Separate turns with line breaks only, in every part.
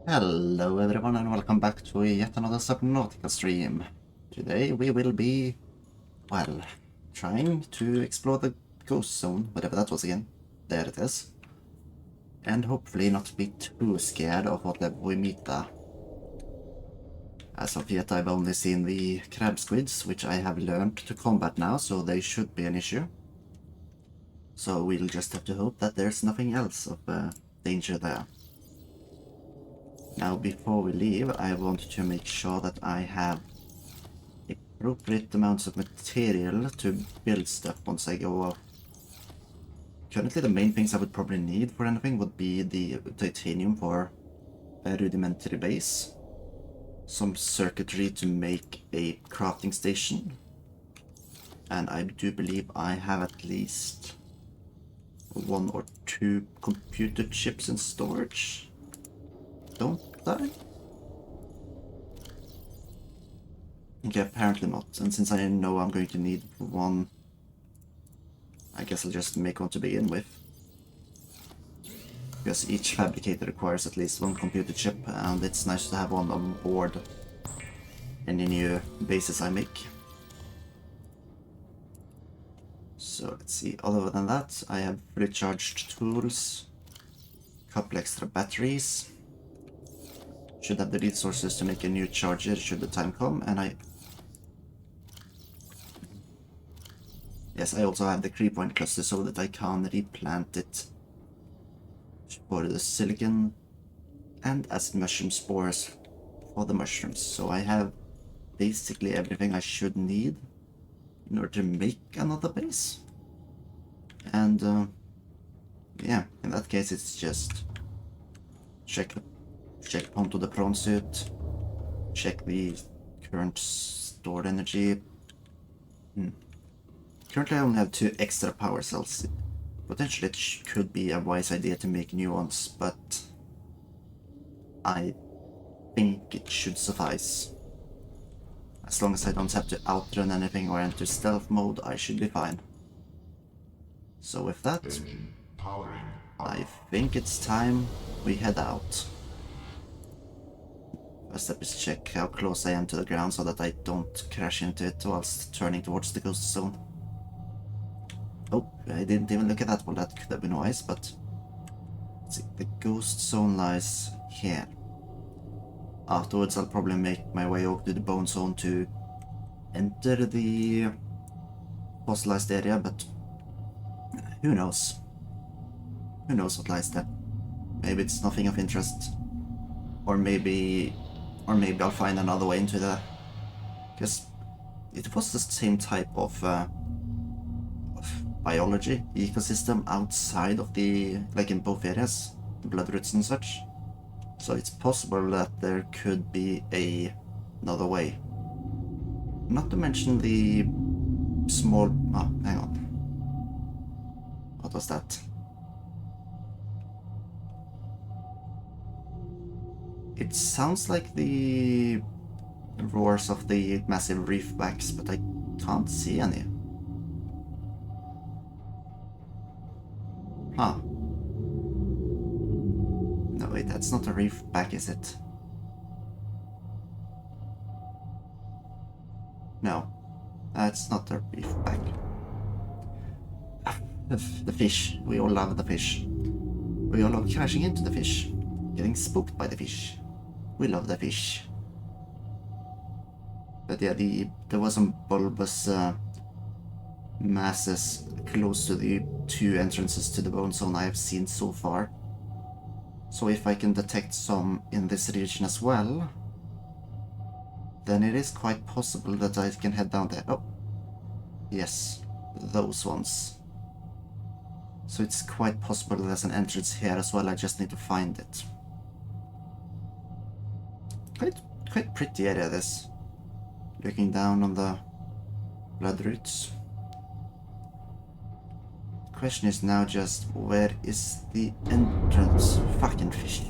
Hello everyone and welcome back to yet another Subnautica stream. Today we will be, well, trying to explore the ghost zone, whatever that was again. There it is. And hopefully not be too scared of whatever we meet there. As of yet I've only seen the crab squids, which I have learned to combat now, so they should be an issue. So we'll just have to hope that there's nothing else of danger there. Now, before we leave, I want to make sure that I have appropriate amounts of material to build stuff once I go off. Currently, the main things I would probably need for anything would be the titanium for a rudimentary base, some circuitry to make a crafting station, and I do believe I have at least 1 or 2 computer chips in storage. Don't I? Okay, apparently not. And since I know I'm going to need 1, I guess I'll just make 1 to begin with. Because each fabricator requires at least 1 computer chip, and it's nice to have 1 on board any new bases I make. So let's see, other than that, I have fully charged tools, a couple extra batteries. Should have the resources to make a new charger should the time come, and Yes, I also have the creep point cluster so that I can replant it for the silicon and as mushroom spores for the mushrooms. So I have basically everything I should need in order to make another base. And yeah, in that case it's just check onto the prawn suit, check the current stored energy. Currently I only have 2 extra power cells. Potentially it could be a wise idea to make new ones, but I think it should suffice. As long as I don't have to outrun anything or enter stealth mode, I should be fine. So with that, I think it's time we head out. First step is check how close I am to the ground so that I don't crash into it whilst turning towards the ghost zone. Oh, I didn't even look at that. Well, that could have been wise, but let's see. The ghost zone lies here. Afterwards, I'll probably make my way over to the bone zone to enter the fossilized area, but who knows? Who knows what lies there? Maybe it's nothing of interest, or maybe I'll find another way into the. Because it was the same type of biology ecosystem outside of the, like in both areas, the bloodroots and such. So it's possible that there could be another way. Not to mention the small, oh, hang on. What was that? It sounds like the roars of the massive reefbacks, but I can't see any. Huh. No, wait, that's not a reefback, is it? No, that's not a reefback. The fish. We all love the fish. We all love crashing into the fish. Getting spooked by the fish. We love the fish. But yeah, there was some bulbous masses close to the 2 entrances to the bone zone I have seen so far. So if I can detect some in this region as well, then it is quite possible that I can head down there. Oh, yes, those ones. So it's quite possible there's an entrance here as well, I just need to find it. Quite pretty area this. Looking down on the bloodroots. The question is now just, where is the entrance? Fucking fish.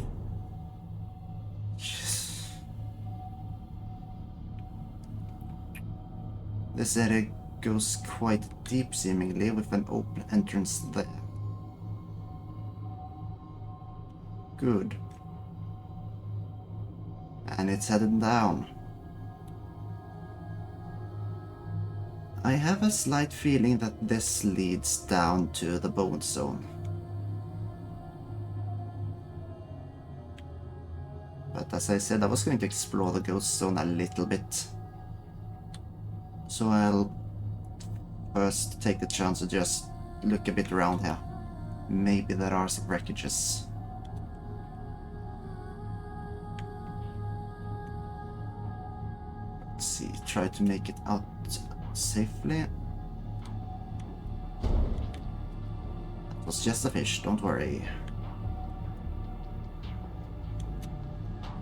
Yes. This area goes quite deep seemingly, with an open entrance there. Good. And it's headed down. I have a slight feeling that this leads down to the bone zone. But as I said, I was going to explore the ghost zone a little bit. So I'll first take the chance to just look a bit around here. Maybe there are some wreckages. Let's see, try to make it out safely. That was just a fish, don't worry.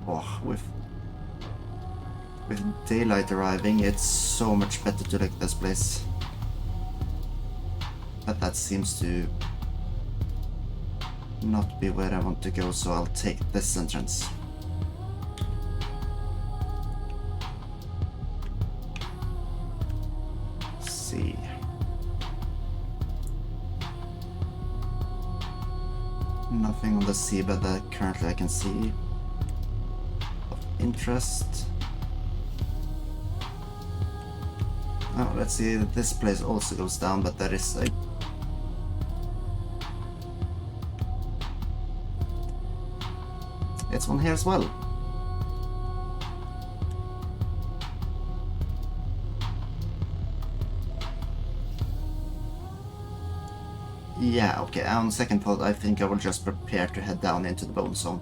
Oh, with daylight arriving, it's so much better to look at this place. But that seems to not be where I want to go, so I'll take this entrance. Let's see. Nothing on the seabed that currently I can see of interest. Oh, let's see, this place also goes down, but there is a... It's one here as well. Yeah, okay, on second thought, I think I will just prepare to head down into the bone zone.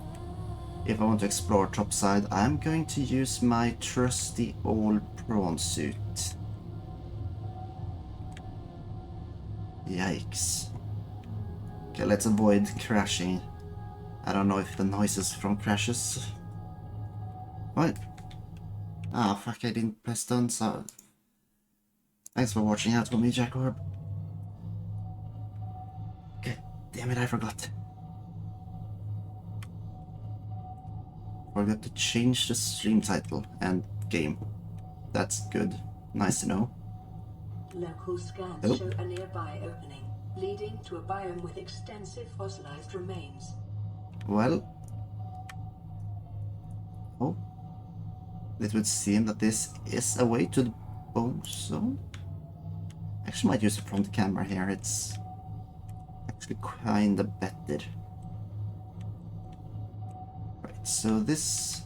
If I want to explore topside, I'm going to use my trusty old prawn suit. Yikes. Okay, let's avoid crashing. I don't know if the noise is from crashes. What? Ah, fuck, I didn't press done, so... Thanks for watching out for me, Jackorb. God damn it, I forgot. Forgot to change the stream title and game. That's good. Nice to know.
Local scans show a nearby opening, leading to a biome with extensive fossilized remains.
Well... Oh. It would seem that this is a way to the bone zone. Actually might use the front camera here, it's actually kinda better. Right, so this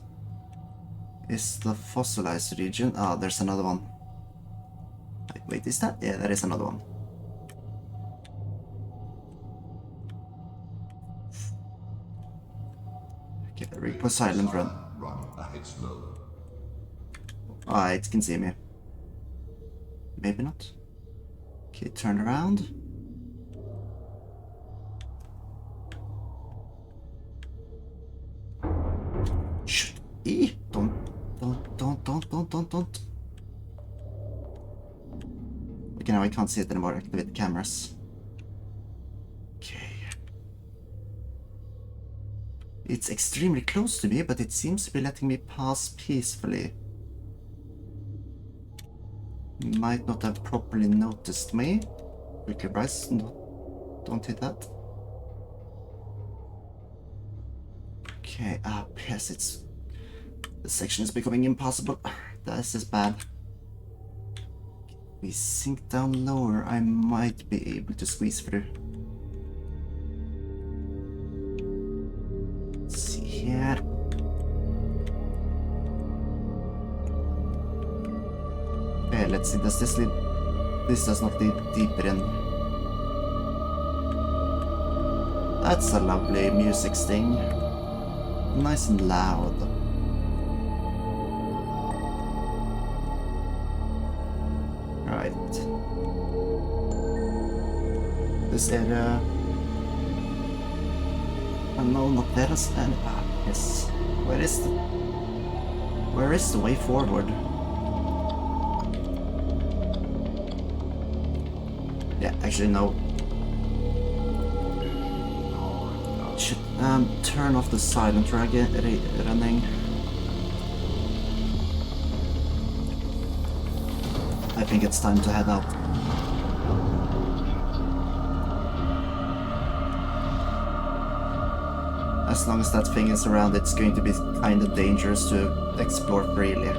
is the fossilized region. Ah, there's another one. Wait, is that? Yeah, there is another one. Okay, request silent run. Ah, it can see me. Maybe not. Okay, turn around. Shh! Don't. Okay, now I can't see it anymore. Activate the cameras. Okay. It's extremely close to me, but it seems to be letting me pass peacefully. Might not have properly noticed me. Quickly, Bryce, don't hit that. Okay, yes, it's... This section is becoming impossible. This is bad. We sink down lower, I might be able to squeeze through. Let's see here. Okay, let's see, does this lead... This does not lead deeper in. That's a lovely music sting. Nice and loud. Right. This area... no, not there is any... Ah, yes. Where is the way forward? Yeah, actually no. Should turn off the silent running. I think it's time to head out. as long as that thing is around, it's going to be kind of dangerous to explore freely.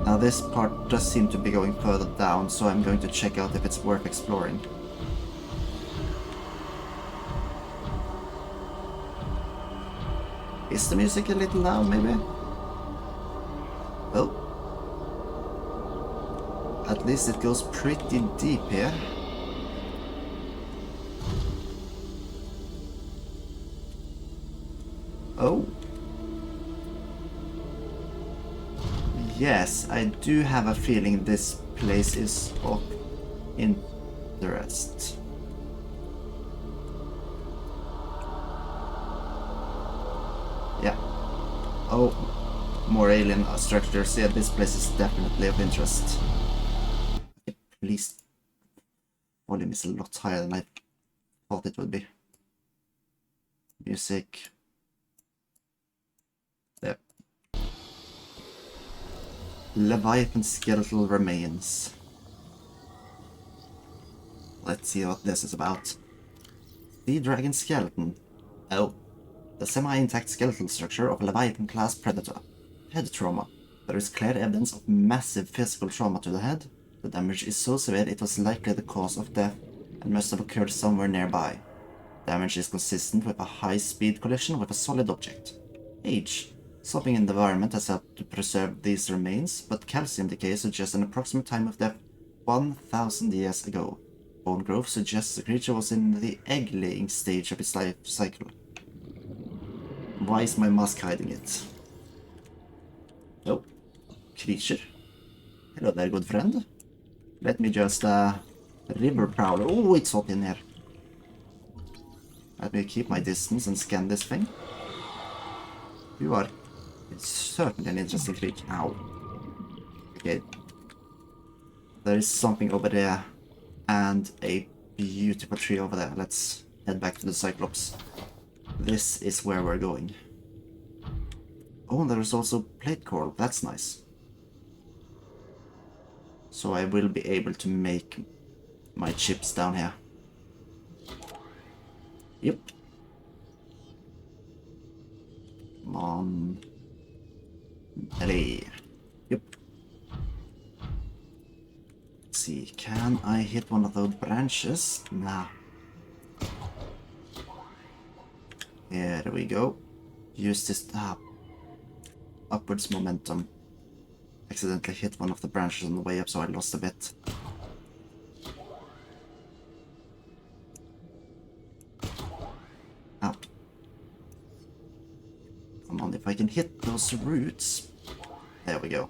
Now this part does seem to be going further down, so I'm going to check out if it's worth exploring. Is the music a little loud, maybe? Well, at least it goes pretty deep here. Oh. Yes, I do have a feeling this place is of interest. Yeah. Oh, more alien structures. Yeah, this place is definitely of interest. At least volume is a lot higher than I thought it would be. Music. There. Leviathan skeletal remains. Let's see what this is about. Sea dragon skeleton. Oh. The semi-intact skeletal structure of a Leviathan-class predator. Head trauma. There is clear evidence of massive physical trauma to the head. The damage is so severe it was likely the cause of death and must have occurred somewhere nearby. Damage is consistent with a high-speed collision with a solid object. Age. Swapping in the environment has helped to preserve these remains, but calcium decay suggests an approximate time of death 1,000 years ago. Bone growth suggests the creature was in the egg-laying stage of its life cycle. Why is my mask hiding it? Oh, creature. Hello there, good friend. Let me just, river prowler. Oh, it's hot in here. Let me keep my distance and scan this thing. You are certainly an interesting creature. Ow. Okay. There is something over there. And a beautiful tree over there. Let's head back to the Cyclops. This is where we're going. Oh, there is also plate coral. That's nice. So I will be able to make my chips down here. Yep. Come on. Alley. Yep. Let's see. Can I hit one of those branches? Nah. Here we go. Use this upwards momentum. Accidentally hit one of the branches on the way up, so I lost a bit. Ow. Come on, if I can hit those roots. There we go.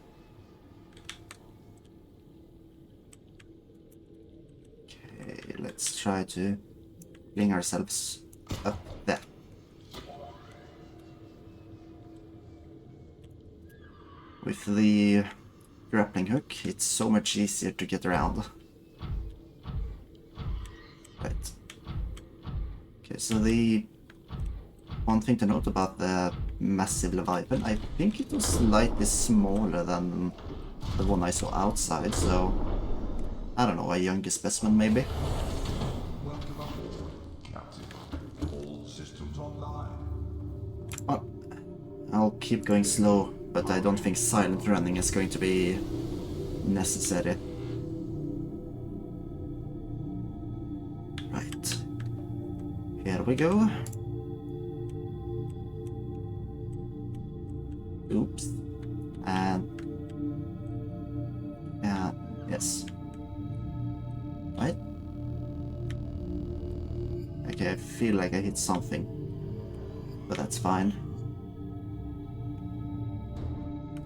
Okay, let's try to fling ourselves up there. With the grappling hook, it's so much easier to get around. Right. Okay, so the one thing to note about the massive Leviathan, I think it was slightly smaller than the one I saw outside, so I don't know, a younger specimen maybe? Well, I'll keep going slow. But I don't think silent running is going to be necessary. Right. Here we go. Oops. And... yeah, yes. Right? Okay, I feel like I hit something. But that's fine.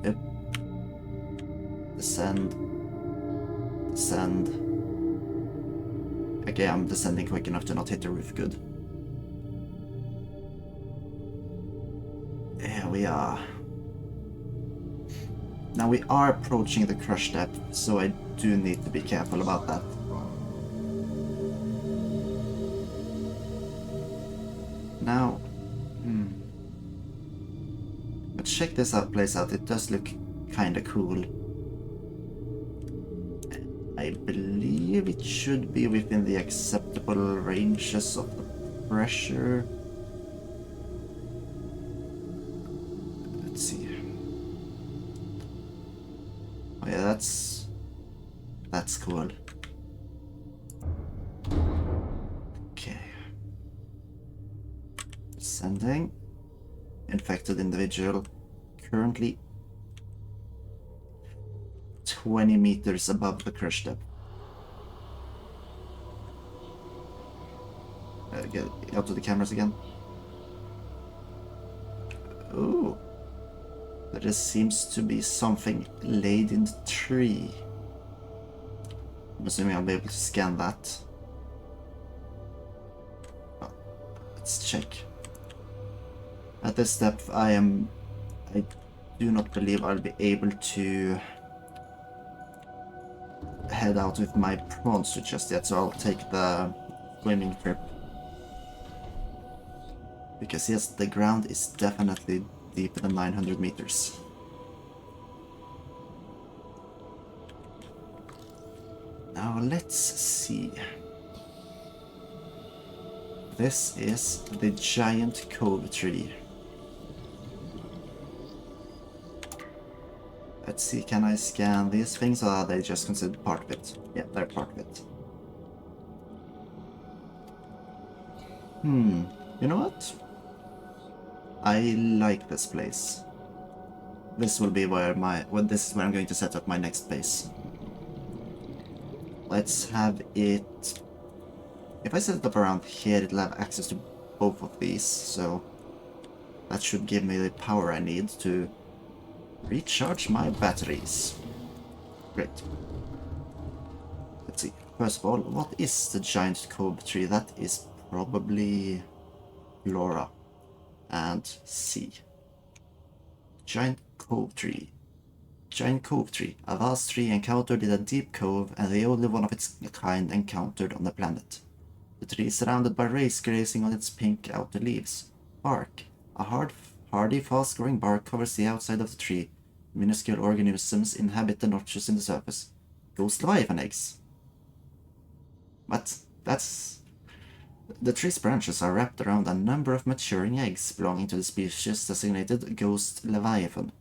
Yep. Descend. Descend. Okay, I'm descending quick enough to not hit the roof. Good. Here we are. Now we are approaching the crush depth, so I do need to be careful about that. Now, but check this place out. It does look kinda cool. I believe it should be within the acceptable ranges of the pressure. that's cool. Okay. Sending. Infected individual. Currently 20 meters above the crush depth. Get out to the cameras again. Ooh. There seems to be something laid in the tree. I'm assuming I'll be able to scan that. Oh, let's check. At this depth, I do not believe I'll be able to head out with my prawn suit just yet, so I'll take the swimming trip. Because yes, the ground is definitely deeper than 900 meters. Now let's see. This is the giant cove tree. Let's see, can I scan these things or are they just considered part of it? Yeah, they're part of it. You know what? I like this place. This will be where this is where I'm going to set up my next base. Let's have it... If I set it up around here, it'll have access to both of these, so that should give me the power I need to recharge my batteries. Great. Let's see. First of all, what is the giant cove tree? That is probably Flora and C. Giant cove tree. Giant cove tree. A vast tree encountered in a deep cove and the only one of its kind encountered on the planet. The tree is surrounded by rays grazing on its pink outer leaves. Bark. A hardy, fast-growing bark covers the outside of the tree. Minuscule organisms inhabit the notches in the surface. Ghost leviathan eggs. But that's... The tree's branches are wrapped around a number of maturing eggs belonging to the species designated ghost leviathan.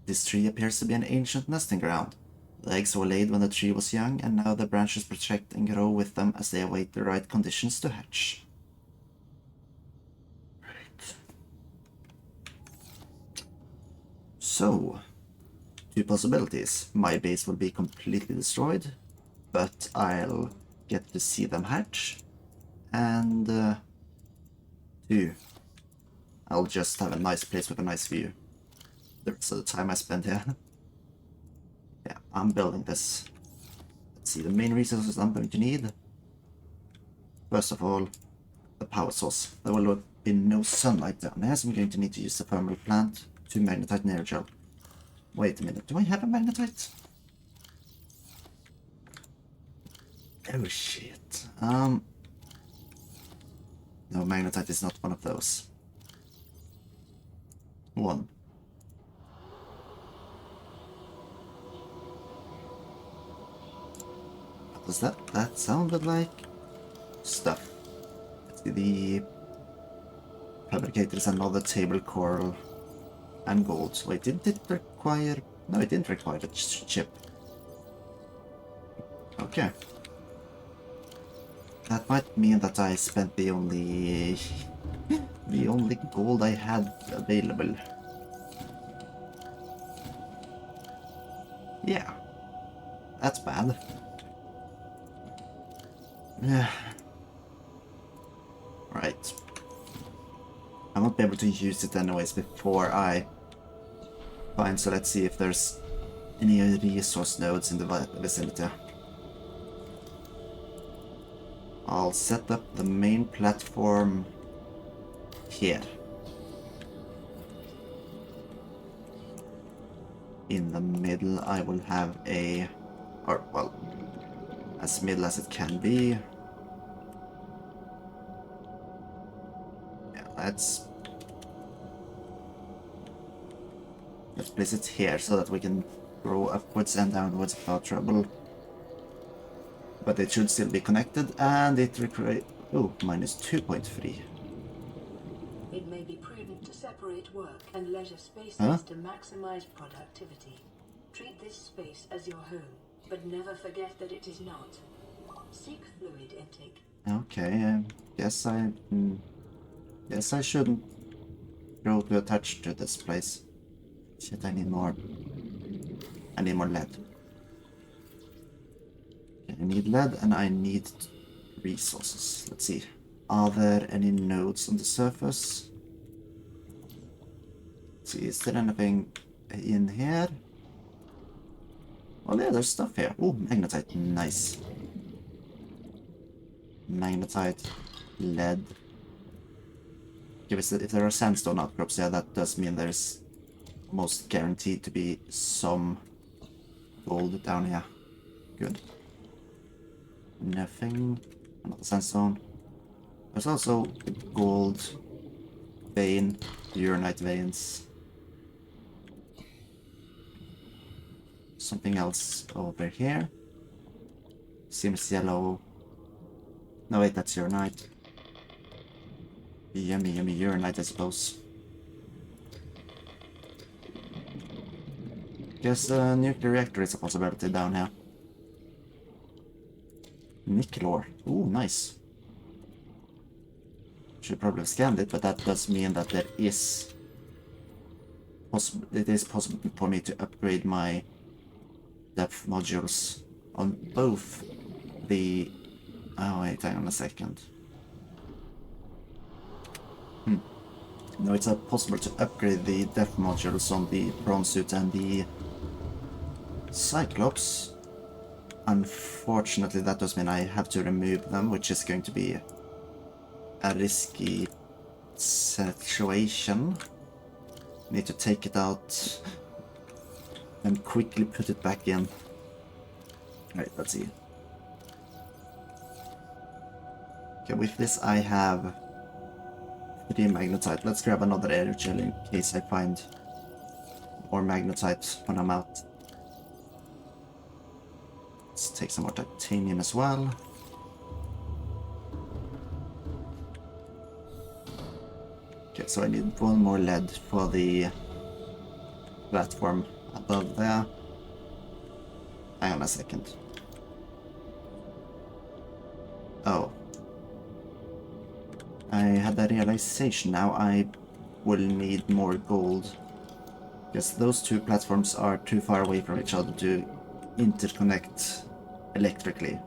This tree appears to be an ancient nesting ground. The eggs were laid when the tree was young, and now the branches protect and grow with them as they await the right conditions to hatch. Right. So, two possibilities. My base will be completely destroyed, but I'll get to see them hatch. And two, I'll just have a nice place with a nice view the rest of the time I spend here. Yeah, I'm building this. Let's see, the main resources I'm going to need. First of all, the power source. There will be no sunlight down there, so I'm going to need to use the thermal plant to magnetite aerogel. Wait a minute, do I have a magnetite? Oh shit. No, magnetite is not one of those. One. What was that? That sounded like stuff. Let's see, the fabricator is another table coral and gold. Wait, didn't it require... No, it didn't require a chip. Okay. That might mean that I spent the only... the only gold I had available. Yeah. That's bad. Yeah. Right. I won't be able to use it anyways before I find, so let's see if there's any resource nodes in the vicinity. I'll set up the main platform here. In the middle I will have a... or, well, as middle as it can be. Yeah, let's place it here so that we can grow upwards and downwards without trouble. But it should still be connected, and it requires... oh, minus 2.3.
It may be prudent to separate work and leisure spaces to maximize productivity. Treat this space as your home, but never forget that it is not. Seek fluid intake.
Okay, guess I shouldn't grow too attached to this place. Shit, I need more. I need more lead. Okay, I need lead and I need resources. Let's see. Are there any nodes on the surface? Let's see, is there anything in here? Oh yeah, there's stuff here. Oh, magnetite. Nice. Magnetite. Lead. If there are sandstone outcrops, yeah, that does mean there's almost guaranteed to be some gold down here. Good. Nothing. Another sandstone. There's also a gold vein, uranite veins. Something else over here. Seems yellow. No wait, that's uranite. Yummy, yummy uranite, I suppose. Guess a nuclear reactor is a possibility down here. Nickel ore. Ooh, nice. Should probably have scanned it, but that does mean that it is possible for me to upgrade my depth modules on both the... Oh wait, hang on a second. No, it's possible to upgrade the depth modules on the prawn suit and the Cyclops. Unfortunately, that does mean I have to remove them, which is going to be a risky situation. Need to take it out and quickly put it back in. Right, let's see. Okay, with this I have 3 magnetite. Let's grab another air gel in case I find more magnetite when I'm out. Let's take some more titanium as well. Okay, so I need 1 more lead for the platform above there. Hang on a second. Oh. I had that realization now. I will need more gold. Because those 2 platforms are too far away from each other to interconnect electrically.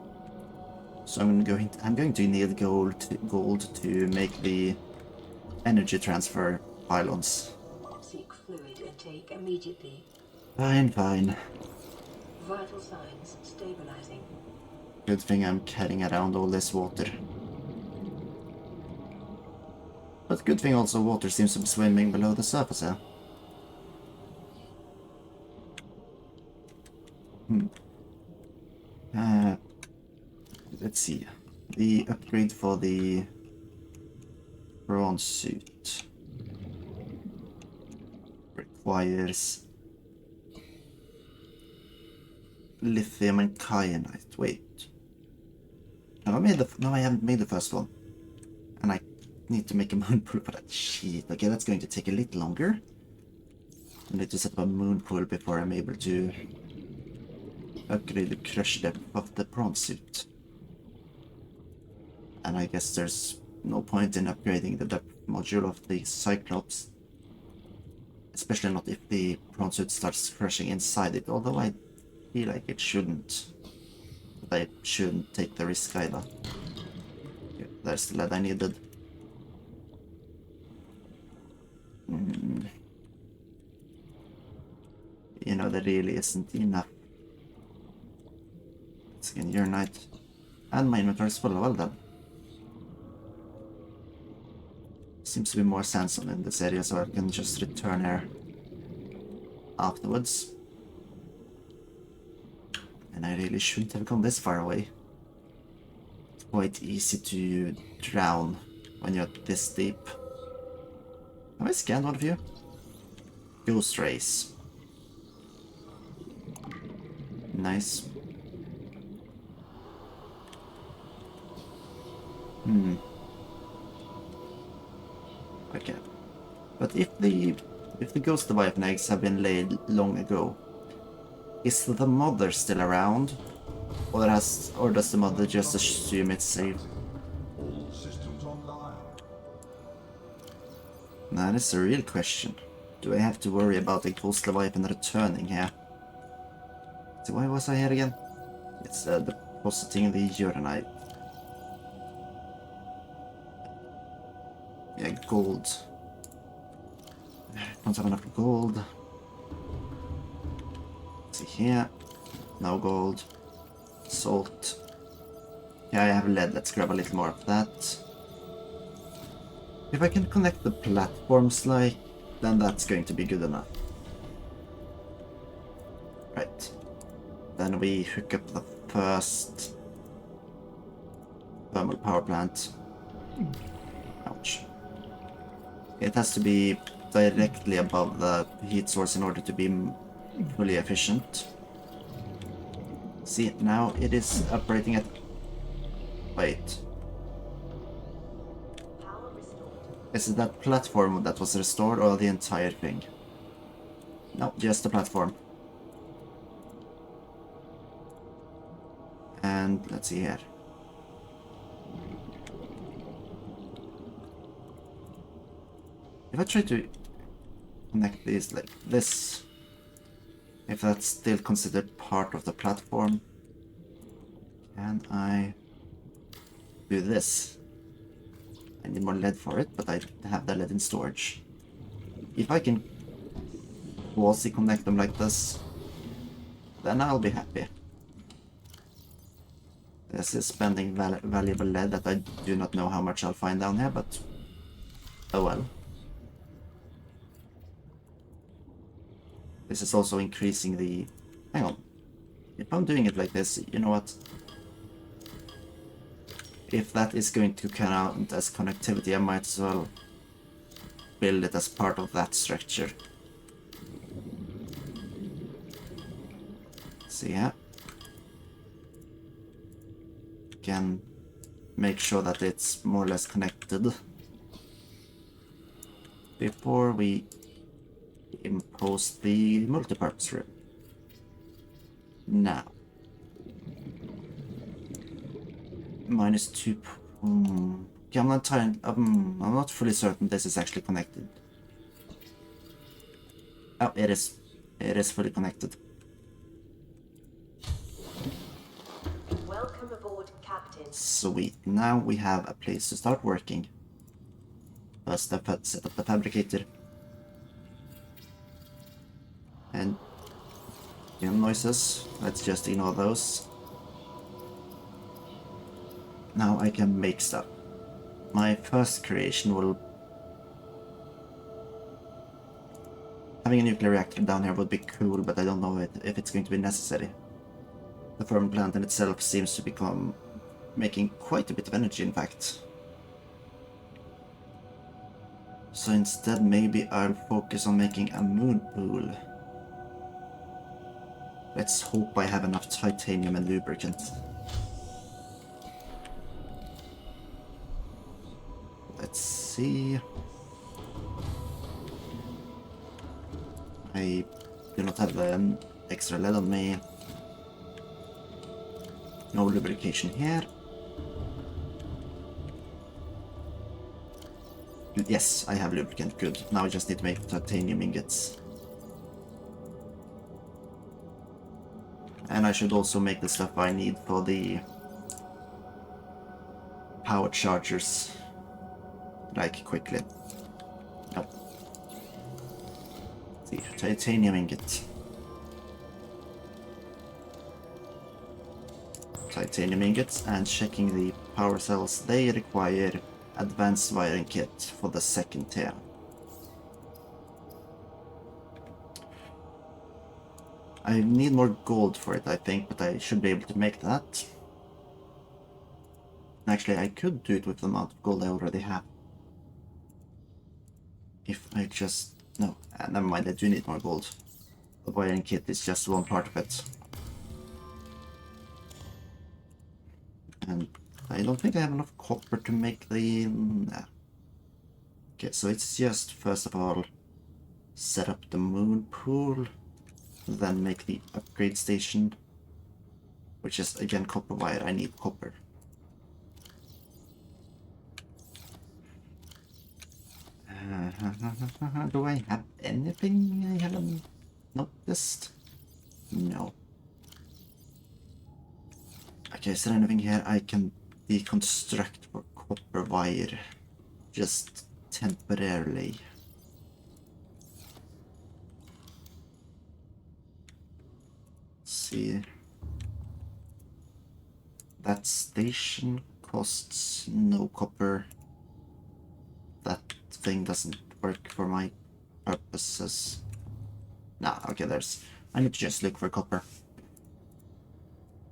So I'm going to need gold to make the energy transfer pylons.
Seek fluid intake immediately.
Fine, fine.
Vital signs stabilizing.
Good thing I'm carrying around all this water. But good thing also water seems to be swimming below the surface here. Let's see. The upgrade for the prawn suit requires lithium and kyanite. Wait. No, I haven't made the first one. And I need to make a moon pool for that. Shit. Okay, that's going to take a little longer. I need to set up a moon pool before I'm able to upgrade the crush depth of the prawn suit. And I guess there's no point in upgrading the depth module of the Cyclops. Especially not if the prawn suit starts crushing inside it, although I feel like it shouldn't. But I shouldn't take the risk either. Okay, there's the lead I needed. You know, there really isn't enough. It's again uranite. And my inventory is full. Well done. Seems to be more sandstone in this area, so I can just return here afterwards. And I really shouldn't have gone this far away. It's quite easy to drown when you're this deep. Have I scanned one of you? Ghost rays. Nice. Okay. But if the ghost leviathan eggs have been laid long ago, Is the mother still around? Or does the mother just assume it's safe?
All systems online.
That is a real question. Do I have to worry about the ghost Leviathan returning here? So why was I here again? It's depositing the uranite. Yeah, gold. Don't have enough gold. Let's see here. No gold. Salt. Yeah, I have lead. Let's grab a little more of that. If I can connect the platforms like, then that's going to be good enough. Right. Then we hook up the first thermal power plant. Ouch. It has to be directly above the heat source in order to be fully efficient. See, now it is operating at... Wait. Is it that platform that was restored or the entire thing? No, just the platform. And let's see here. If I try to connect these like this, if that's still considered part of the platform, can I do this? I need more lead for it, but I have the lead in storage. If I can quasi-connect them like this, then I'll be happy. This is spending valuable lead that I do not know how much I'll find down here, but oh well. This is also increasing the... Hang on. If I'm doing it like this, you know what? If that is going to count as connectivity, I might as well build it as part of that structure. See here. Can make sure that it's more or less connected before we impose the multipurpose room. Now. -2. Okay, I'm not fully certain this is actually connected. Oh, it is. It is fully connected.
Welcome aboard, Captain.
Sweet. Now we have a place to start working. First, set up the fabricator. And noises. Let's just ignore those. Now I can make stuff. My first creation will... Having a nuclear reactor down here would be cool, but I don't know if it's going to be necessary. The thermal plant in itself seems to become... making quite a bit of energy, in fact. So instead, maybe I'll focus on making a moon pool. Let's hope I have enough titanium and lubricant. Let's see. I do not have extra lead on me. No lubrication here. Yes, I have lubricant. Good. Now I just need to make titanium ingots. And I should also make the stuff I need for the power chargers. Like, quickly. Nope. See, titanium ingot. Titanium ingots, and checking the power cells. They require advanced wiring kit for the second tier. I need more gold for it, I think, but I should be able to make that. Actually, I could do it with the amount of gold I already have. If I just... No, never mind, I do need more gold. The wiring kit is just one part of it. And I don't think I have enough copper to make the... Nah. Okay, so it's just, first of all, set up the moon pool. then make the upgrade station, which is again copper wire. I need copper. Do I have anything I haven't noticed? No. Okay, is there anything here I can deconstruct for copper wire? Just temporarily. Let's see. That station costs no copper. That thing doesn't work for my purposes. Nah, okay, I need to just look for copper.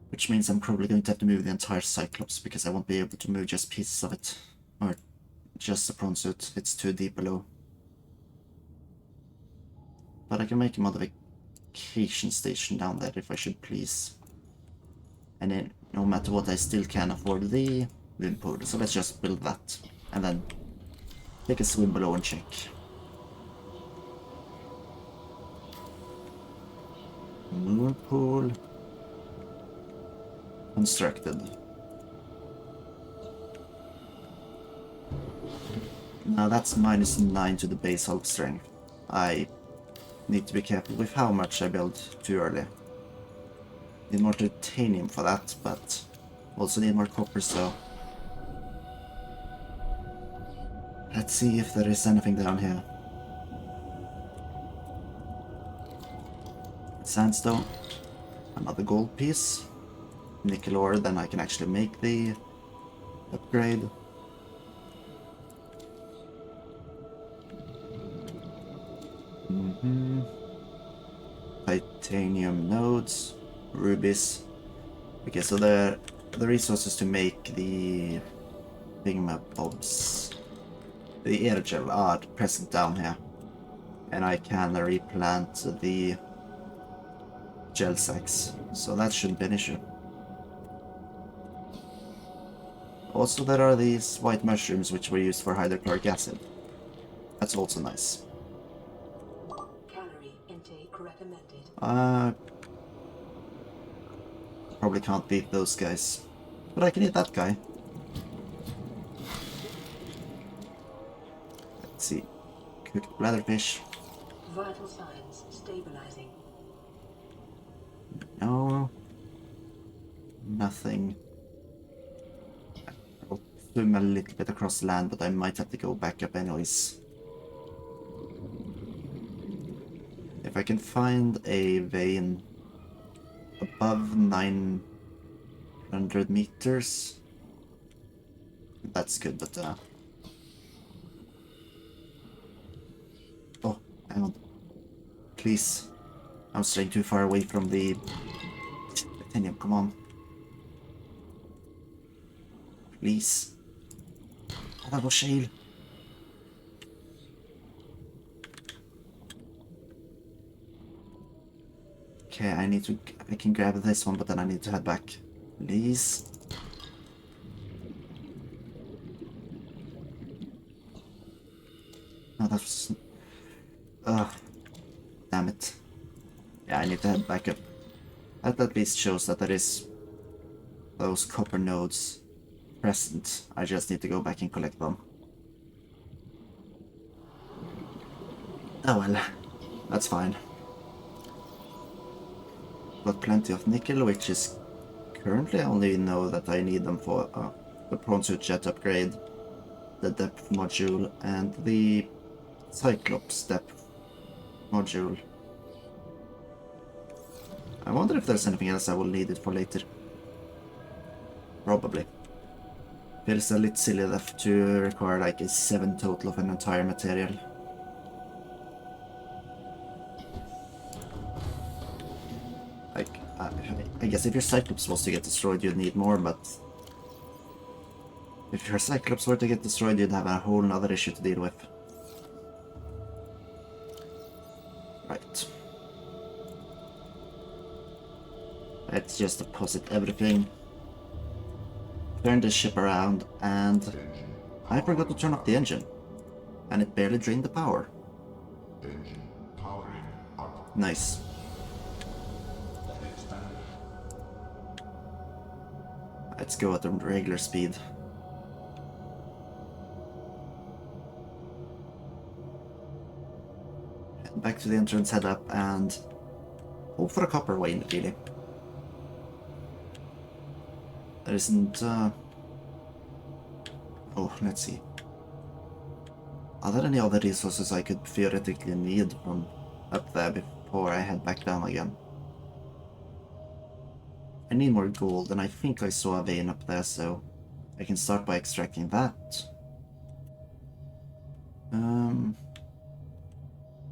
Which means I'm probably going to have to move the entire Cyclops, because I won't be able to move just pieces of it. Or just the prawn suit, it's too deep below. But I can make a modification station down there if I should please. And then, no matter what, I still can afford the wind pool, so let's just build that. And then take a swim below and check. Moon pool constructed. Now that's -9 to the base hulk strength. I need to be careful with how much I build too early. Need more titanium for that, but also need more copper, so let's see if there is anything down here. Sandstone, another gold piece, nickel ore, then I can actually make the upgrade. Titanium nodes, rubies. Okay, so the resources to make the thingamabobs, the air gel, are present down here, and I can replant the gel sacks, so that shouldn't be an issue. Also, there are these white mushrooms which were used for hydrochloric acid. That's also nice.
Calorie intake recommended.
Probably can't beat those guys, but I can eat that guy. Let's see. Cooked bladderfish.
Vital signs stabilizing.
No. Nothing. I'll swim a little bit across land, but I might have to go back up anyways. If I can find a vein above 900 meters, that's good, but oh, hang on. Please. I'm straying too far away from the titanium, come on. Please. Oh, that was shale. Okay, I can grab this one, but then I need to head back. Please. No, that's... Ugh. Damn it. Yeah, I need to head back up. That at least shows that there is those copper nodes present. I just need to go back and collect them. Oh well, that's fine. Got plenty of nickel, which is currently I only know that I need them for the prawn suit jet upgrade, the depth module, and the Cyclops depth module. I wonder if there's anything else I will need it for later. Probably. Feels a little silly enough to require like a 7 total of an entire material. Like, I guess if your Cyclops was to get destroyed, you'd need more, but if your Cyclops were to get destroyed, you'd have a whole nother issue to deal with. Right. Let's just deposit everything. Turn the ship around, and I forgot to turn off the engine. And it barely drained the power.
Engine powering up.
Nice. Let's go at the regular speed. Head back to the entrance, head up, and hope for a copper vein, really. There isn't... Oh, let's see. Are there any other resources I could theoretically need from up there before I head back down again? I need more gold, and I think I saw a vein up there, so I can start by extracting that.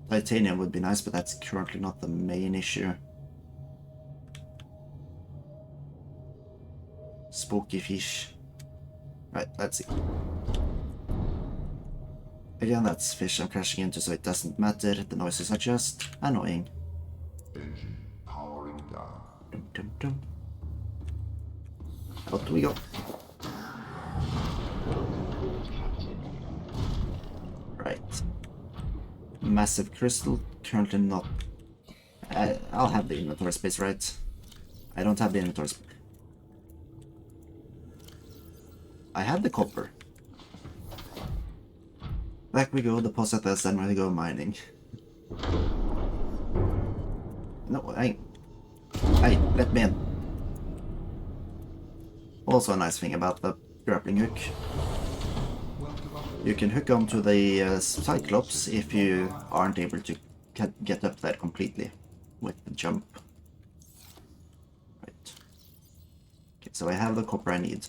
Titanium would be nice, but that's currently not the main issue. Spooky fish. Right, let's see. Again, that's fish I'm crashing into, so it doesn't matter. The noises are just annoying.
Engine powering down.
Dum, dum, dum. Out we go. Right. Massive crystal, currently not... I'll have the inventory space, right? I don't have the inventory space. I have the copper. Back we go, deposit this, and we go mining. No, hey, let me in. Also a nice thing about the grappling hook. You can hook onto the Cyclops if you aren't able to get up there completely with the jump. Right. Okay, so I have the copper I need.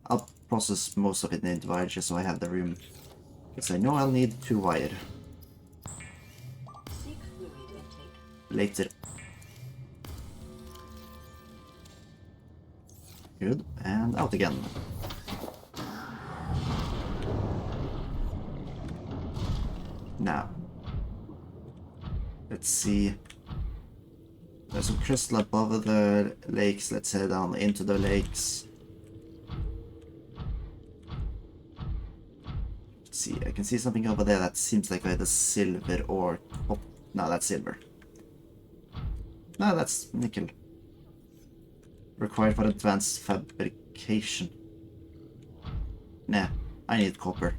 I'll process most of it in the wire just so I have the room. Because I know I'll need 2 wire. Later. Good, and out again. Now, let's see. There's some crystal above the lakes. Let's head down into the lakes. Let's see, I can see something over there that seems like either silver or... Oh, no, that's silver. No, that's nickel. Required for advanced fabrication. Nah, I need copper.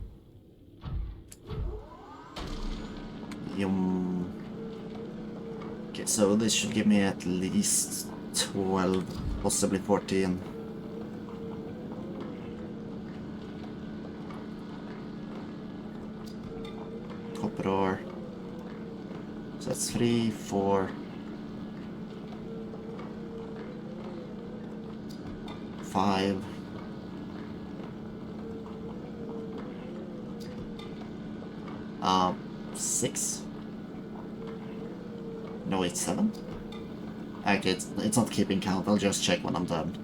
Yum. Okay, so this should give me at least 12, possibly 14. Copper ore. So that's 3, 4, 5. Um, 6. No, it's 7. Okay, it's not keeping count. I'll just check when I'm done.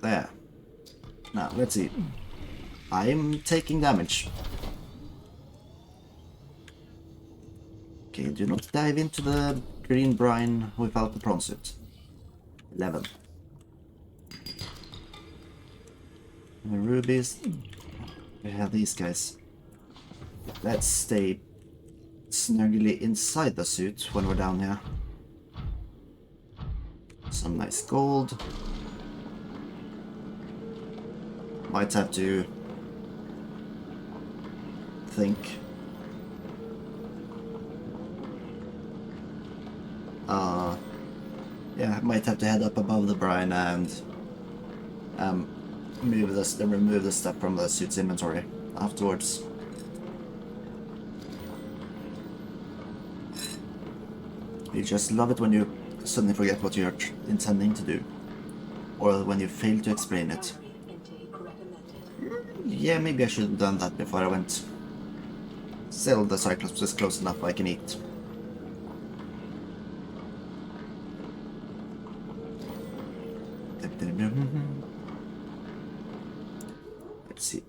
There. Now, let's see. I'm taking damage. Okay, do not dive into the green brine without the prawn suit. 11. The rubies. We have these guys. Let's stay snugly inside the suit when we're down here. Some nice gold. Might have to think. Yeah, I might have to head up above the brine and remove the stuff from the suit's inventory afterwards. You just love it when you suddenly forget what you're intending to do, or when you fail to explain it. Yeah, maybe I should have done that before I went. Still, the Cyclops is close enough I can eat. Let's see.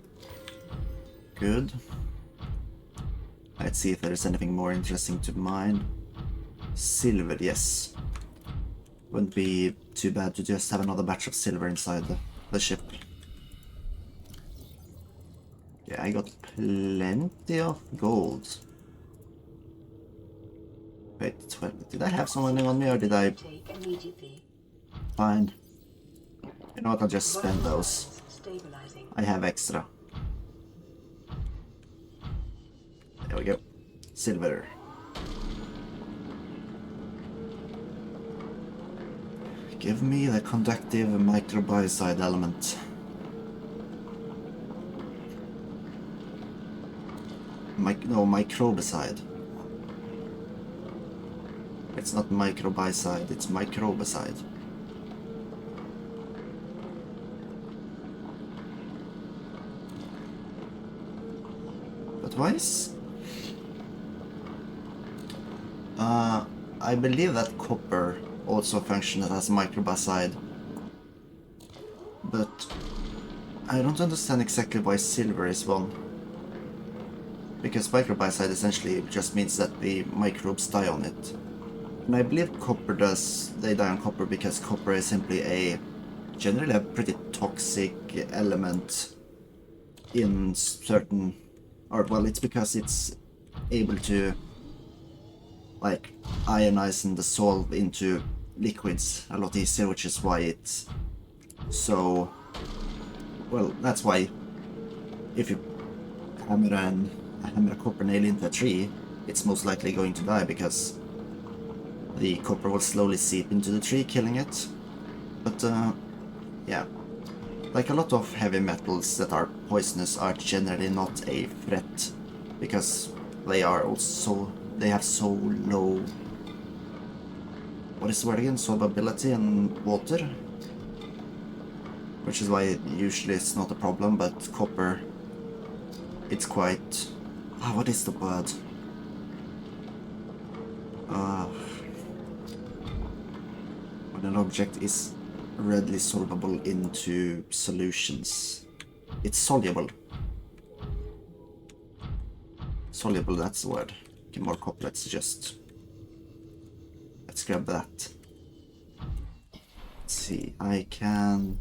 Good. Let's see if there is anything more interesting to mine. Silver, yes. Wouldn't be too bad to just have another batch of silver inside the ship. Yeah, I got plenty of gold. Wait, did I have someone on me or did I?
Take immediately.
Fine. You know what, I'll just spend
Vital
those.
signs stabilizing.
I have extra. There we go. Silver. Give me the conductive microbiocide element. No, microbicide. It's not microbiocide, it's microbicide. But why is... I believe that copper also functions as microbicide. But I don't understand exactly why silver is one. Because microbicide essentially just means that the microbes die on it. And I believe copper does, they die on copper because copper is simply generally a pretty toxic element in certain, or well, it's because it's able to like ionize and dissolve into liquids a lot easier, which is why it's so, well, that's why if you hammer a copper nail into a tree, it's most likely going to die because the copper will slowly seep into the tree, killing it. But yeah, like a lot of heavy metals that are poisonous are generally not a threat because they have so low, what is the word again, solubility in water, which is why usually it's not a problem. But copper, it's quite, what is the word? When an object is readily soluble into solutions. It's soluble. Soluble, that's the word. Okay, more copper, let's grab that. Let's see, can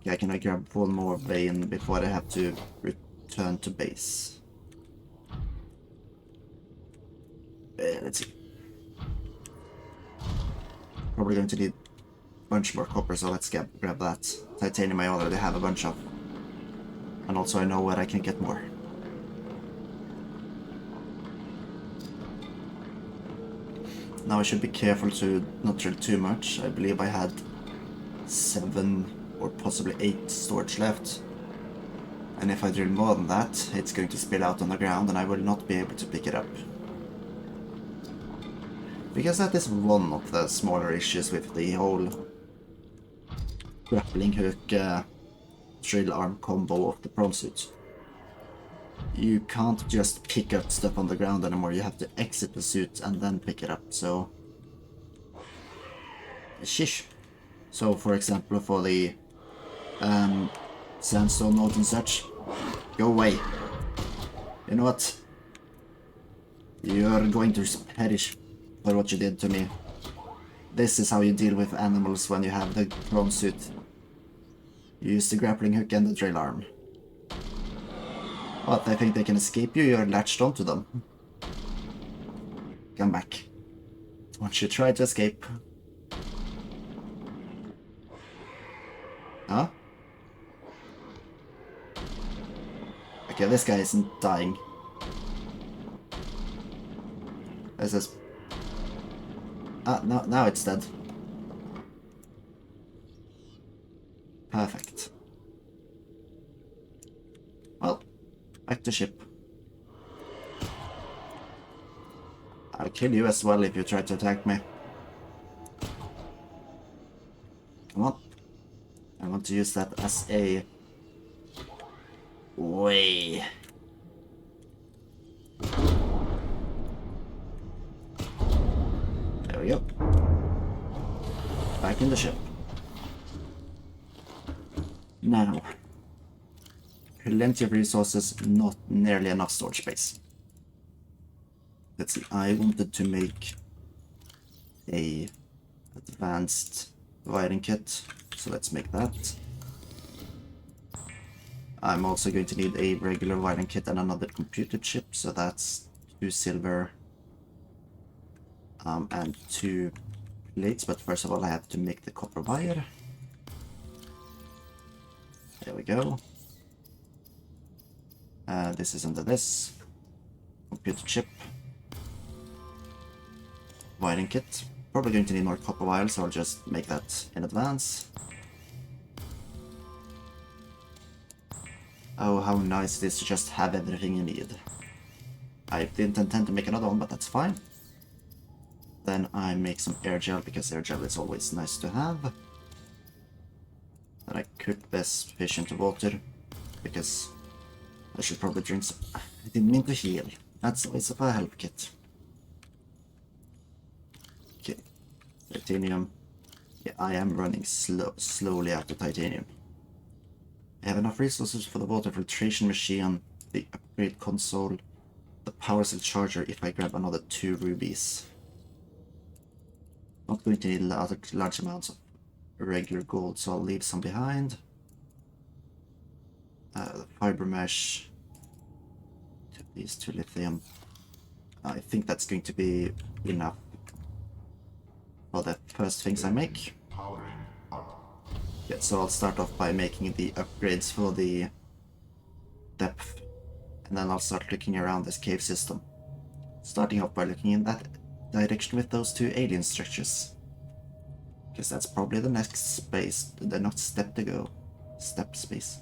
I grab one more vein before I have to return to base? Let's see. Probably going to need a bunch more copper, so let's grab that. Titanium I already have a bunch of. And also I know where I can get more. Now I should be careful to not drill too much. I believe I had 7 or possibly 8 storage left. And if I drill more than that, it's going to spill out on the ground and I will not be able to pick it up. Because that is one of the smaller issues with the whole grappling hook drill arm combo of the prawn suit. You can't just pick up stuff on the ground anymore, you have to exit the suit and then pick it up, so... Shish. So for example, for the sandstone nodes and such, go away. You know what? You're going to perish for what you did to me. This is how you deal with animals when you have the prawn suit. You use the grappling hook and the drill arm. What, they think they can escape you? You're latched onto them. Come back. Don't you try to escape. Huh? Okay, this guy isn't dying. This is... no, now it's dead. Perfect. Well, back to ship. I'll kill you as well if you try to attack me. Come on. I want to use that as a way. There we go. Back in the ship. Now, plenty of resources, not nearly enough storage space. Let's see, I wanted to make a advanced wiring kit, so let's make that. I'm also going to need a regular wiring kit and another computer chip, so that's 2 silver, and 2 plates, but first of all I have to make the copper wire. There we go. This is under this. Computer chip. Wiring kit. Probably going to need more copper wire, so I'll just make that in advance. Oh, how nice it is to just have everything you need. I didn't intend to make another one, but that's fine. Then I make some air gel, because air gel is always nice to have. Then I cook this fish into water, because I should probably drink some... I didn't mean to heal. That's always a help kit. Okay. Titanium. Yeah, I am running slowly out of titanium. I have enough resources for the water filtration machine, the upgrade console, the power cell charger if I grab another 2 rubies. Not going to need large amounts of regular gold, so I'll leave some behind. The fiber mesh, these 2 lithium. I think that's going to be enough for the first things I make. Yeah, so I'll start off by making the upgrades for the depth, and then I'll start looking around this cave system. Starting off by looking in that direction with those 2 alien structures. Because that's probably the next space, the next step to go. Step space.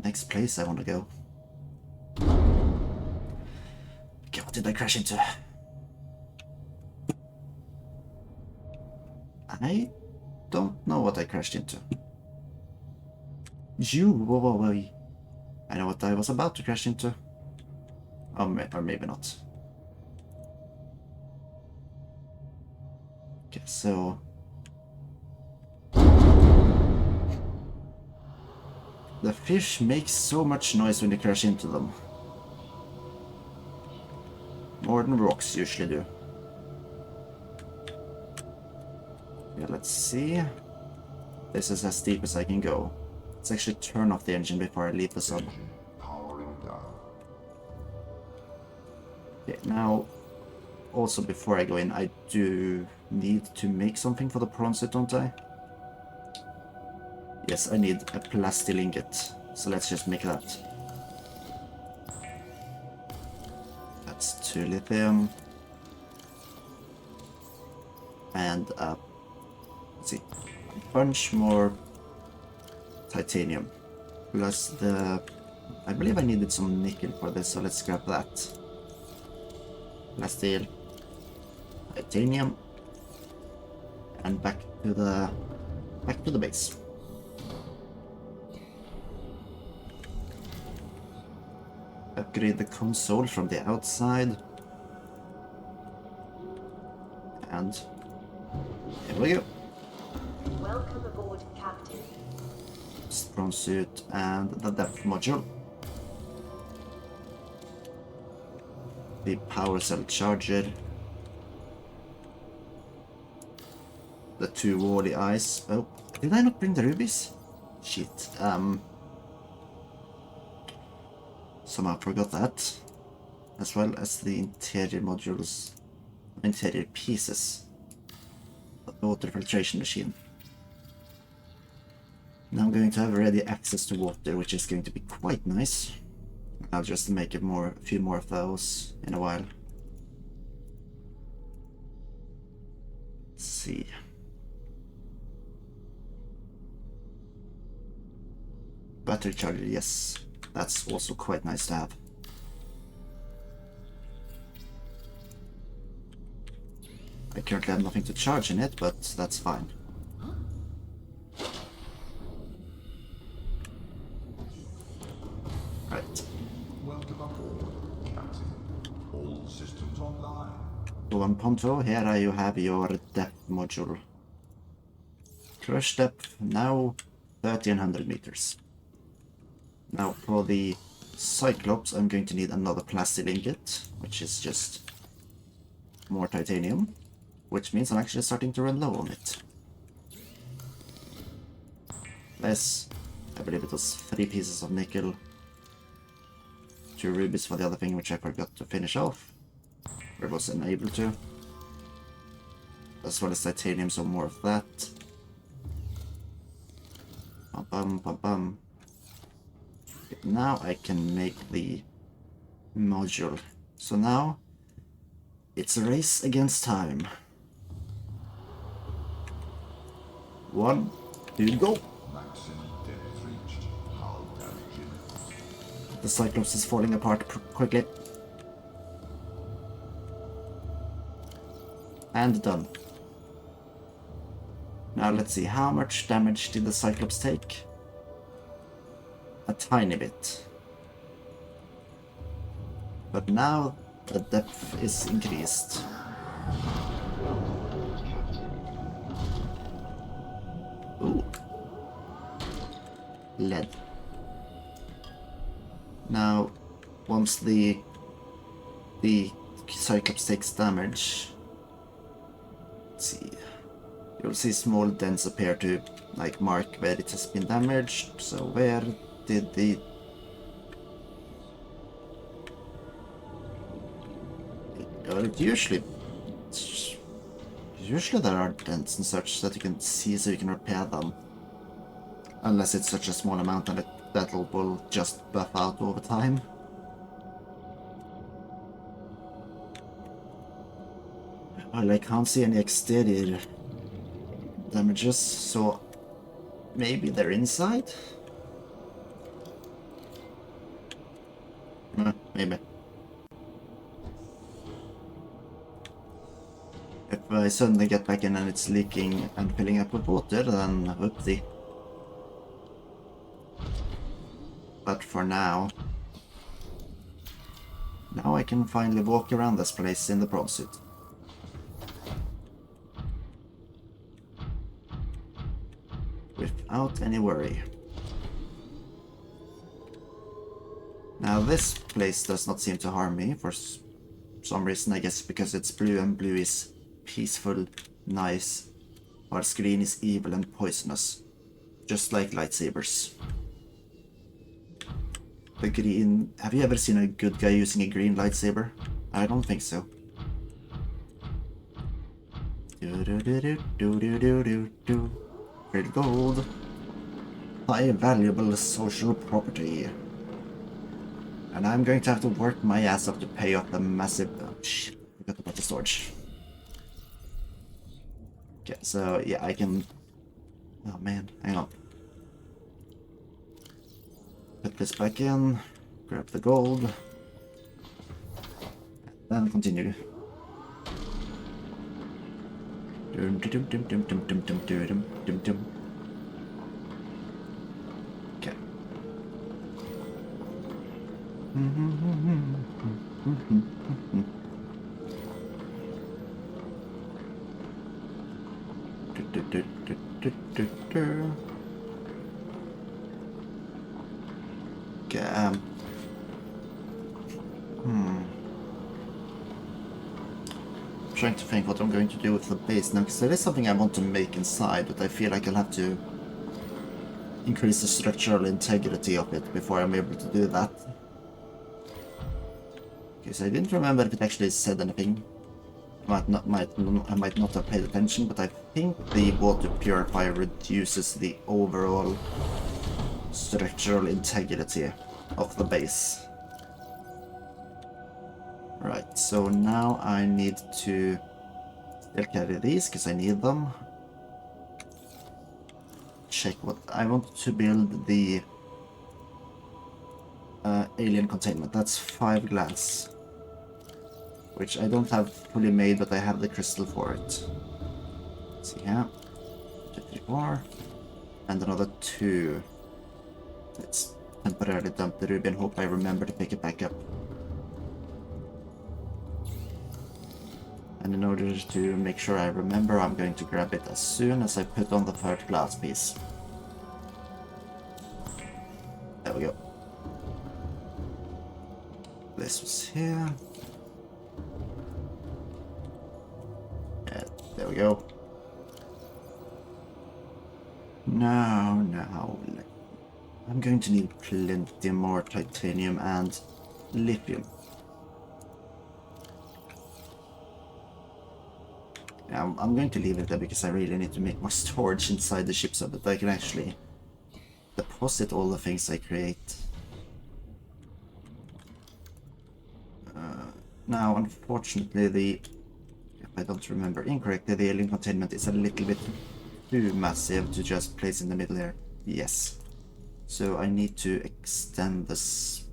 Next place I want to go. Okay, what did I crash into? I don't know what I crashed into. Whoa. I know what I was about to crash into. Or maybe not. Okay, so... the fish make so much noise when you crash into them. More than rocks usually do. Yeah, let's see. This is as deep as I can go. Let's actually turn off the engine before I leave the sub. Okay, now, also before I go in, I do need to make something for the prawn suit, don't I? Yes, I need a plastic ingot, so let's just make that. That's 2 lithium. And, let's see, a bunch more titanium. Plus the... I believe I needed some nickel for this, so let's grab that. Steel, titanium, and back to the base. Upgrade the console from the outside, and here we go.
Welcome aboard, Captain.
Prawn suit and the depth module. The power cell charger. The 2 wally eyes. Oh, did I not bring the rubies? Shit. Somehow forgot that. As well as the interior modules. Interior pieces. The water filtration machine. Now I'm going to have ready access to water, which is going to be quite nice. I'll just make a few more of those in a while. Let's see. Battery charger, yes. That's also quite nice to have. I currently have nothing to charge in it, but that's fine. Right.
Welcome aboard, Captain. All systems online.
So on Ponto, here you have your depth module. Crush depth, now 1300 meters. Now for the Cyclops, I'm going to need another plastic ingot, which is just more titanium, which means I'm actually starting to run low on it. This, I believe it was 3 pieces of nickel, 2 rubies for the other thing, which I forgot to finish off. Or was unable to. As well as titanium, so more of that. Bum bum bum bum. Okay, now I can make the module. So now it's a race against time. 1, 2, go!
Maximum depth reached. Hull damage imminent.
The Cyclops is falling apart quickly. And done. Now let's see, how much damage did the Cyclops take? A tiny bit. But now the depth is increased. Ooh. Lead. Now, once the Cyclops takes damage, let's see, you'll see small dents appear to like mark where it has been damaged. So where did the usually there are dents and such that you can see, so you can repair them. Unless it's such a small amount and that will just buff out over time. Well, I can't see any exterior damages, so maybe they're inside? Maybe. If I suddenly get back in and it's leaking and filling up with water, then whoopsie. But for now I can finally walk around this place in the prawn suit. Without any worry. Now this place does not seem to harm me for some reason, I guess because it's blue and blue is peaceful, nice, whilst green is evil and poisonous. Just like lightsabers. The green... Have you ever seen a good guy using a green lightsaber? I don't think so. Red gold. High valuable social property. And I'm going to have to work my ass off to pay off the massive... Oh shit, I forgot about the storage. Okay, so yeah, I can... Oh man, hang on. Put this back in, grab the gold, and then continue. Okay. Okay, I'm trying to think what I'm going to do with the base now, because there is something I want to make inside, but I feel like I'll have to increase the structural integrity of it before I'm able to do that. Okay, so I didn't remember if it actually said anything. I might not have paid attention, but I think the water purifier reduces the overall structural integrity of the base. Right, so now I need to still carry these because I need them. Check what I want to build. The alien containment. That's 5 glass, which I don't have fully made, but I have the crystal for it. Let's see here. 2, 3, 4, and another 2. Let's temporarily dump the ruby and hope I remember to pick it back up. And in order to make sure I remember, I'm going to grab it as soon as I put on the 3rd glass piece. There we go. This was here. Yeah, there we go. Now, I'm going to need plenty more titanium and lithium. I'm going to leave it there because I really need to make more storage inside the ship so that I can actually deposit all the things I create. Now, unfortunately, if I don't remember incorrectly, the alien containment is a little bit too massive to just place in the middle here. Yes. So I need to extend this.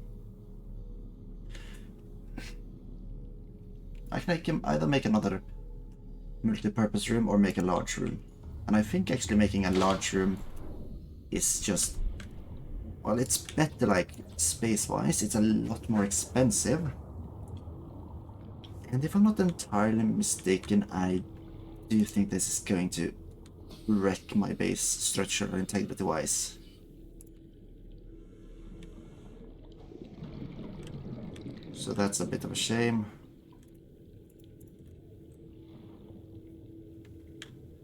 I can either make another multi-purpose room or make a large room. And I think actually making a large room is just... Well, it's better, like, space-wise. It's a lot more expensive. And if I'm not entirely mistaken, I do think this is going to wreck my base structural integrity-wise. So that's a bit of a shame.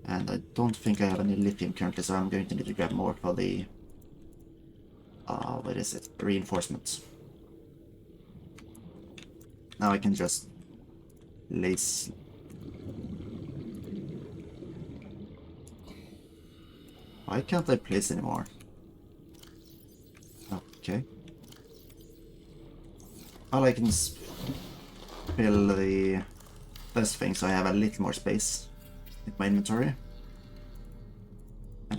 And I don't think I have any lithium currently, so I'm going to need to grab more for the... what is it? Reinforcements. Now I can just... lace... Why can't I place anymore? Okay. Well, I can fill the first thing so I have a little more space in my inventory.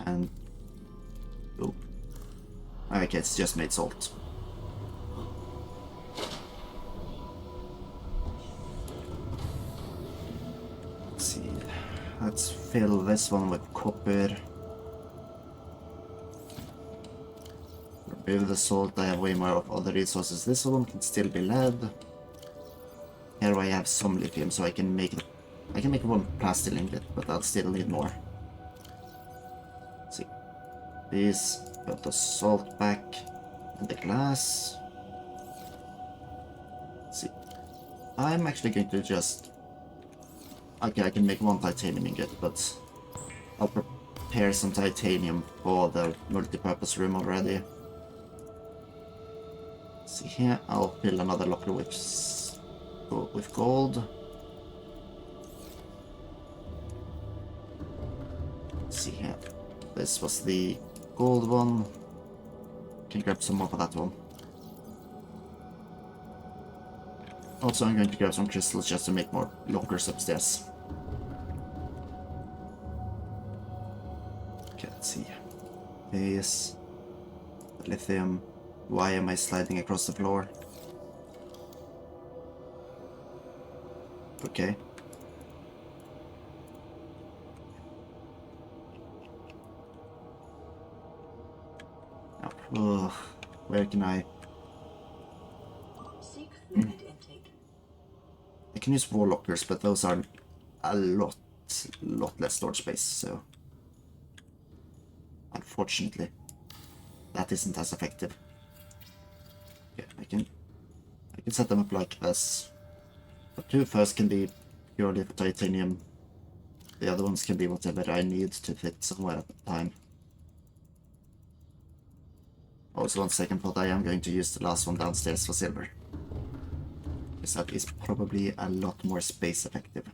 And... oh. Okay, it's just made salt. Let's see. Let's fill this one with copper. Remove the salt, I have way more of other resources. This one can still be lead. Here I have some lithium, so I can make one plastic ingot, but I'll still need more. Let's see. These, put the salt back in the glass. Let's see. I'm actually going to just... okay, I can make one titanium ingot, but I'll prepare some titanium for the multi-purpose room already. See here, I'll fill another locker with gold. See here, this was the gold one. Can grab some more for that one. Also, I'm going to grab some crystals just to make more lockers upstairs. Okay, let's see. This lithium. Why am I sliding across the floor? Okay. Ugh, where can I...
Seek fluid intake.
I can use wall lockers, but those are a lot less storage space, so... unfortunately, that isn't as effective. Okay, I can set them up like this. The two first can be purely for titanium. The other ones can be whatever I need to fit somewhere at the time. Also, on second thought, I am going to use the last one downstairs for silver. Because that is probably a lot more space effective.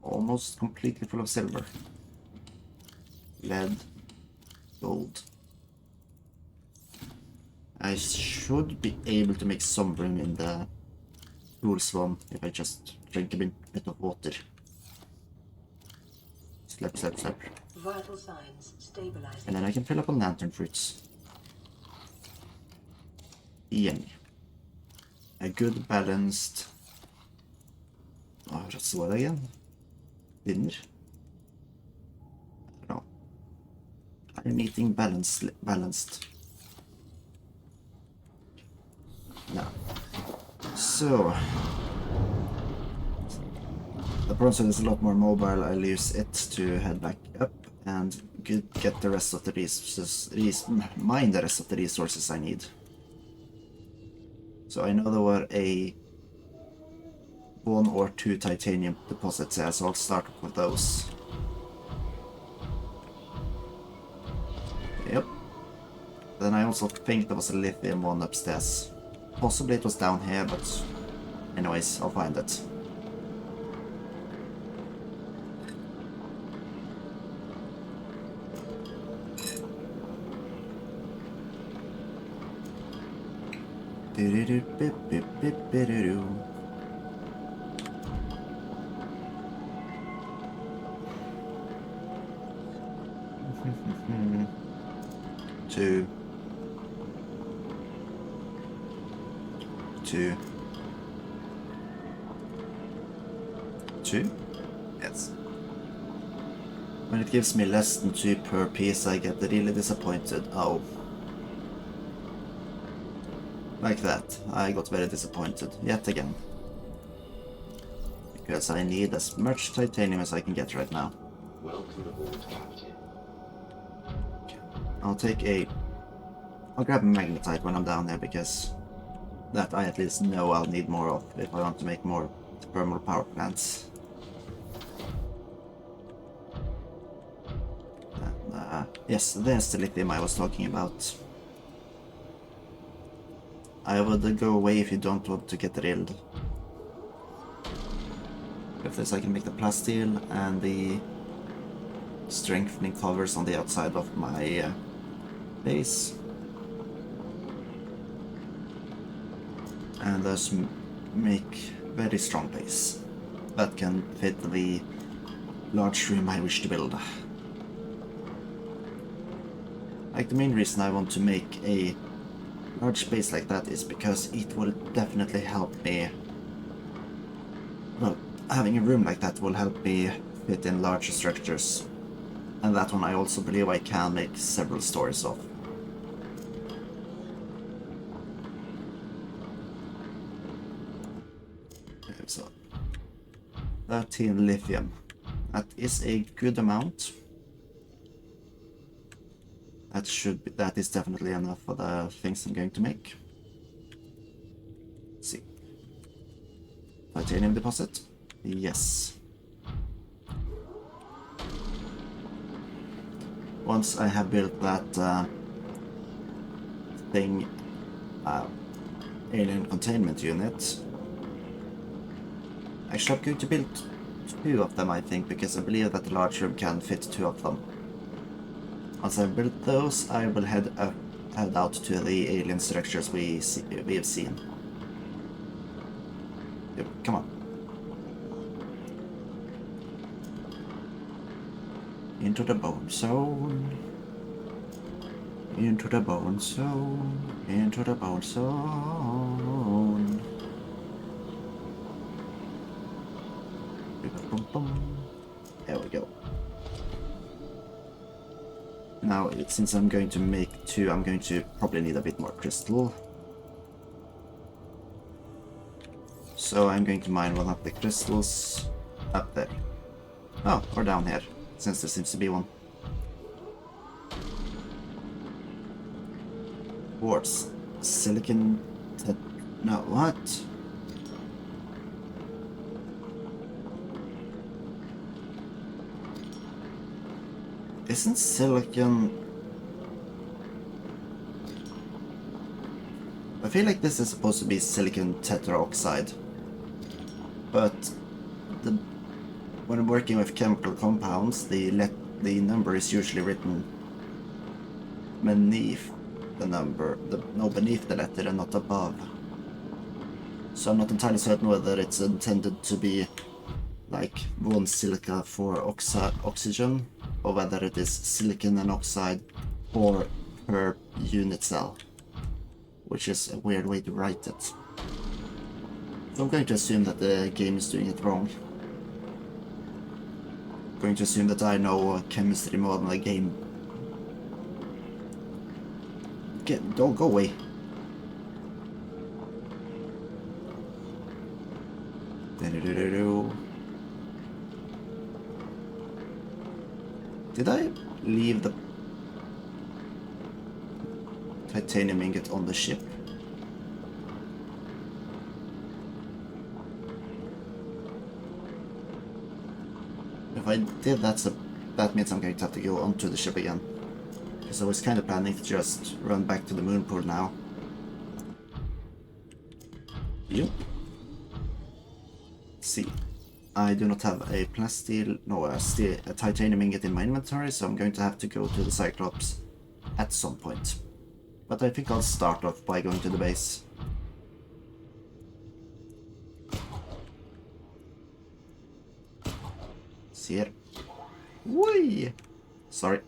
Almost completely full of silver. Lead. Gold. I should be able to make some room in the tools one if I just drink a bit of water. Slap, slap, slap.
Vital signs stabilizing.
And then I can fill up on lantern fruits. Yummy. A good balanced... oh, that's what again? Dinner? I don't know. I'm eating balanced. Now, so the bronze is a lot more mobile. I'll use it to head back up and get the rest of the resources, mine the rest of the resources I need. So I know there were a 1 or 2 titanium deposits here, so I'll start with those. Yep. Then I also think there was a lithium one upstairs. Possibly it was down here, but anyways, I'll find it. Do-do-do-bip-bip-bip-bip-do-do. Two. Two. Two? Yes. When it gives me less than 2 per piece, I get really disappointed. Oh. Like that. I got very disappointed, yet again. Because I need as much titanium as I can get right now.
Welcome aboard, Captain.
I'll grab a magnetite when I'm down there, because that I at least know I'll need more of if I want to make more thermal power plants. And, yes, there's the lithium I was talking about. I would go away if you don't want to get drilled. If this, I can make the plasteel and the strengthening covers on the outside of my base. And thus make very strong base that can fit the large room I wish to build. Like, the main reason I want to make a large base like that is because it will definitely help me. Well, having a room like that will help me fit in larger structures. And that one I also believe I can make several stories of. Okay, so 13 lithium. That is a good amount. That is definitely enough for the things I'm going to make. Let's see. Titanium deposit? Yes. Once I have built that alien containment unit, actually I'm going to build 2 of them, I think, because I believe that the large room can fit 2 of them. Once I've built those, I will head out to the alien structures we have seen. Yep, come on. Into the bone zone. Into the bone zone. Into the bone zone. There we go. Now, since I'm going to make 2, I'm going to probably need a bit more crystal. So I'm going to mine one of the crystals up there. Oh, or down here, since there seems to be one. Quartz. Silicon... No, what? Isn't silicon... I feel like this is supposed to be silicon tetraoxide. But when working with chemical compounds, the number is usually written beneath the number, beneath the letter and not above. So I'm not entirely certain whether it's intended to be like 1 silica for oxygen, or whether it is silicon and oxide or per unit cell, which is a weird way to write it. So I'm going to assume that the game is doing it wrong. I'm going to assume that I know chemistry more than the game. Don't go away. Did I leave the titanium ingot on the ship? If I did, that means I'm going to have to go onto the ship again. Because I was kind of planning to just run back to the moon pool now. Yep. See. I do not have a a titanium ingot in my inventory, so I'm going to have to go to the Cyclops at some point. But I think I'll start off by going to the base. here. Whee! Sorry.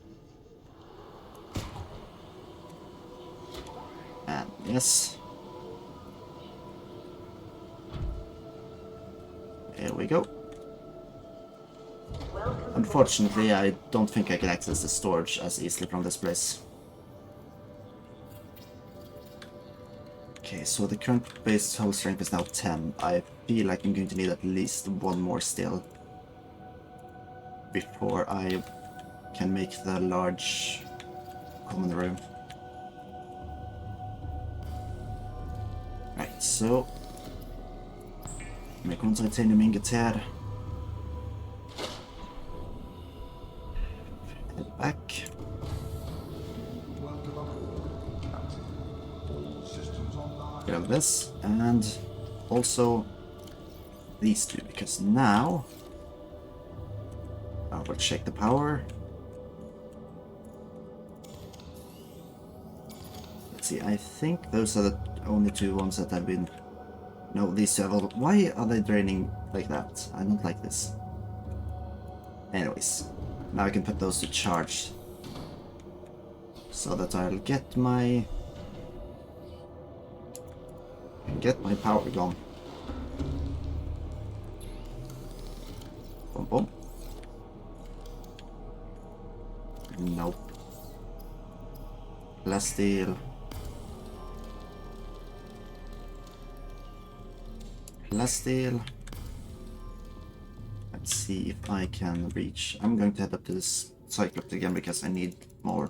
And yes. Here we go. Unfortunately, I don't think I can access the storage as easily from this place. Okay, so the current base hull strength is now 10. I feel like I'm going to need at least one more still before I can make the large common room. Right, so make one titanium ingot here. Head back.
Welcome aboard, Captain. All systems online.
Grab this, and also these two, because now I will check the power. Let's see, I think those are the only two ones that have been... No, these two have all... Why are they draining like that? I don't like this. Anyways, now I can put those to charge. So that I'll get my... power gone. Boom, boom. Nope. Less steel. Less steel. Let's see if I can reach. I'm going to head up to this Cyclops again because I need more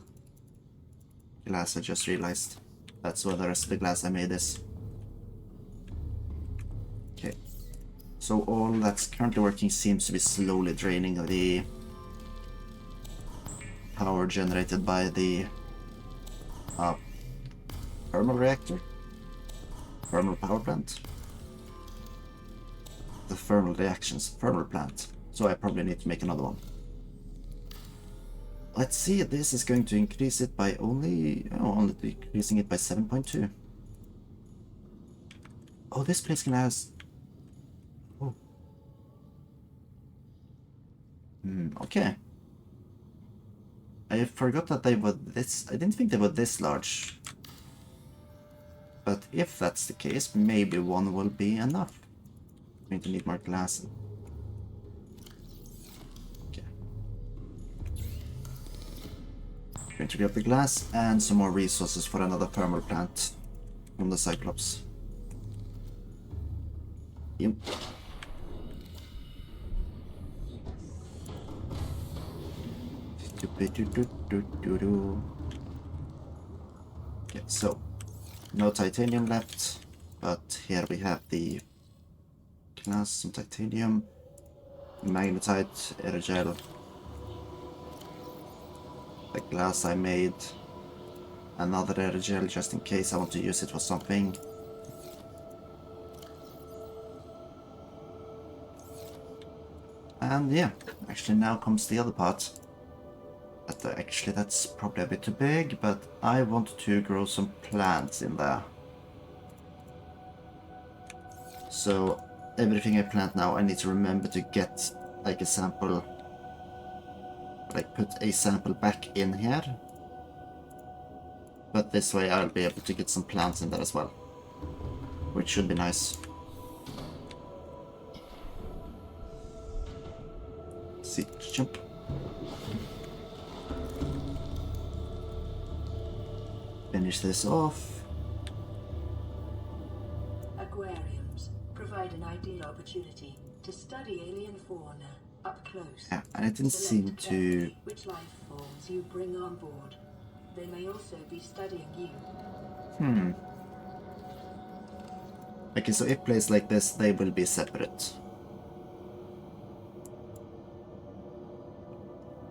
glass. I just realized. That's where the rest of the glass I made is. Okay. So all that's currently working seems to be slowly draining the power generated by the thermal reactor, thermal power plant, the thermal reactions, thermal plant. So I probably need to make another one. Let's see, this is going to increase it by only decreasing it by 7.2. Oh, this place can have... Oh. Okay. I forgot that they were this... I didn't think they were this large. But if that's the case, maybe one will be enough. I'm going to need more glass. Okay. I'm going to grab the glass and some more resources for another thermal plant from the Cyclops. Yep. Okay, so no titanium left, but here we have the glass, some titanium, magnetite, aerogel, the glass I made, another aerogel just in case I want to use it for something. And yeah, actually now comes the other part. Actually, that's probably a bit too big, but I want to grow some plants in there. So everything I plant now, I need to remember to get like a sample, like put a sample back in here. But this way I'll be able to get some plants in there as well, which should be nice. See, jump. Finish this off.
Aquariums provide an ideal opportunity to study alien fauna up close.
Yeah, and it didn't seem to...
carefully which life forms you bring on board. They may also be studying you.
Okay, so if placed like this, they will be separate.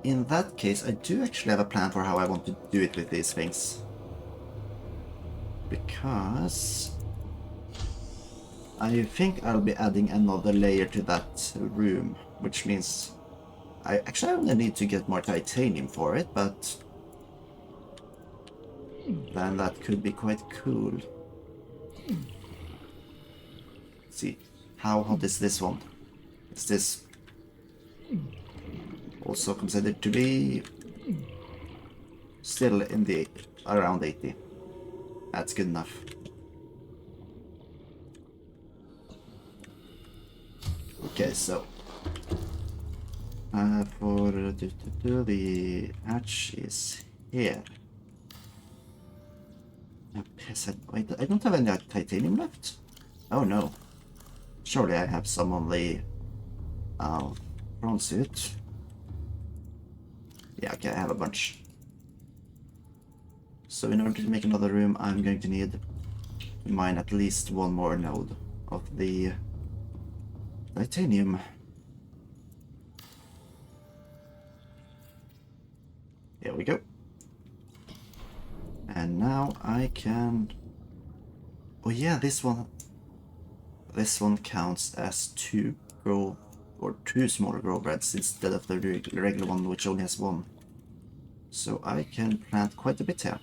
In that case, I do actually have a plan for how I want to do it with these things. Because I think I'll be adding another layer to that room, which means I actually only need to get more titanium for it, but then that could be quite cool. Let's see, how hot is this one? Is this Also considered to be still in the around 80. That's good enough. Okay, so for the hatch is here. Wait, I don't have any titanium left. Oh no! Surely I have some on the bronze suit. Yeah, okay, I have a bunch. So in order to make another room, I'm going to need to mine at least one more node of the titanium. Here we go. And now I can... Oh yeah, this one counts as two smaller grow beds instead of the regular one, which only has one. So I can plant quite a bit here.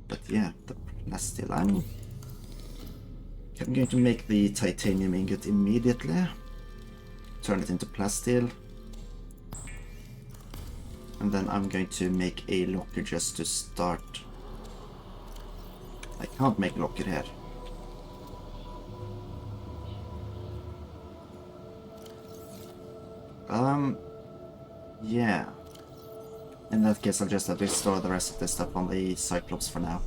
But yeah, the plasteel, I'm going to make the titanium ingot immediately. Turn it into plasteel. And then I'm going to make a locker just to start. I can't make a locker here. Yeah. In that case, I'll just have to store the rest of this stuff on the Cyclops for now.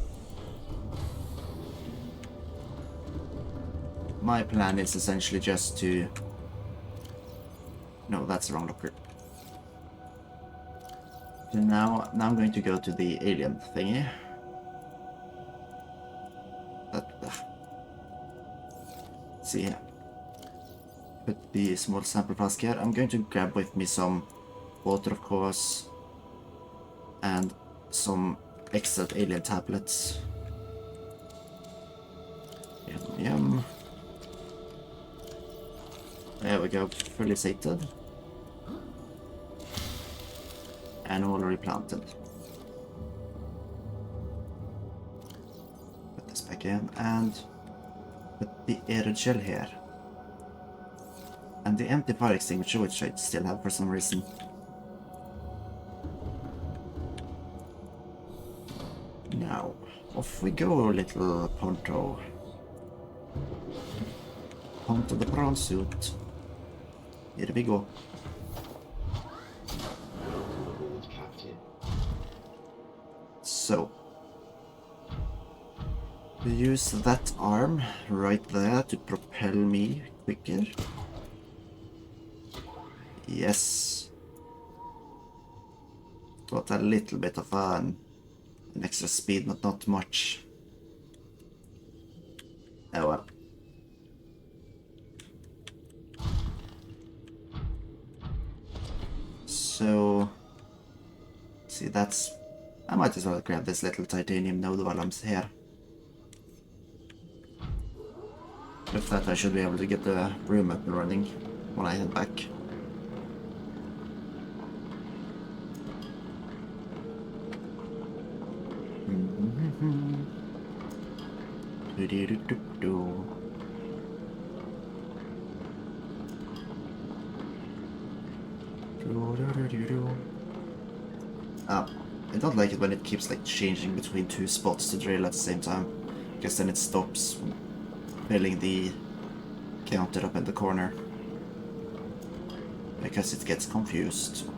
My plan is essentially just to... No, that's the wrong locker. So now I'm going to go to the alien thingy. See here. Put the small sample flask here. I'm going to grab with me some water, of course, and some extra alien tablets. Yum yum. There we go, fully sated. And already planted. Put this back in and put the aerogel here. And the empty fire extinguisher, which I still have for some reason. Now, off we go, little Ponto. Ponto the prawn suit. Here we go. So, we use that arm right there to propel me quicker. Yes. Got a little bit of an extra speed, but not much. Oh well. So, see, that's... I might as well grab this little titanium node while I'm here. With that, I should be able to get the room up and running when I head back. I don't like it when it keeps like changing between two spots to drill at the same time, because then it stops filling the counter up in the corner, because it gets confused.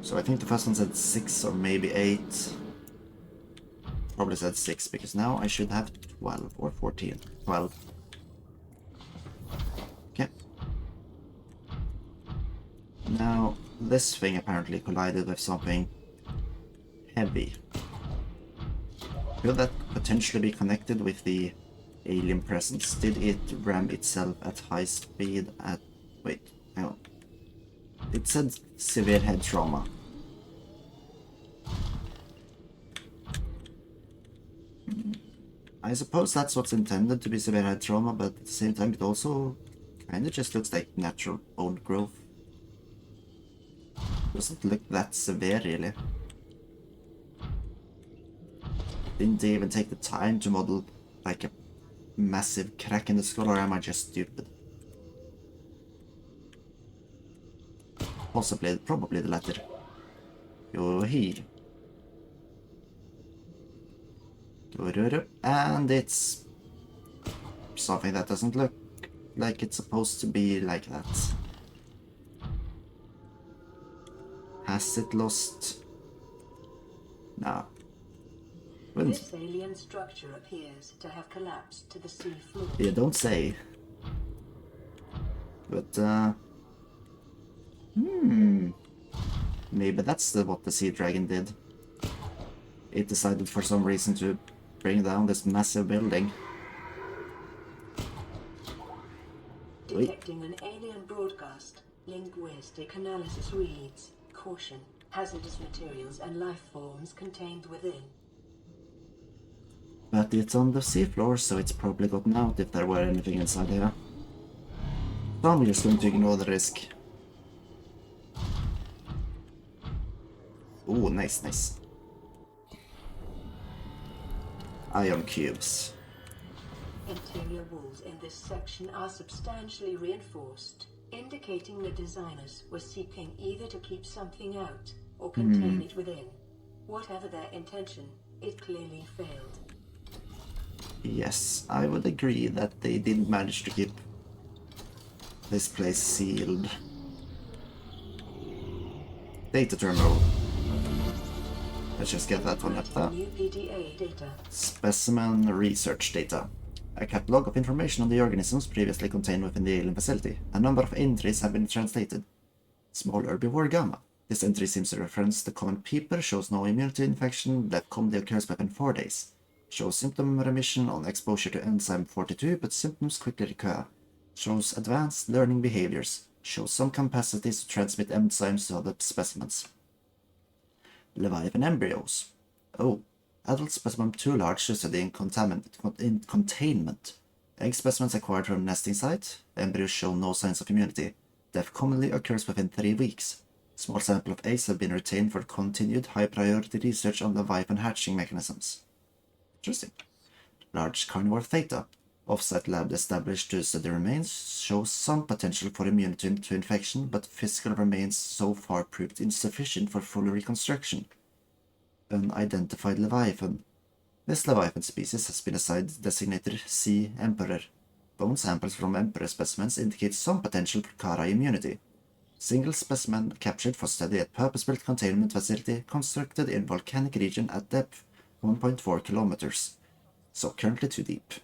So I think the first one said 6 or maybe 8. Probably said 6, because now I should have 12 or 14. 12. Okay. Now, this thing apparently collided with something heavy. Could that potentially be connected with the alien presence? Did it ram itself at high speed at... Wait, hang on. It said severe head trauma. I suppose that's what's intended to be severe head trauma, but at the same time it also kind of just looks like natural bone growth. Doesn't look that severe, really. Didn't they even take the time to model like a massive crack in the skull, or am I just stupid? Possibly, probably the latter. Go here. And it's something that doesn't look like it's supposed to be like that. Has it lost? No.
This alien structure appears to have collapsed to the sea floor.
You don't say. But, maybe that's what the sea dragon did. It decided for some reason to bring down this massive building.
Detecting an alien broadcast. Linguistic analysis reads, caution, hazardous materials and life forms contained within.
But it's on the seafloor, so it's probably gotten out if there were anything inside here. So I'm just going to ignore the risk. Oh, nice, nice. Ion cubes.
Interior walls in this section are substantially reinforced, indicating the designers were seeking either to keep something out or contain it within. Whatever their intention, it clearly failed.
Yes, I would agree that they didn't manage to keep this place sealed. Data terminal. Let's just get that one up there.
New PDA data.
Specimen research data. A catalog of information on the organisms previously contained within the alien facility. A number of entries have been translated. Small herbivore gamma. This entry seems to reference the common peeper, shows no immunity to infection that commonly occurs within 4 days. Shows symptom remission on exposure to enzyme 42, but symptoms quickly recur. Shows advanced learning behaviors. Shows some capacities to transmit enzymes to other specimens. Leviathan embryos. Oh, adult specimen too large to study in containment. Egg specimens acquired from nesting site. Embryos show no signs of immunity. Death commonly occurs within 3 weeks. Small sample of eggs have been retained for continued high-priority research on Leviathan hatching mechanisms. Interesting. Large carnivore theta. Offsite lab established to study remains shows some potential for immunity to infection, but physical remains so far proved insufficient for full reconstruction. Unidentified Leviathan. This Leviathan species has been assigned designated Sea Emperor. Bone samples from Emperor specimens indicate some potential for Kara immunity. Single specimen captured for study at purpose-built containment facility constructed in volcanic region at depth 1.4 kilometers. So currently too deep.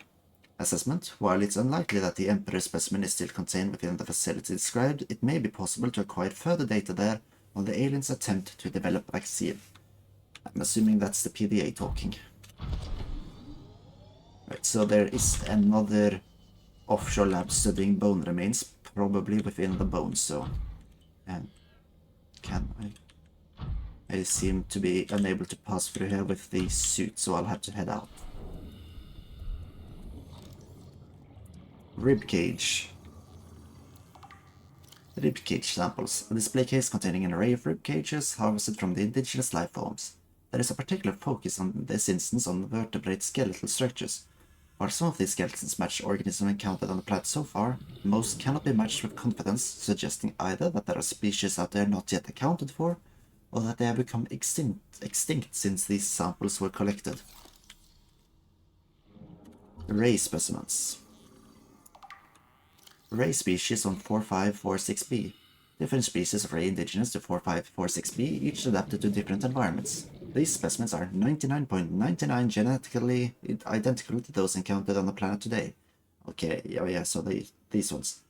Assessment. While it's unlikely that the Emperor specimen is still contained within the facility described, it may be possible to acquire further data there on the aliens' attempt to develop a vaccine. I'm assuming that's the PDA talking. Right, so there is another offshore lab studying bone remains, probably within the bones, so... can I seem to be unable to pass through here with the suit, so I'll have to head out. Ribcage. Ribcage samples. A display case containing an array of rib cages harvested from the indigenous life forms. There is a particular focus on this instance on vertebrate skeletal structures. While some of these skeletons match organisms encountered on the planet so far, most cannot be matched with confidence, suggesting either that there are species out there not yet accounted for, or that they have become extinct since these samples were collected. Ray specimens. Ray species on 4546b. Different species of ray indigenous to 4546b, each adapted to different environments. These specimens are 99.99 genetically identical to those encountered on the planet today. Okay, yeah, so these ones.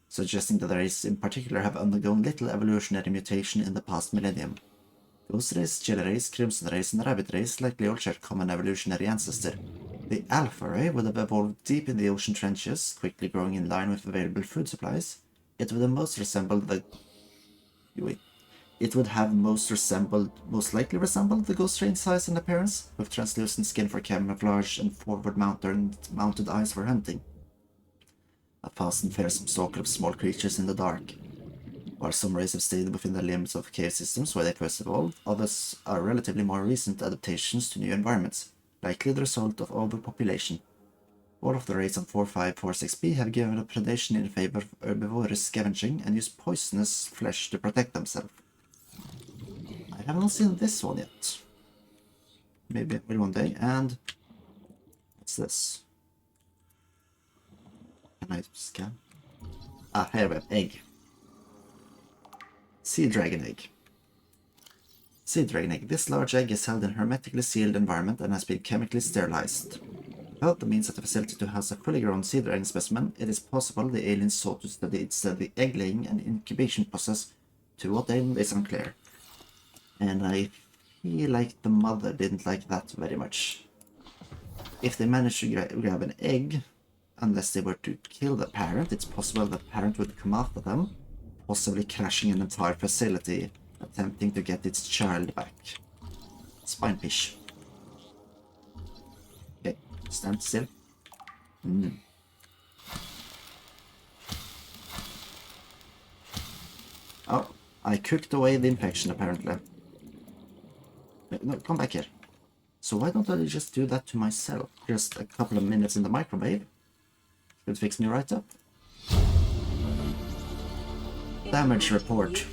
Suggesting that the rays in particular have undergone little evolutionary mutation in the past millennium. Ghost rays, jelly rays, crimson rays, and rabbit rays likely all share common evolutionary ancestor. The alpha ray would have evolved deep in the ocean trenches, quickly growing in line with available food supplies. It would have most likely resembled the ghost ray in size and appearance, with translucent skin for camouflage and forward-mounted eyes for hunting. A fast and fearsome stalker of small creatures in the dark. While some rays have stayed within the limits of cave systems where they first evolved, others are relatively more recent adaptations to new environments, likely the result of overpopulation. All of the raids on 4546B have given up predation in favor of herbivorous scavenging and use poisonous flesh to protect themselves. I haven't seen this one yet. Maybe it will one day. And what's this? Can I scan? Ah, here we have egg. Sea dragon egg. Sea dragon egg. This large egg is held in a hermetically sealed environment and has been chemically sterilized. Without the means at the facility to house a fully grown sea dragon specimen, it is possible the aliens sought to study instead the egg-laying and incubation process. To what end is unclear. And I feel like the mother didn't like that very much. If they managed to grab an egg, unless they were to kill the parent, it's possible the parent would come after them, possibly crashing an entire facility, attempting to get its child back. Spinefish. Okay, stand still. Oh, I cooked away the infection apparently. No, come back here. So why don't I just do that to myself? Just a couple of minutes in the microwave. Should fix me right up. Damage report.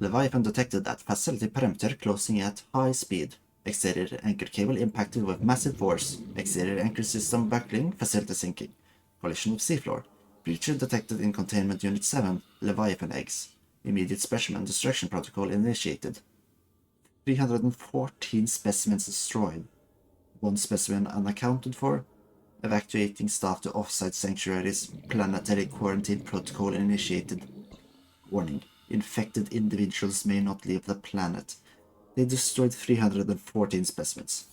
Leviathan detected at facility perimeter closing at high speed. Exterior anchor cable impacted with massive force. Exterior anchor system buckling, facility sinking. Collision with seafloor. Breacher detected in containment unit 7. Leviathan eggs. Immediate specimen destruction protocol initiated. 314 specimens destroyed. 1 specimen unaccounted for. Evacuating staff to offsite sanctuaries. Planetary quarantine protocol initiated. Warning. Infected individuals may not leave the planet. They destroyed 314 specimens.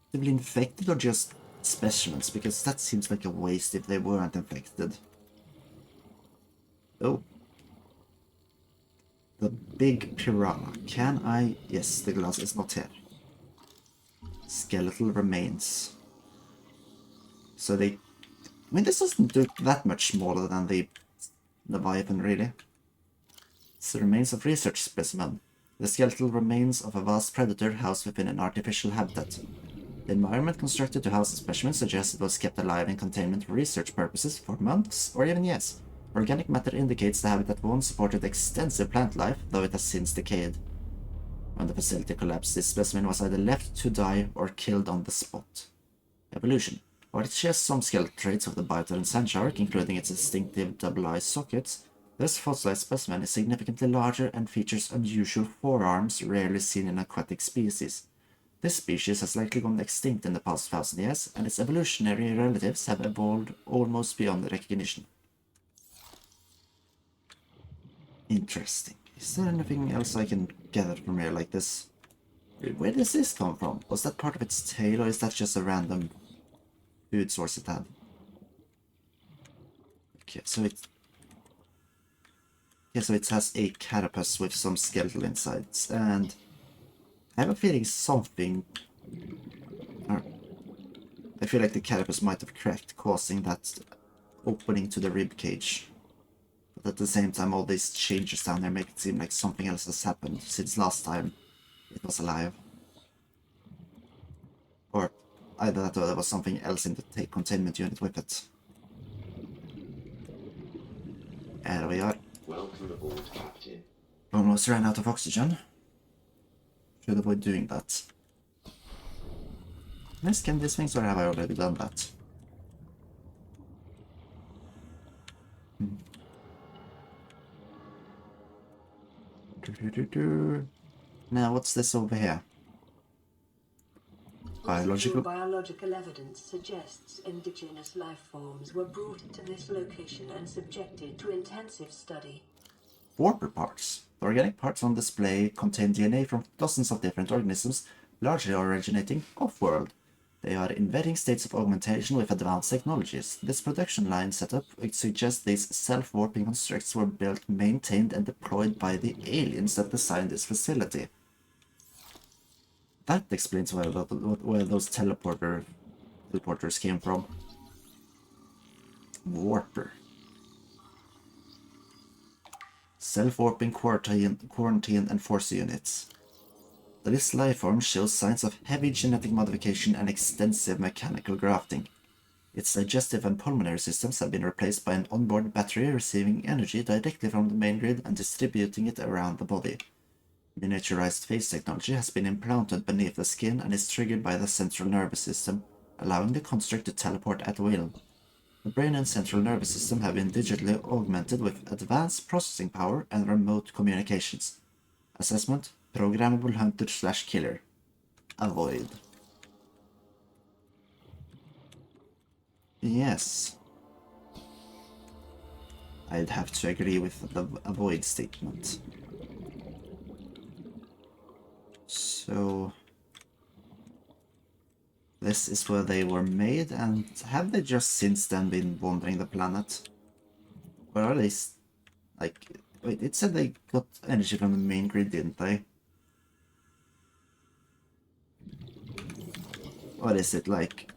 Actively infected or just specimens? Because that seems like a waste if they weren't infected. Oh. The big piranha. Can I... Yes, the glass is not here. Skeletal remains. So they... I mean, this doesn't look that much smaller than the Leviathan, really. It's the remains of research specimen. The skeletal remains of a vast predator housed within an artificial habitat. The environment constructed to house the specimen suggests it was kept alive in containment for research purposes for months or even years. Organic matter indicates the habitat once supported extensive plant life, though it has since decayed. When the facility collapsed, this specimen was either left to die or killed on the spot. Evolution. While it shares some skeletal traits of the biped and sand shark, including its distinctive double-eye sockets, this fossilized specimen is significantly larger and features unusual forearms rarely seen in aquatic species. This species has likely gone extinct in the past 1,000 years, and its evolutionary relatives have evolved almost beyond recognition. Interesting. Is there anything else I can gather from here like this? Where does this come from? Was that part of its tail, or is that just a random food source it had? Okay, so it... Yeah, so it has a carapace with some skeletal insides, and I have a feeling something... I feel like the carapace might have cracked, causing that opening to the rib cage. But at the same time, all these changes down there make it seem like something else has happened since last time it was alive. Or either that or there was something else in the containment unit with it. There we are.
Welcome aboard, Captain.
Almost ran out of oxygen. Should avoid doing that. Can I scan these things, or have I already done that? Now, what's this over here?
Biological evidence suggests indigenous life forms were brought to this location and subjected to intensive study.
Warper parts. The organic parts on display contain DNA from dozens of different organisms, largely originating off-world. They are in varying states of augmentation with advanced technologies. This production line setup suggests these self-warping constructs were built, maintained, and deployed by the aliens that designed this facility. That explains where those teleporters came from. Warper. Self-warping quarantine enforcer units. This life form shows signs of heavy genetic modification and extensive mechanical grafting. Its digestive and pulmonary systems have been replaced by an onboard battery receiving energy directly from the main grid and distributing it around the body. Miniaturized phase technology has been implanted beneath the skin and is triggered by the central nervous system, allowing the construct to teleport at will. The brain and central nervous system have been digitally augmented with advanced processing power and remote communications. Assessment: Programmable Hunter/Killer. Avoid. Yes. I'd have to agree with the avoid statement. So... this is where they were made, and have they just since then been wandering the planet? Or are they... like... wait, it said they got energy from the main grid, didn't they? Or is it like...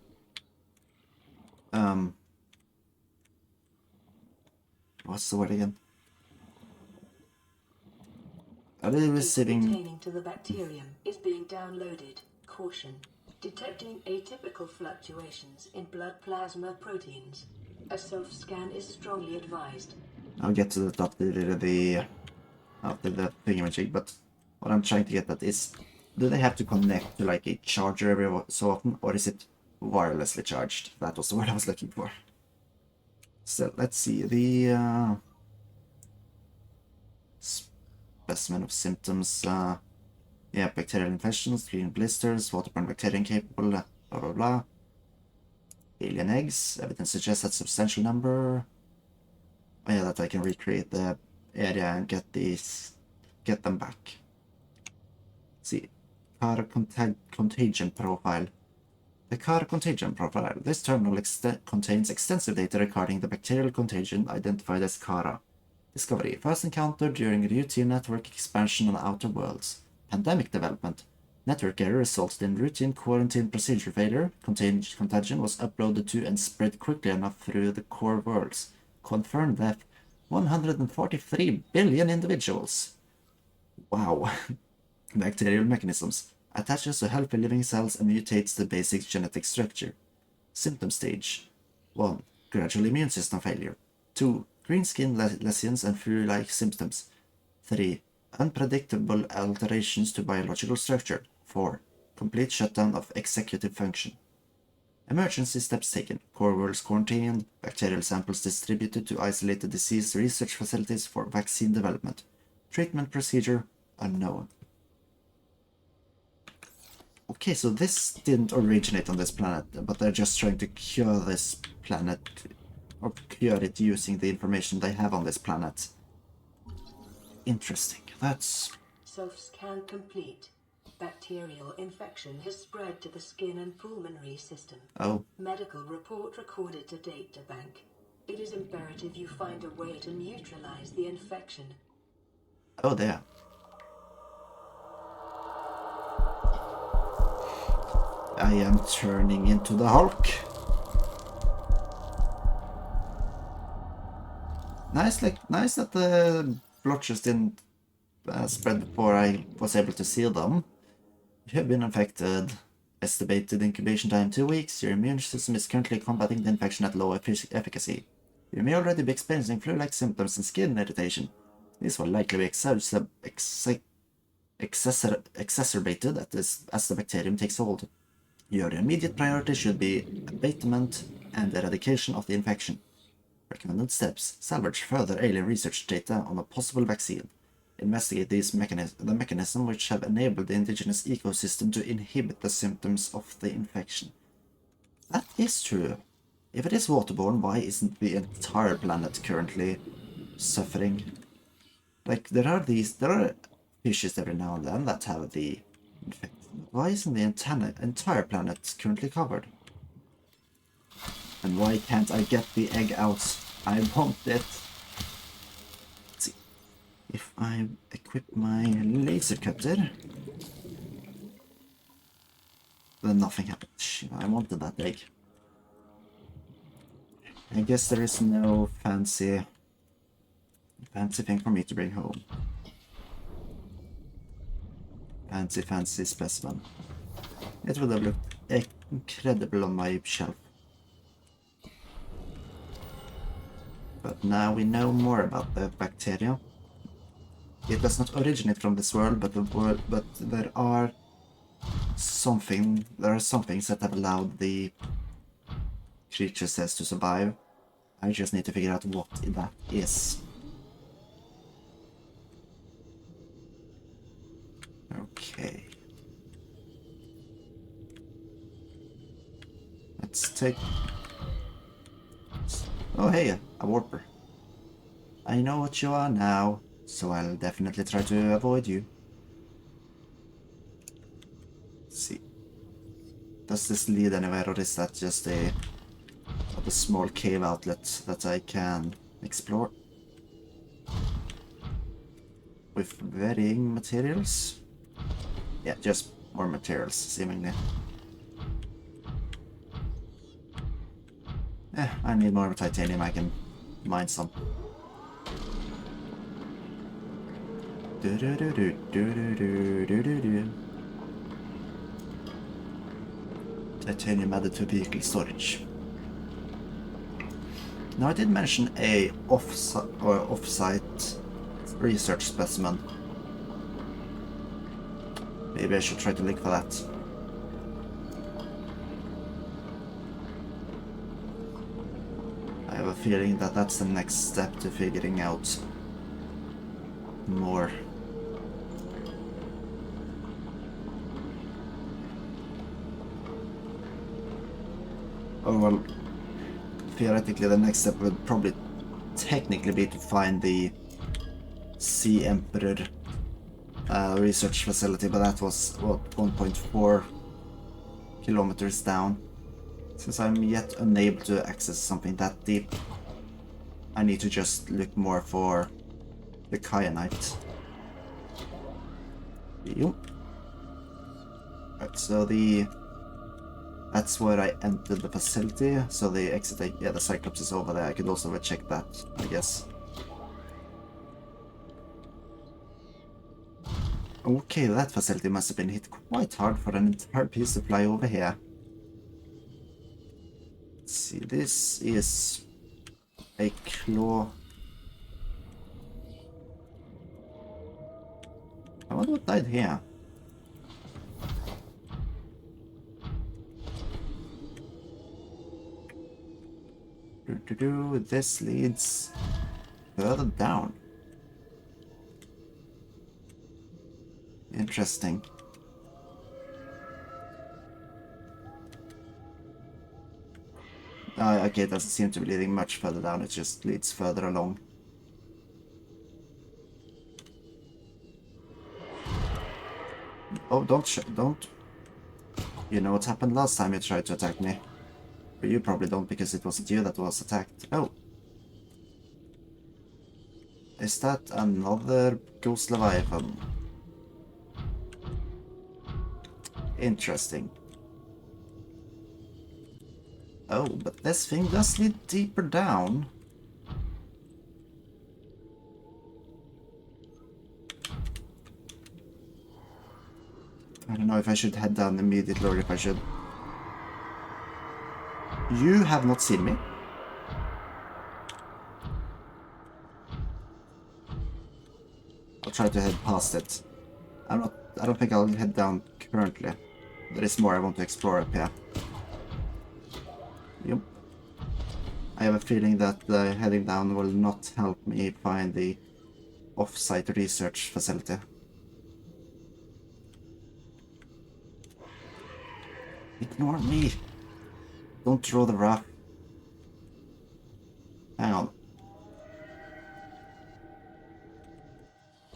what's the word again? Are they receiving...
pertaining to the bacterium is being downloaded. Caution. Detecting atypical fluctuations in blood plasma proteins. A self-scan is strongly advised.
I'll get to the top after the thingamajig, but what I'm trying to get at is, do they have to connect to like a charger every so often, or is it wirelessly charged? That was the word I was looking for. So let's see, the specimen of symptoms, yeah, bacterial infections, green blisters, waterborne bacteria incapable, blah blah blah. Alien eggs, evidence suggests that substantial number. Oh yeah, that I can recreate the area and get them back. Let's see, car contagion profile. The car contagion profile. This terminal contains extensive data regarding the bacterial contagion identified as CARA. Discovery. First encountered during routine network expansion on outer worlds. Pandemic development. Network error resulted in routine quarantine procedure failure. Contagion was uploaded to and spread quickly enough through the core worlds. Confirmed death. 143 billion individuals. Wow. Bacterial mechanisms. Attaches to healthy living cells and mutates the basic genetic structure. Symptom stage. 1. Gradual immune system failure. 2. Green skin lesions and flu-like symptoms. 3. Unpredictable alterations to biological structure. 4. Complete shutdown of executive function. Emergency steps taken. Core worlds quarantined. Bacterial samples distributed to isolated disease research facilities for vaccine development. Treatment procedure unknown. Okay, so this didn't originate on this planet, but they're just trying to cure this planet, or cure it using the information they have on this planet. Interesting. That's...
Self-scan complete. Bacterial infection has spread to the skin and pulmonary system.
Oh.
Medical report recorded to databank. It is imperative you find a way to neutralize the infection.
Oh, there. I am turning into the Hulk. Nice that the blotches didn't spread before I was able to see them. You have been infected. Estimated incubation time 2 weeks. Your immune system is currently combating the infection at low efficacy. You may already be experiencing flu-like symptoms and skin irritation. These will likely be exacerbated as the bacterium takes hold. Your immediate priority should be abatement and eradication of the infection. Recommended steps. Salvage further alien research data on a possible vaccine. Investigate the mechanism which have enabled the indigenous ecosystem to inhibit the symptoms of the infection. That is true. If it is waterborne, why isn't the entire planet currently suffering? Like, there are fishes every now and then that have the infection. Why isn't the entire planet currently covered? And why can't I get the egg out? I want it. Let's see. If I equip my laser cutter, then nothing happens. I wanted that egg. I guess there is no fancy thing for me to bring home. Fancy specimen. It would have looked incredible on my shelf. But now we know more about the bacteria. It does not originate from this world, but there are some things that have allowed the creatures to survive. I just need to figure out what that is. Okay. Let's take... Oh hey, a warper. I know what you are now, so I'll definitely try to avoid you. Let's see. Does this lead anywhere, or is that just a small cave outlet that I can explore? With varying materials? Yeah, just more materials, seemingly. I need more titanium, I can mine some. Titanium added to vehicle storage. Now I did mention a off-site research specimen. Maybe I should try to look for that. I have a feeling that that's the next step to figuring out more. Oh well, theoretically the next step would probably technically be to find the Sea Emperor research facility, but that was, what, 1.4 kilometers down. Since I'm yet unable to access something that deep, I need to just look more for the kyanite. Yep. Right, so that's where I entered the facility, so the exit, yeah, the Cyclops is over there. I could also check that, I guess. Okay, that facility must have been hit quite hard for an entire piece to fly over here. Let's see, this is a claw. I wonder what died here. This leads further down. Interesting. Okay, it doesn't seem to be leading much further down, it just leads further along. Oh, don't. You know what happened last time you tried to attack me? Or you probably don't, because it wasn't you that was attacked. Oh. Is that another Ghost Leviathan? Interesting. Oh, but this thing does lead deeper down. I don't know if I should head down immediately or if I should... You have not seen me. I'll try to head past it. I don't think I'll head down currently. There is more I want to explore up here. Yep. I have a feeling that heading down will not help me find the off-site research facility. Ignore me! Don't draw the wrath. Hang on.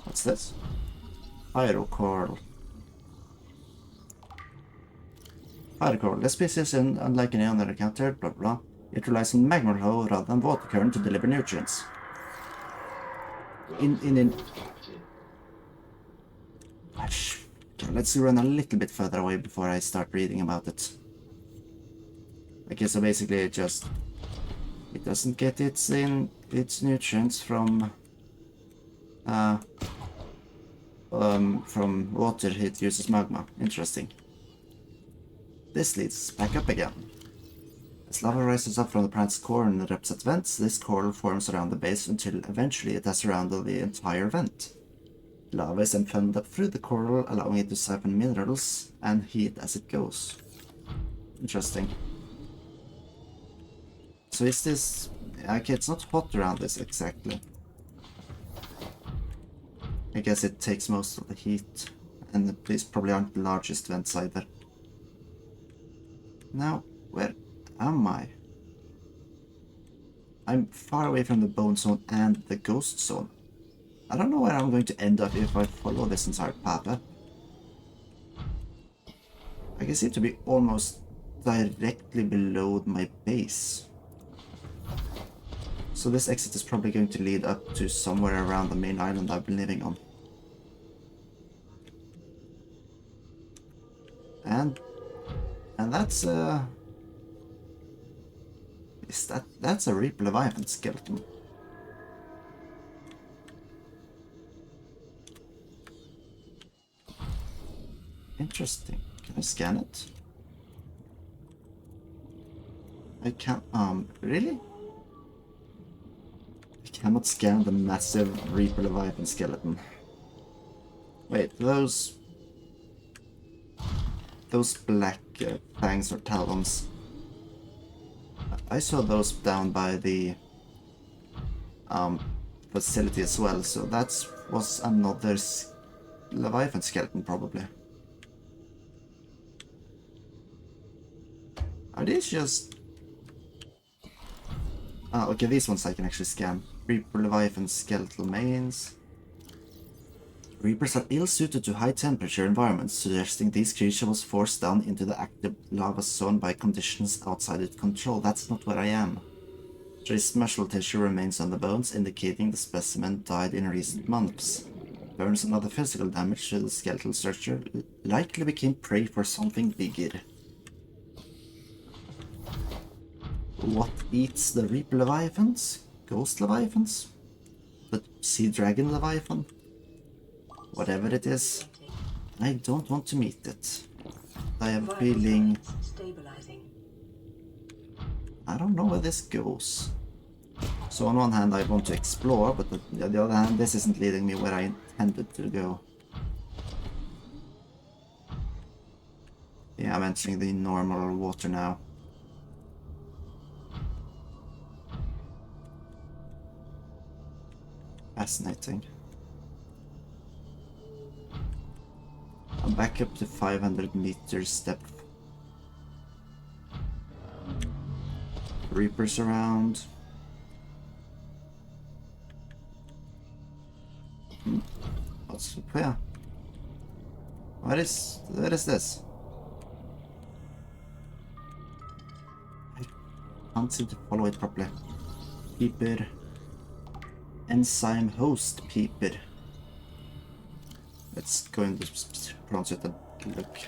What's this? Pyrocoral. Pyrocoral. This species, unlike any other encountered, blah blah. It relies on magma flow rather than water current to deliver nutrients. Okay, let's run a little bit further away before I start reading about it. Okay, so basically it doesn't get its nutrients from water. It uses magma. Interesting. This leads back up again. As lava rises up from the planet's core and erupts at vents, this coral forms around the base until eventually it has surrounded the entire vent. Lava is then funneled up through the coral, allowing it to siphon minerals and heat as it goes. Interesting. So is this... Okay, it's not hot around this exactly. I guess it takes most of the heat, and these probably aren't the largest vents either. Now, where am I? I'm far away from the bone zone and the ghost zone. I don't know where I'm going to end up if I follow this entire path up. I can seem to be almost directly below my base. So this exit is probably going to lead up to somewhere around the main island I've been living on. And that's that's a Reaper Leviathan skeleton. Interesting. Can I scan it? I can't, really? I cannot scan the massive Reaper Leviathan skeleton. Wait, those black fangs or talons. I saw those down by the facility as well, so that was another Leviathan skeleton probably. Are these just... Ah, okay, these ones I can actually scan. Reaper Leviathan skeletal mains. Reapers are ill-suited to high-temperature environments, suggesting these creatures was forced down into the active lava zone by conditions outside its control. That's not where I am. Trace muscle tissue remains on the bones, indicating the specimen died in recent months. Burns and other physical damage to the skeletal structure likely became prey for something bigger. What eats the Reaper Leviathans? Ghost Leviathans? The Sea Dragon Leviathan? Whatever it is, I don't want to meet it. I have a feeling... I don't know where this goes. So on one hand I want to explore, but on the other hand this isn't leading me where I intended to go. Yeah, I'm entering the normal water now. Fascinating. I'm back up to 500 meters depth. Reapers around. What's where? What is this? I can't seem to follow it properly. Peeper. Enzyme host peeper. Let's go into pronounce it and look.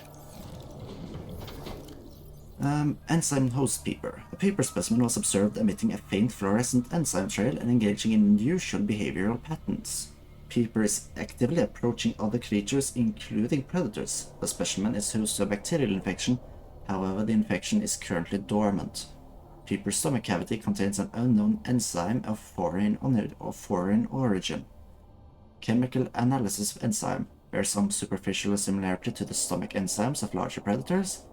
Enzyme host peeper. A peeper specimen was observed emitting a faint fluorescent enzyme trail and engaging in unusual behavioral patterns. Peeper is actively approaching other creatures, including predators. The specimen is host to a bacterial infection, however the infection is currently dormant. Peeper's stomach cavity contains an unknown enzyme of foreign origin. Chemical analysis of enzyme bears some superficial similarity to the stomach enzymes of larger predators.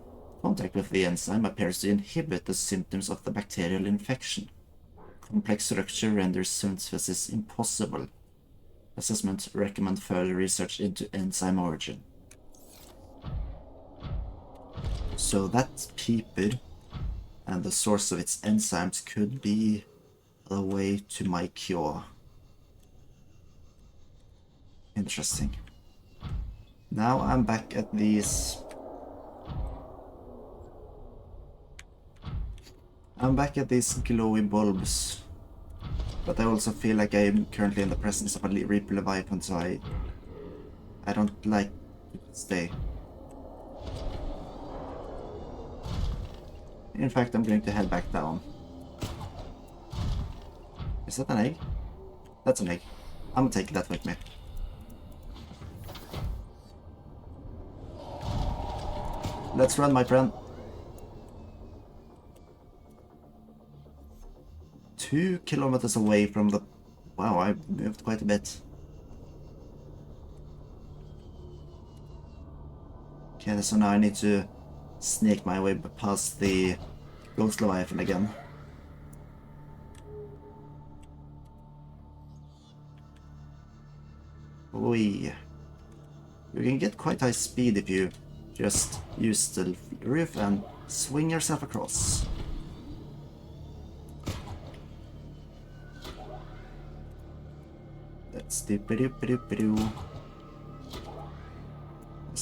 Contact with the enzyme appears to inhibit the symptoms of the bacterial infection. Complex structure renders synthesis impossible. Assessment recommend further research into enzyme origin. So that peeper and the source of its enzymes could be the way to my cure. Interesting. Now I'm back at these... glowy bulbs. But I also feel like I'm currently in the presence of a Reaper Leviathan, so I don't like to stay. In fact, I'm going to head back down. Is that an egg? That's an egg. I'm gonna take that with me. Let's run, my friend. 2 kilometers away from the... Wow, I moved quite a bit. Okay, so now I need to sneak my way past the Ghost Leviathan again. Oi. You can get quite high speed if you just use the roof and swing yourself across. Let's do. There's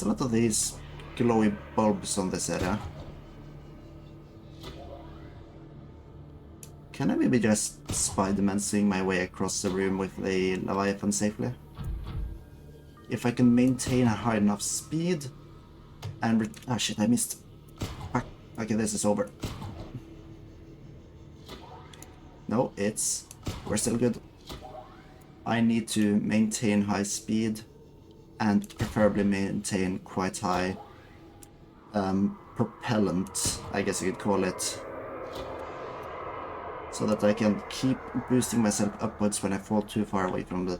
a lot of these glowy bulbs on this area. Can I maybe just Spider-Man swing my way across the room with the Leviathan safely? If I can maintain a high enough speed and ah shit, I missed. Fuck. Okay, this is over. No, we're still good. I need to maintain high speed and preferably maintain quite high propellant, I guess you could call it, so that I can keep boosting myself upwards when I fall too far away from the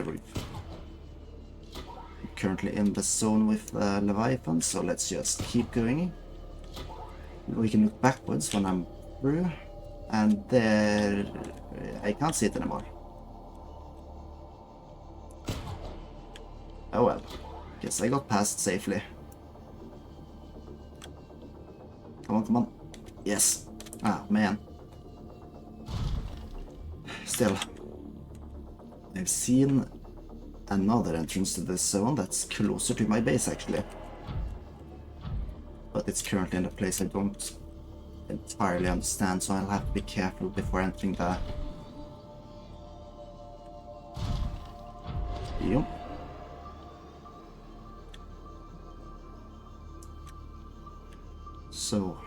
roof. I'm currently in the zone with Leviathan, so let's just keep going. We can look backwards when I'm through, and there... I can't see it anymore. Oh well, guess I got past safely. Come on, come on. Yes. Ah, man. Still, I've seen another entrance to this zone that's closer to my base actually. But it's currently in a place I don't entirely understand, so I'll have to be careful before entering the... Yep. So,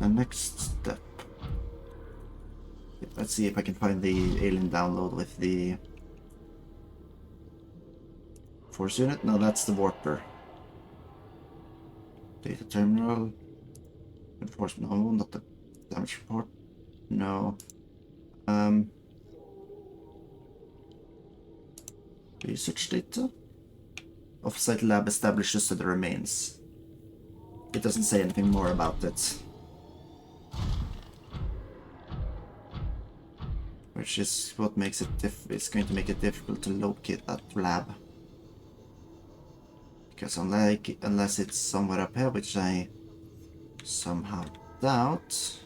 the next step. Let's see if I can find the alien download with the force unit. No, that's the warper. Data terminal. Enforcement. No, not the damage report. No. Research data. Off-site lab establishes to the remains. It doesn't say anything more about it. Which is what makes it it's going to make it difficult to locate that lab. Because unless it's somewhere up here, which I somehow doubt.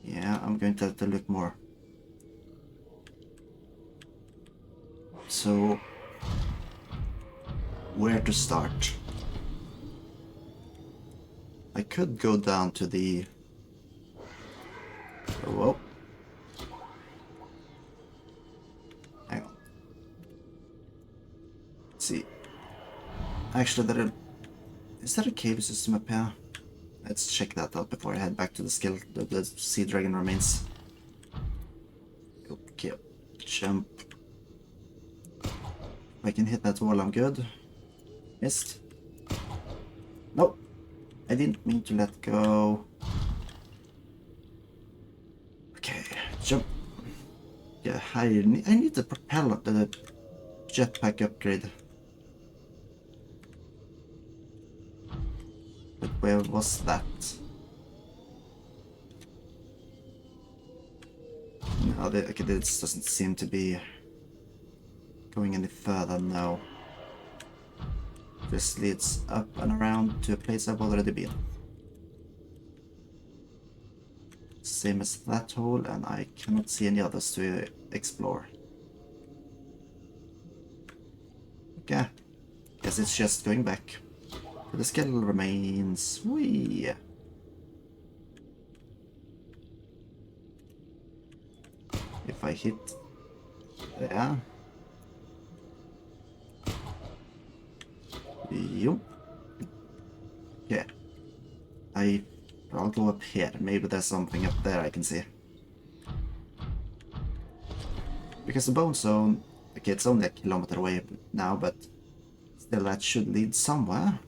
Yeah, I'm going to have to look more. So, where to start? I could go down to the... Whoa. Hang on. Let's see. Actually, is there a cave system up here? Let's check that out before I head back to the sea dragon remains. Okay, jump. If I can hit that wall, I'm good. Missed. Nope. I didn't mean to let go. Okay, jump. Yeah, I need the propeller, the jetpack upgrade. But where was that? No, okay, this doesn't seem to be going any further now. This leads up and around to a place I've already been. Same as that hole, and I cannot see any others to explore. Okay, guess it's just going back to the skeletal remains. Whee! If I hit there. Yup. Okay. I'll go up here. Maybe there's something up there I can see. Because the bone zone, okay, it's only a kilometer away now, but still that should lead somewhere.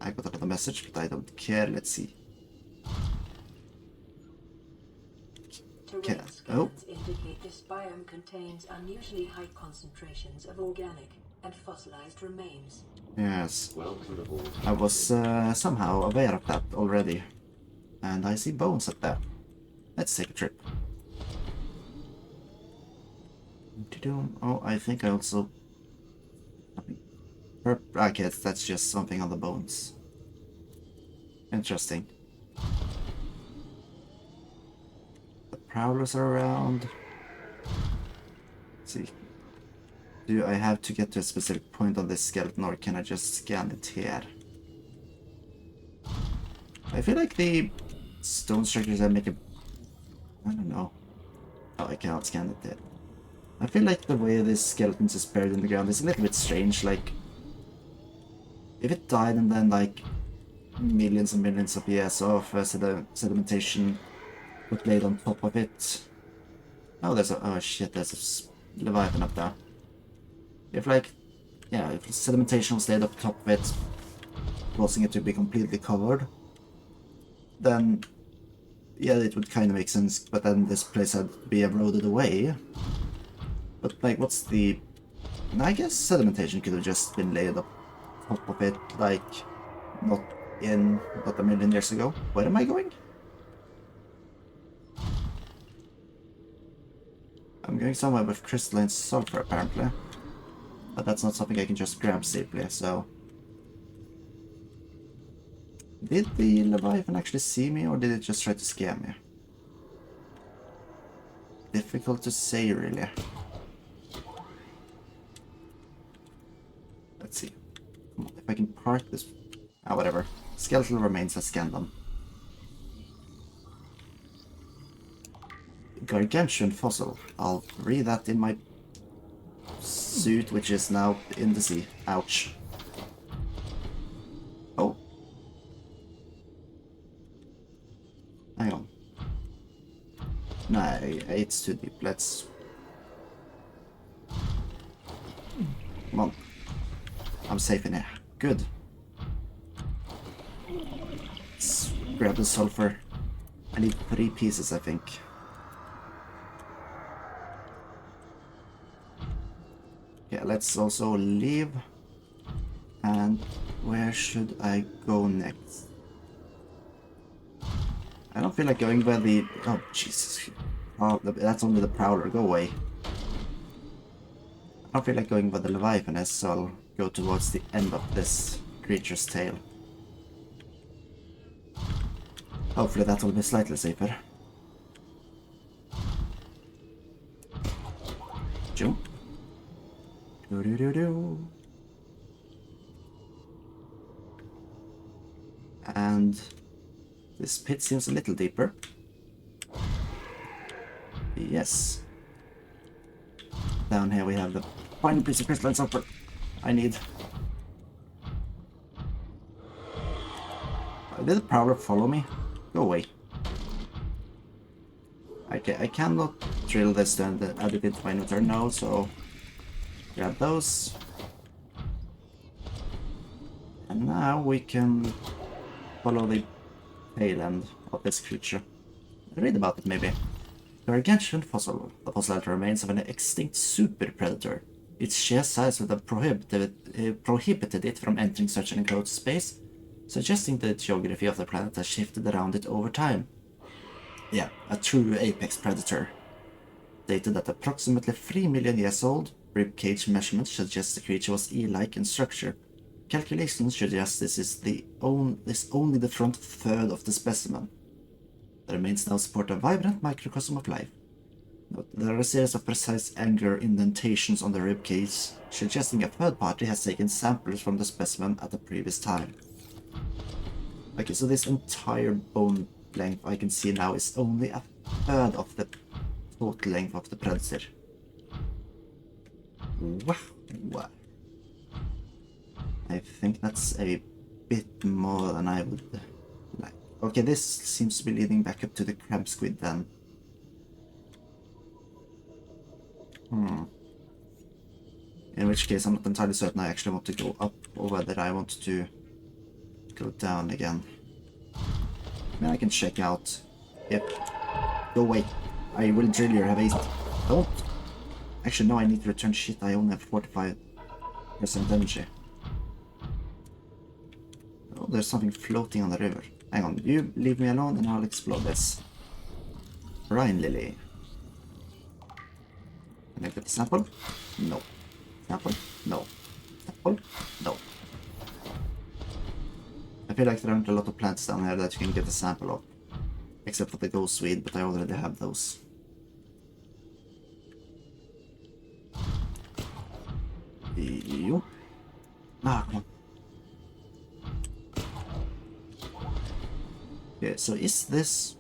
I got another message, but I don't care. Let's see.
Terrain
Oh.
scans indicate this biome contains unusually high concentrations of organic and fossilized remains.
Yes.
Welcome aboard.
I was somehow aware of that already. And I see bones up there. Let's take a trip. Oh, I think I also... Okay, that's just something on the bones. Interesting. The prowlers are around. Let's see. Do I have to get to a specific point on this skeleton, or can I just scan it here? I feel like the stone structures that make a... I don't know. Oh, I cannot scan it there. I feel like the way this skeleton is buried in the ground is a little bit strange. Like, if it died and then like millions and millions of years of sedimentation was laid on top of it. Oh, there's a... Oh shit, there's a leviathan up there. If like... Yeah, if sedimentation was laid up top of it, causing it to be completely covered, then... Yeah, it would kind of make sense, but then this place had to be eroded away. But like, what's the... I guess sedimentation could have just been laid up top of it, like, not a million years ago. Where am I going? I'm going somewhere with crystalline sulfur, apparently. But that's not something I can just grab safely, so... Did the Leviathan actually see me, or did it just try to scare me? Difficult to say, really. Let's see. Come on, if I can park this... Ah, whatever. Skeletal remains, I scanned them. Gargantuan fossil. I'll read that in my suit, which is now in the sea. Ouch. Oh. Hang on. No, it's too deep. Let's... Come on. I'm safe in here. Good. Let's grab the sulfur. I need 3 pieces, I think. Yeah, let's also leave. And where should I go next? I don't feel like going where the... Oh, Jesus. Oh, that's only the Prowler. Go away. I don't feel like going where the Leviathan is, so I'll go towards the end of this creature's tail. Hopefully that will be slightly safer. Jump. Do-do-do-do. And this pit seems a little deeper. Yes. Down here we have the final piece of crystalline sulfur I need. Did the Prowler follow me? Go away. Okay, I cannot drill this and add it into my inventory now, so grab those. And now we can follow the tail end of this creature. Read about it, maybe. Gargantuan fossil. The fossil remains of an extinct super predator. Its sheer size would have prohibited it from entering such an enclosed space, suggesting the geography of the planet has shifted around it over time. Yeah, a true apex predator. Dated at approximately 3 million years old, ribcage measurements suggest the creature was eel-like in structure. Calculations suggest this is only the front third of the specimen. The remains now support a vibrant microcosm of life. Note, there are a series of precise angular indentations on the ribcage, suggesting a third party has taken samples from the specimen at a previous time. Okay, so this entire bone length I can see now is only a third of the total length of the predator. Wow. I think that's a bit more than I would like. Okay, this seems to be leading back up to the crab squid then. In which case I'm not entirely certain I actually want to go up, or whether I want to go down again. Now I can check out if... Go away. I will drill your haste. Don't. Actually, no, I need to return shit. I only have 45% energy. Oh, there's something floating on the river. Hang on, you leave me alone and I'll explode this. Brine lily. Can I get a sample? No. Sample? No. Sample? No. I feel like there aren't a lot of plants down here that you can get a sample of. Except for the ghost weed, but I already have those. Yo. Ah, come on. Okay, so is this...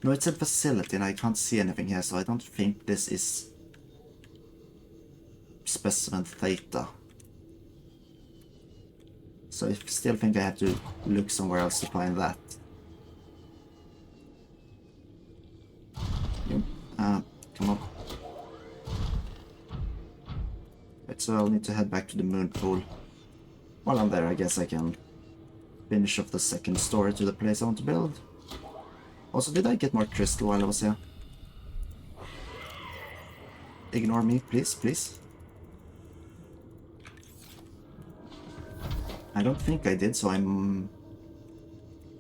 No, it's a facility and I can't see anything here, so I don't think this is... Specimen Theta. So I still think I have to look somewhere else to find that. Come on. Right, so I'll need to head back to the moon pool. While I'm there, I guess I can finish off the second story to the place I want to build. Also, did I get more crystal while I was here? Ignore me, please, please. I don't think I did, so I'm...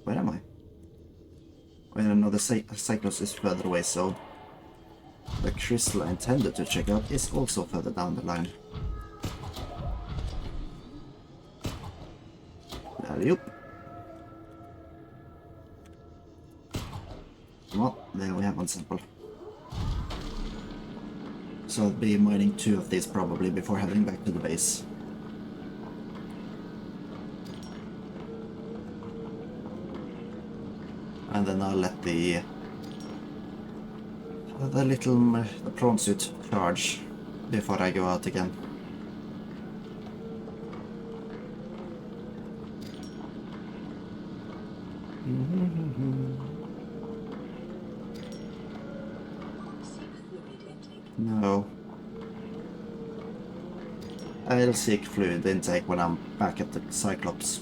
Where am I? I don't know, the Cyclops is further away, so... The crystal I intended to check out is also further down the line. Alley-oop. Well, there we have one sample. So I'll be mining 2 of these probably before heading back to the base. And then I'll let the prawn suit charge before I go out again. No. I'll seek fluid intake when I'm back at the Cyclops.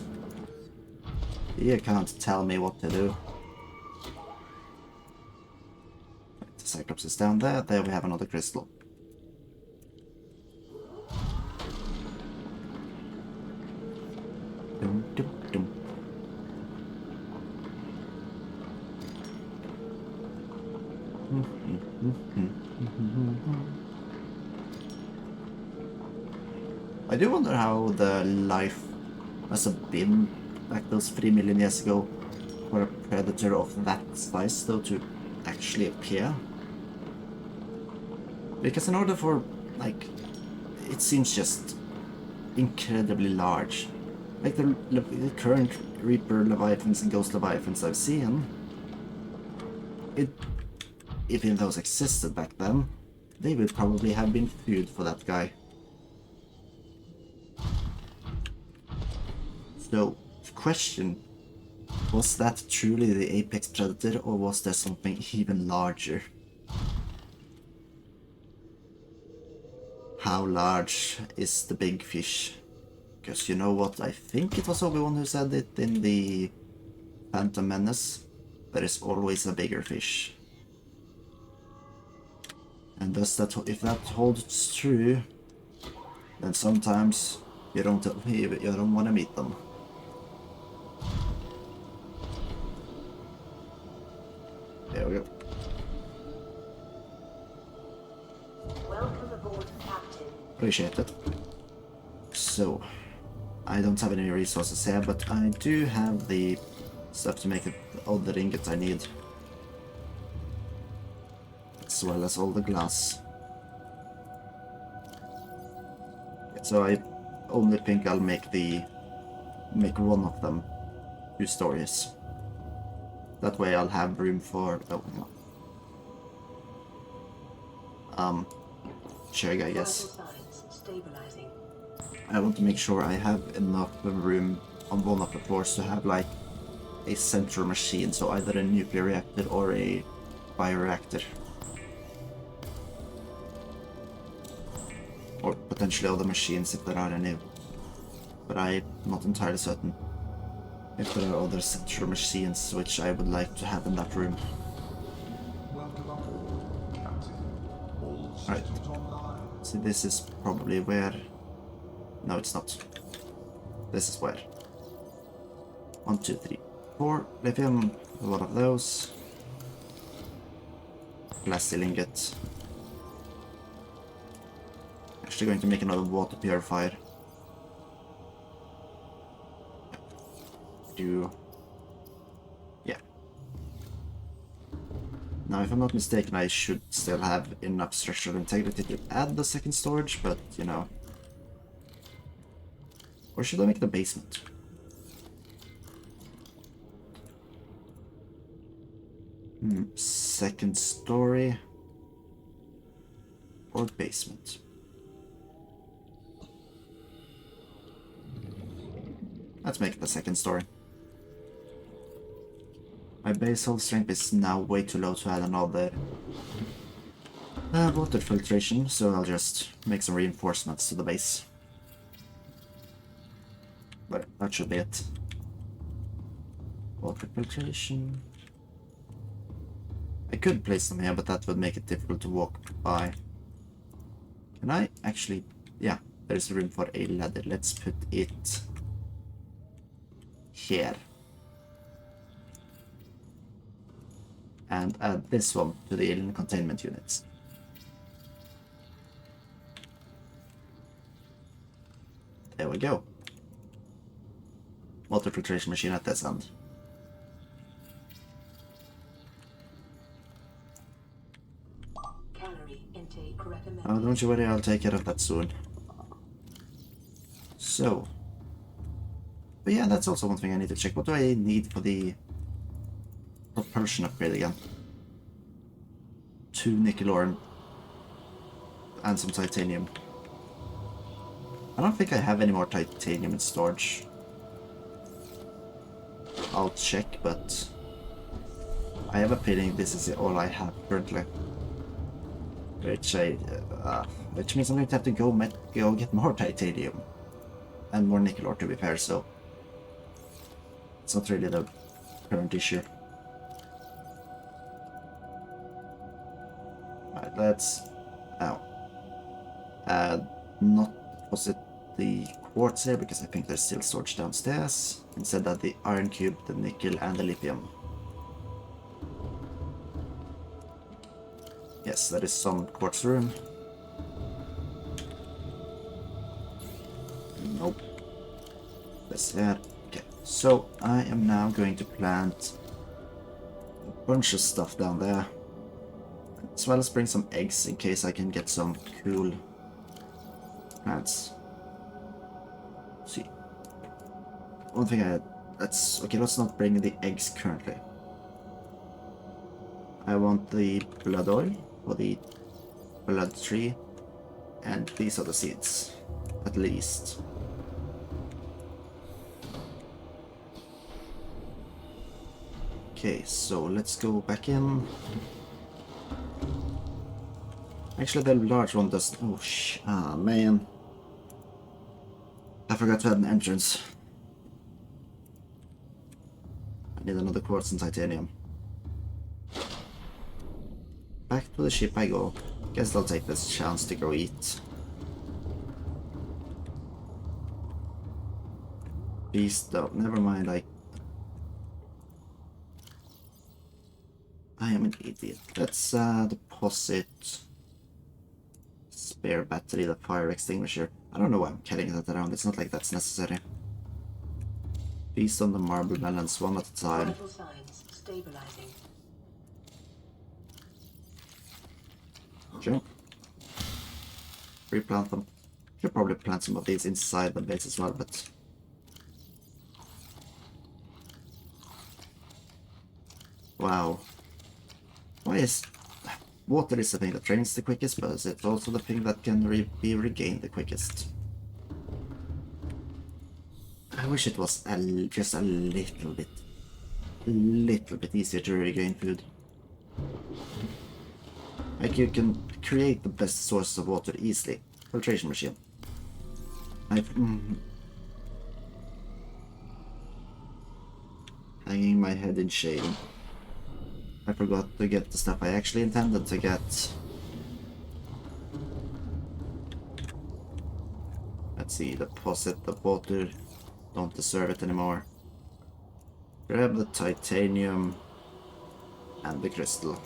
You can't tell me what to do. The Cyclops is down there. There we have another crystal. Dum, dum, dum. I do wonder how the life must have been back those 3 million years ago for a predator of that size though to actually appear. Because in order for, like, it seems just incredibly large. Like the current Reaper Leviathans and Ghost Leviathans I've seen, if those existed back then, they would probably have been food for that guy. So, question, was that truly the apex predator or was there something even larger? How large is the big fish? Because you know what, I think it was Obi-Wan who said it in the Phantom Menace. There is always a bigger fish. And thus that, if that holds true, then sometimes you don't want to meet them. There we go.
Welcome aboard, Captain.
Appreciate it. So, I don't have any resources here, but I do have the stuff to make all the ingots I need. As well as all the glass. So I only think I'll make one of them 2 stories. That way I'll have room for Chig, I guess. I want to make sure I have enough room on one of the floors to have like a central machine, so either a nuclear reactor or a bioreactor. Or potentially other machines if there are any, but I'm not entirely certain. if there are other central machines which I would like to have in that room.
Welcome aboard, Captain. All
Right.
systems online.
See, this is probably where... No, it's not. This is where. 1, 2, 3, 4. Lithium, a lot of those. Glass steel ingot. Actually going to make another water purifier. Yeah. Now, if I'm not mistaken, I should still have enough structural integrity to add the second storage, but, you know. Or should I make the basement? Second story. Or basement. Let's make it the second story. My base hull strength is now way too low to add another water filtration, so I'll just make some reinforcements to the base. But that should be it. Water filtration. I could place them here, but that would make it difficult to walk by. Can I actually... Yeah, there's room for a ladder. Let's put it here. And add this one to the alien containment units. There we go. Water filtration machine at this end.
Calorie intake recommended.
Oh, don't you worry, I'll take care of that soon. So. But yeah, that's also one thing I need to check. What do I need for the propulsion upgrade again? 2 nickel ore and some titanium. I don't think I have any more titanium in storage. I'll check, but I have a feeling this is all I have currently. Which means I'm going to have to go get more titanium and more nickel ore, to be fair. So it's not really the current issue. Alright, let's not deposit the quartz here because I think there's still storage downstairs. Instead add the iron cube, the nickel and the lithium. Yes, there is some quartz room. Nope. This here. Okay, so I am now going to plant a bunch of stuff down there. As well as bring some eggs in case I can get some cool plants. See. One thing let's not bring the eggs currently. I want the blood oil for the blood tree, and these are the seeds, at least. Okay, so let's go back in. Actually, the large one does. Oh, man. I forgot to add an entrance. I need another quartz and titanium. Back to the ship I go. Guess I'll take this chance to go eat. Beast though, never mind, I am an idiot. Let's deposit spare battery, the fire extinguisher. I don't know why I'm carrying that around, it's not like that's necessary. Feast on the marble melons, one at a time.
Vital signs stabilizing.
Sure. Replant them. Should probably plant some of these inside the base as well, but... Wow. Why is... Water is the thing that drains the quickest, but it's also the thing that can be regained the quickest. I wish it was just a little bit easier to regain food. Like, you can create the best source of water easily. Filtration machine. hanging my head in shame. I forgot to get the stuff I actually intended to get. Let's see, deposit the water. Don't deserve it anymore. Grab the titanium and the crystal.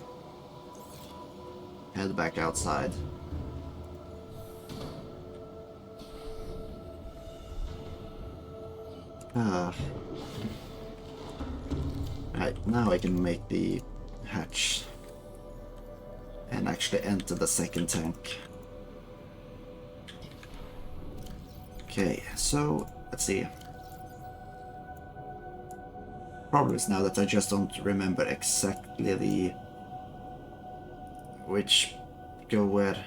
Head back outside. Right, now I can make the hatch and actually enter the second tank. Okay, so let's see. Problem is now that I just don't remember exactly which go where.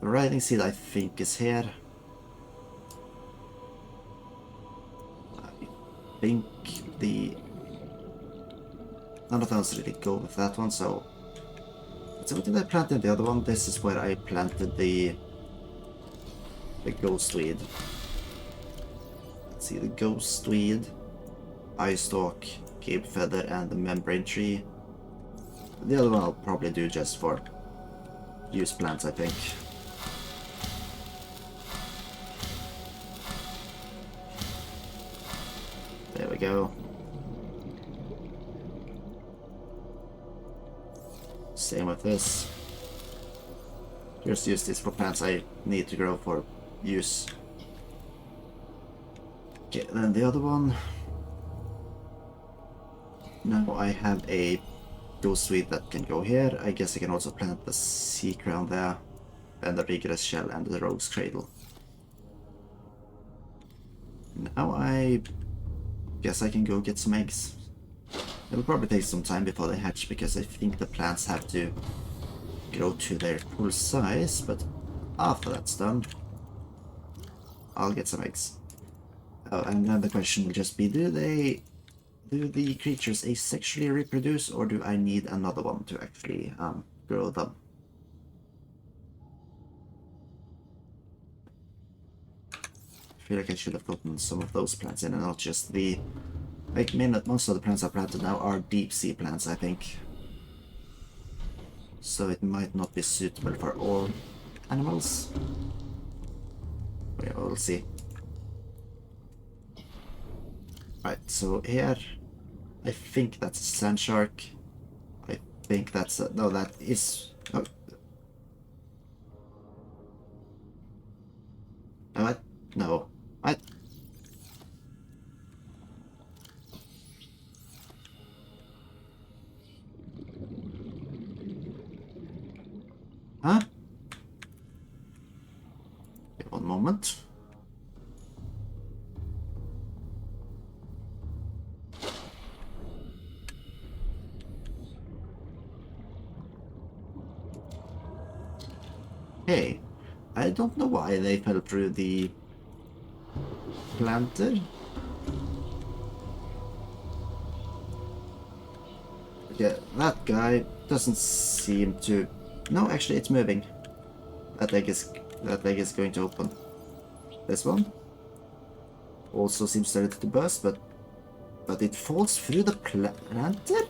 The riding seat I think is here. I think none of those really go with that one, so what did I plant in the other one? This is where I planted the ghost weed. Let's see, the ghost weed, eye stalk, cape feather, and the membrane tree. The other one I'll probably do just for use plants, I think. There we go. Same with this. Just use this for plants I need to grow for use. Okay, then the other one. Now I have a ghost weed that can go here. I guess I can also plant the sea crown there, and the rigorous shell and the rogue's cradle. Now I guess I can go get some eggs. It'll probably take some time before they hatch because I think the plants have to grow to their full size, but after that's done, I'll get some eggs. Oh, and then the question will just be, do the creatures asexually reproduce, or do I need another one to actually grow them? I feel like I should have gotten some of those plants in and not just the... Like, most of the plants I planted now are deep sea plants, I think. So it might not be suitable for all animals. We'll see. Right, so here, I think that's a sand shark. I think that's a... No, that is... Oh. No, what? No. What? Huh? Okay, one moment. Hey, I don't know why they fell through the planter. Yeah, that guy doesn't seem to... No, actually it's moving. That leg is going to open. This one also seems ready to burst, but it falls through the planter?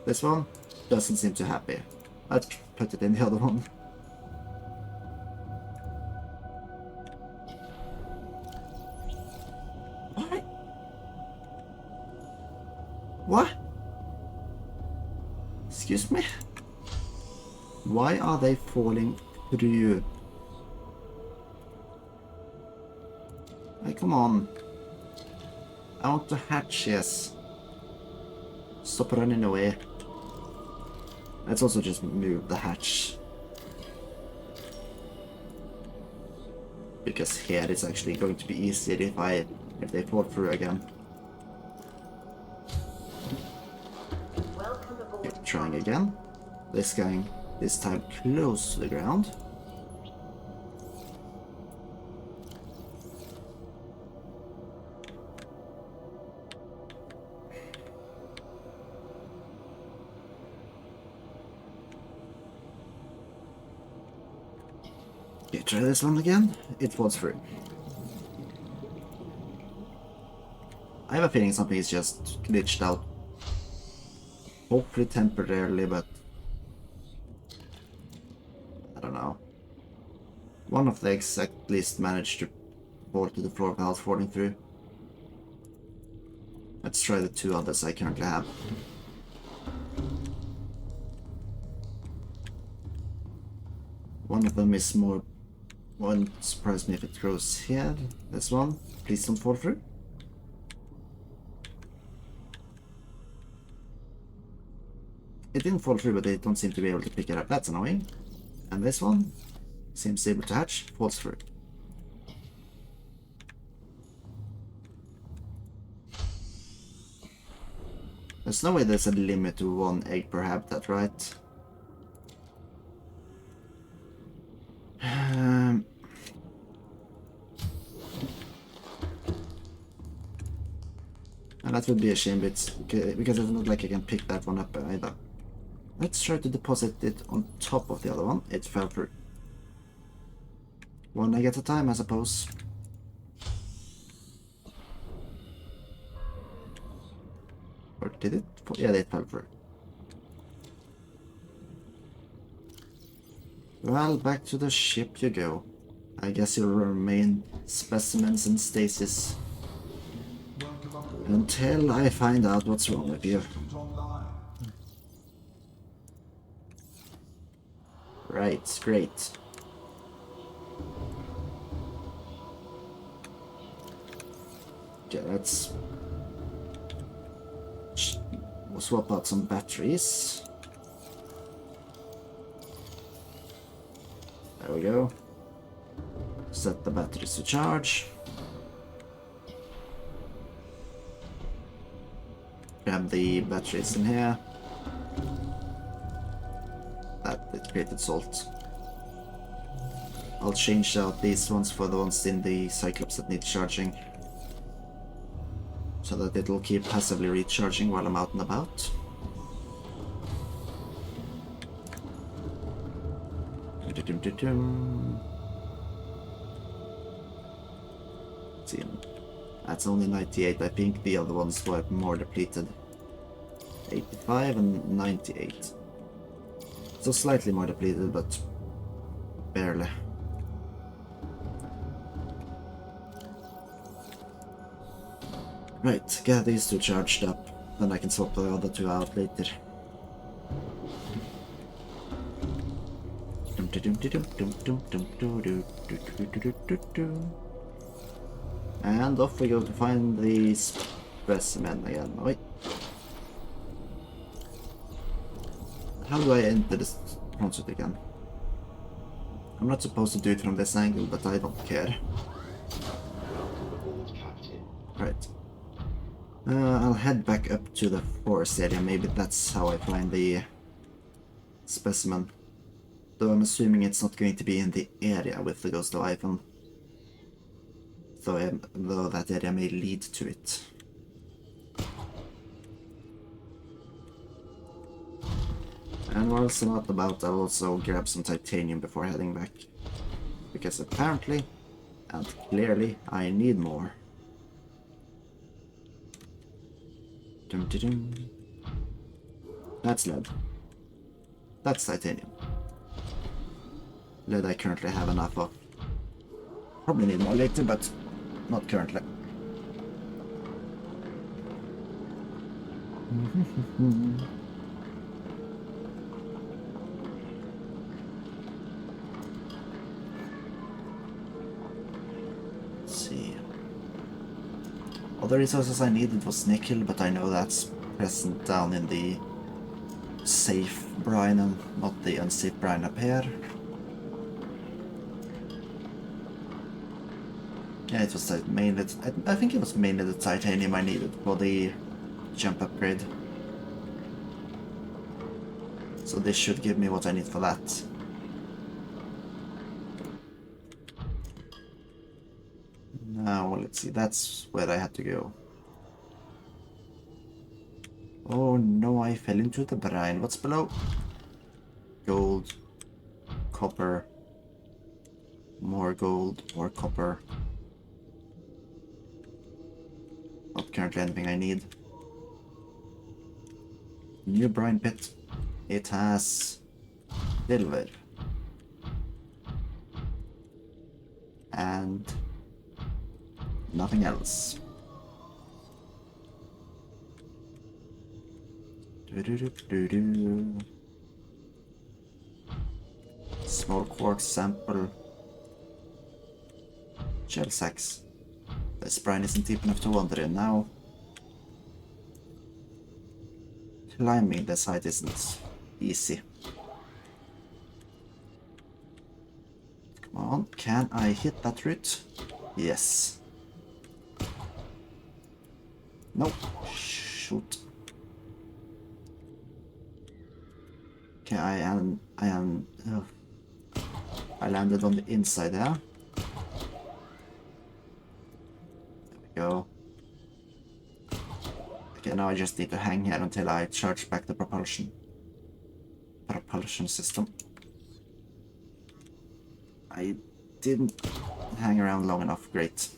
This one doesn't seem too happy. I'd put it in the other one. What? What? Excuse me? Why are they falling through? Hey, come on. I want to hatch, yes. Stop running away. Let's also just move the hatch. Because here it's actually going to be easier if they fall through again. Okay, trying again. This time close to the ground. Okay, try this one again. It falls through. I have a feeling something is just glitched out. Hopefully temporarily, but I don't know. One of the eggs at least managed to fall to the floor without falling through. Let's try the 2 others I currently have. One of them is more... Won't surprise me if it goes here. This one. Please don't fall through. It didn't fall through, but they don't seem to be able to pick it up. That's annoying. And this one seems able to hatch, falls through. There's no way there's a limit to 1 egg per habitat, right? And that would be a shame, because it's not like I can pick that one up either. Let's try to deposit it on top of the other one. It fell through. 1 egg at a time, I suppose. Or did it? Yeah, it fell through. Well, back to the ship you go. I guess you'll remain specimens in stasis until I find out what's wrong with you. Right, great. Okay, let's we'll swap out some batteries. There we go. Set the batteries to charge. Grab the batteries in here. It created salt. I'll change out these ones for the ones in the Cyclops that need charging, so that it'll keep passively recharging while I'm out and about. Let's see. That's only 98. I think the other ones were more depleted. 85 and 98. So slightly more depleted, but barely. Right, get these 2 charged up, then I can swap the other 2 out later. And off we go to find the specimen again. Wait. How do I enter this concert again? I'm not supposed to do it from this angle, but I don't care. Right. I'll head back up to the forest area. Maybe that's how I find the specimen. Though I'm assuming it's not going to be in the area with the Ghost of Iphone. Though that area may lead to it. And whilst I'm out and about, I'll also grab some titanium before heading back. Because apparently, and clearly, I need more. Dum -dum -dum. That's lead. That's titanium. Lead I currently have enough of. Probably need more later, but not currently. Let's see. Other resources I needed was nickel, but I know that's present down in the safe brine and not the unsafe brine up here. Yeah, it was mainly. I think it was mainly the titanium I needed for the jump upgrade. So this should give me what I need for that. Now, let's see, that's where I had to go. Oh no, I fell into the brine. What's below? Gold, copper, more gold, more copper. Not currently anything I need. New brine pit. It has silver. And nothing else. Small quartz sample. Shell sacks. This brine isn't deep enough to wander in now. Climbing this height isn't easy. Come on, can I hit that root? Yes. Nope. Shoot. Okay, I landed on the inside there. There we go. Okay, now I just need to hang here until I charge back the propulsion system. I didn't hang around long enough, great.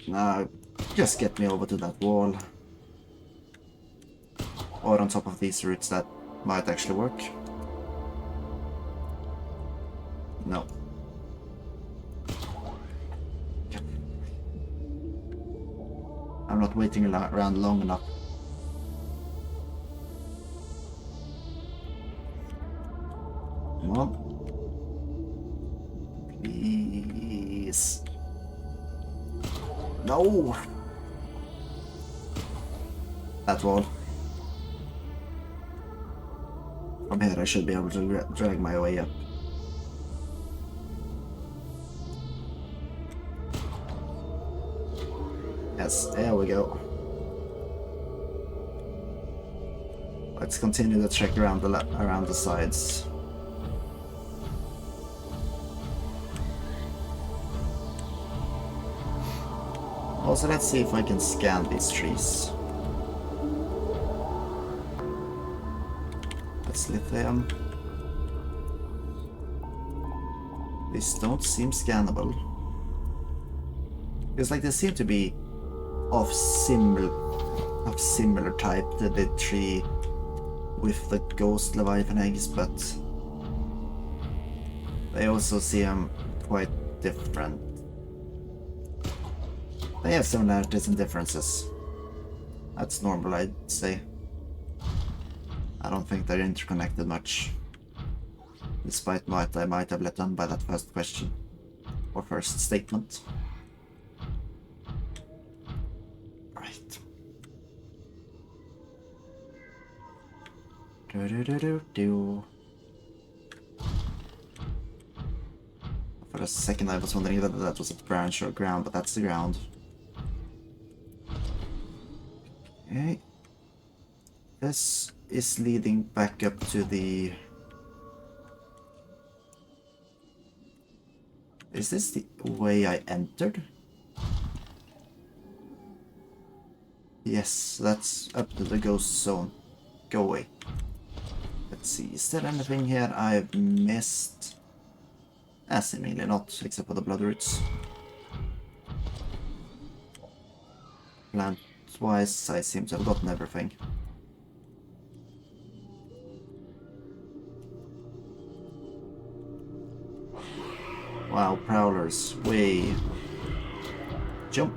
Now, just get me over to that wall. Or on top of these roots that might actually work. No. I'm not waiting around long enough. Come on. Please. No! That wall. From here I should be able to drag my way up. Yes, there we go. Let's continue the trek around the sides. Also, let's see if I can scan these trees. That's lithium. These don't seem scannable. Because like they seem to be of similar type to the tree with the ghost Leviathan eggs, but they also seem quite different. They have similarities and differences. That's normal, I'd say. I don't think they're interconnected much. Despite what I might have let down by that first question. Or first statement. Right. For a second I was wondering whether that was a branch or ground, but that's the ground. Okay. This is leading back up to the... Is this the way I entered? Yes, that's up to the ghost zone. Go away. Let's see, is there anything here I've missed? Seemingly not, except for the blood roots. Plant-wise, I seem to have gotten everything. Wow, prowlers, way. Jump.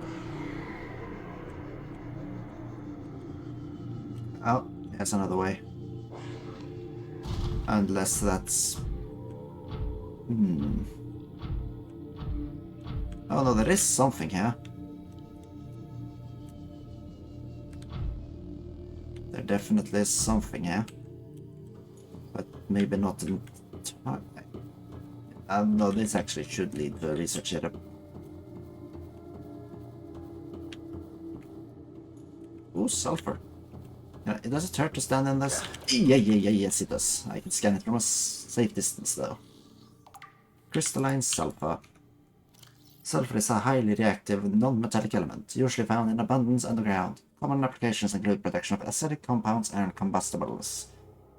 Oh, there's another way. Unless that's... Oh no, there is something here. There definitely is something here. But maybe not in time. No, this actually should lead to a research area. Ooh, sulfur. Does it hurt to stand in this? Yes it does. I can scan it from a safe distance though. Crystalline sulfur. Sulfur is a highly reactive, non-metallic element, usually found in abundance underground. Common applications include production of acidic compounds and combustibles.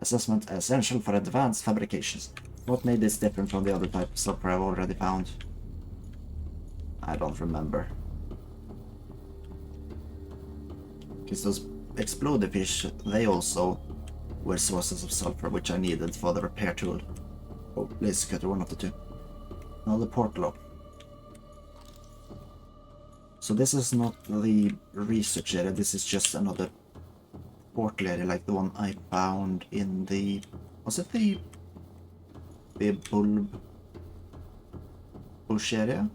Assessment essential for advanced fabrications. What made this different from the other type of sulfur I've already found? I don't remember. Because those exploded fish, they also were sources of sulfur, which I needed for the repair tool. Oh, laser cutter, one of the two. Another portal. So this is not the research area, this is just another portal area like the one I found in the... Was it the bulb bush area?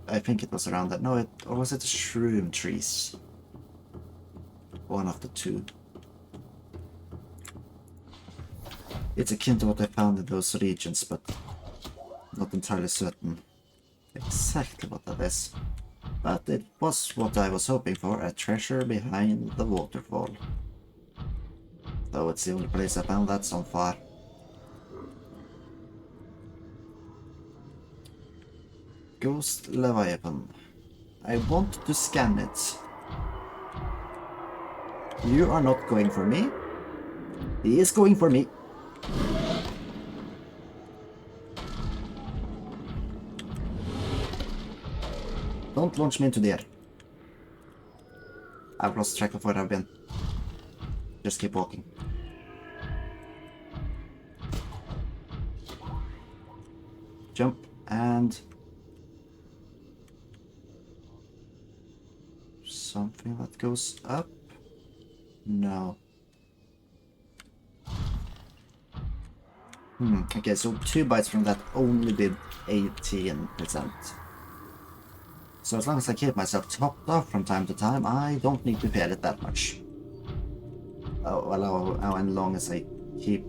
I think it was around that. No, or was it the shroom trees? One of the two. It's akin to what I found in those regions, but not entirely certain exactly what that is. But it was what I was hoping for, a treasure behind the waterfall. Though it's the only place I found that so far. Ghost Leviathan. I want to scan it. You are not going for me. He is going for me. Don't launch me into the air. I've lost track of where I've been. Just keep walking. Jump and... something that goes up? No. Okay, so 2 bites from that only did 18%. So as long as I keep myself topped off from time to time, I don't need to fail it that much. Oh, well, as long as I keep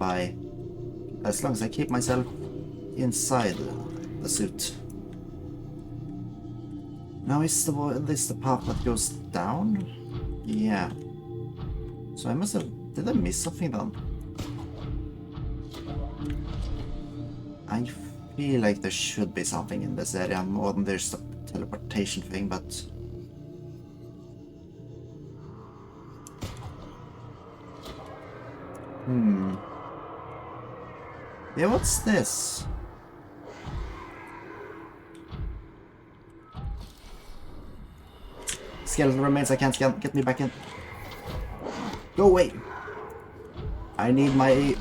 myself inside the suit. Now is this the path that goes down? Yeah. So I must have... Did I miss something then? I feel like there should be something in this area more than there's the teleportation thing, but... Yeah, what's this? Skeleton remains, I can't scan. Get me back in. Go away! I need my...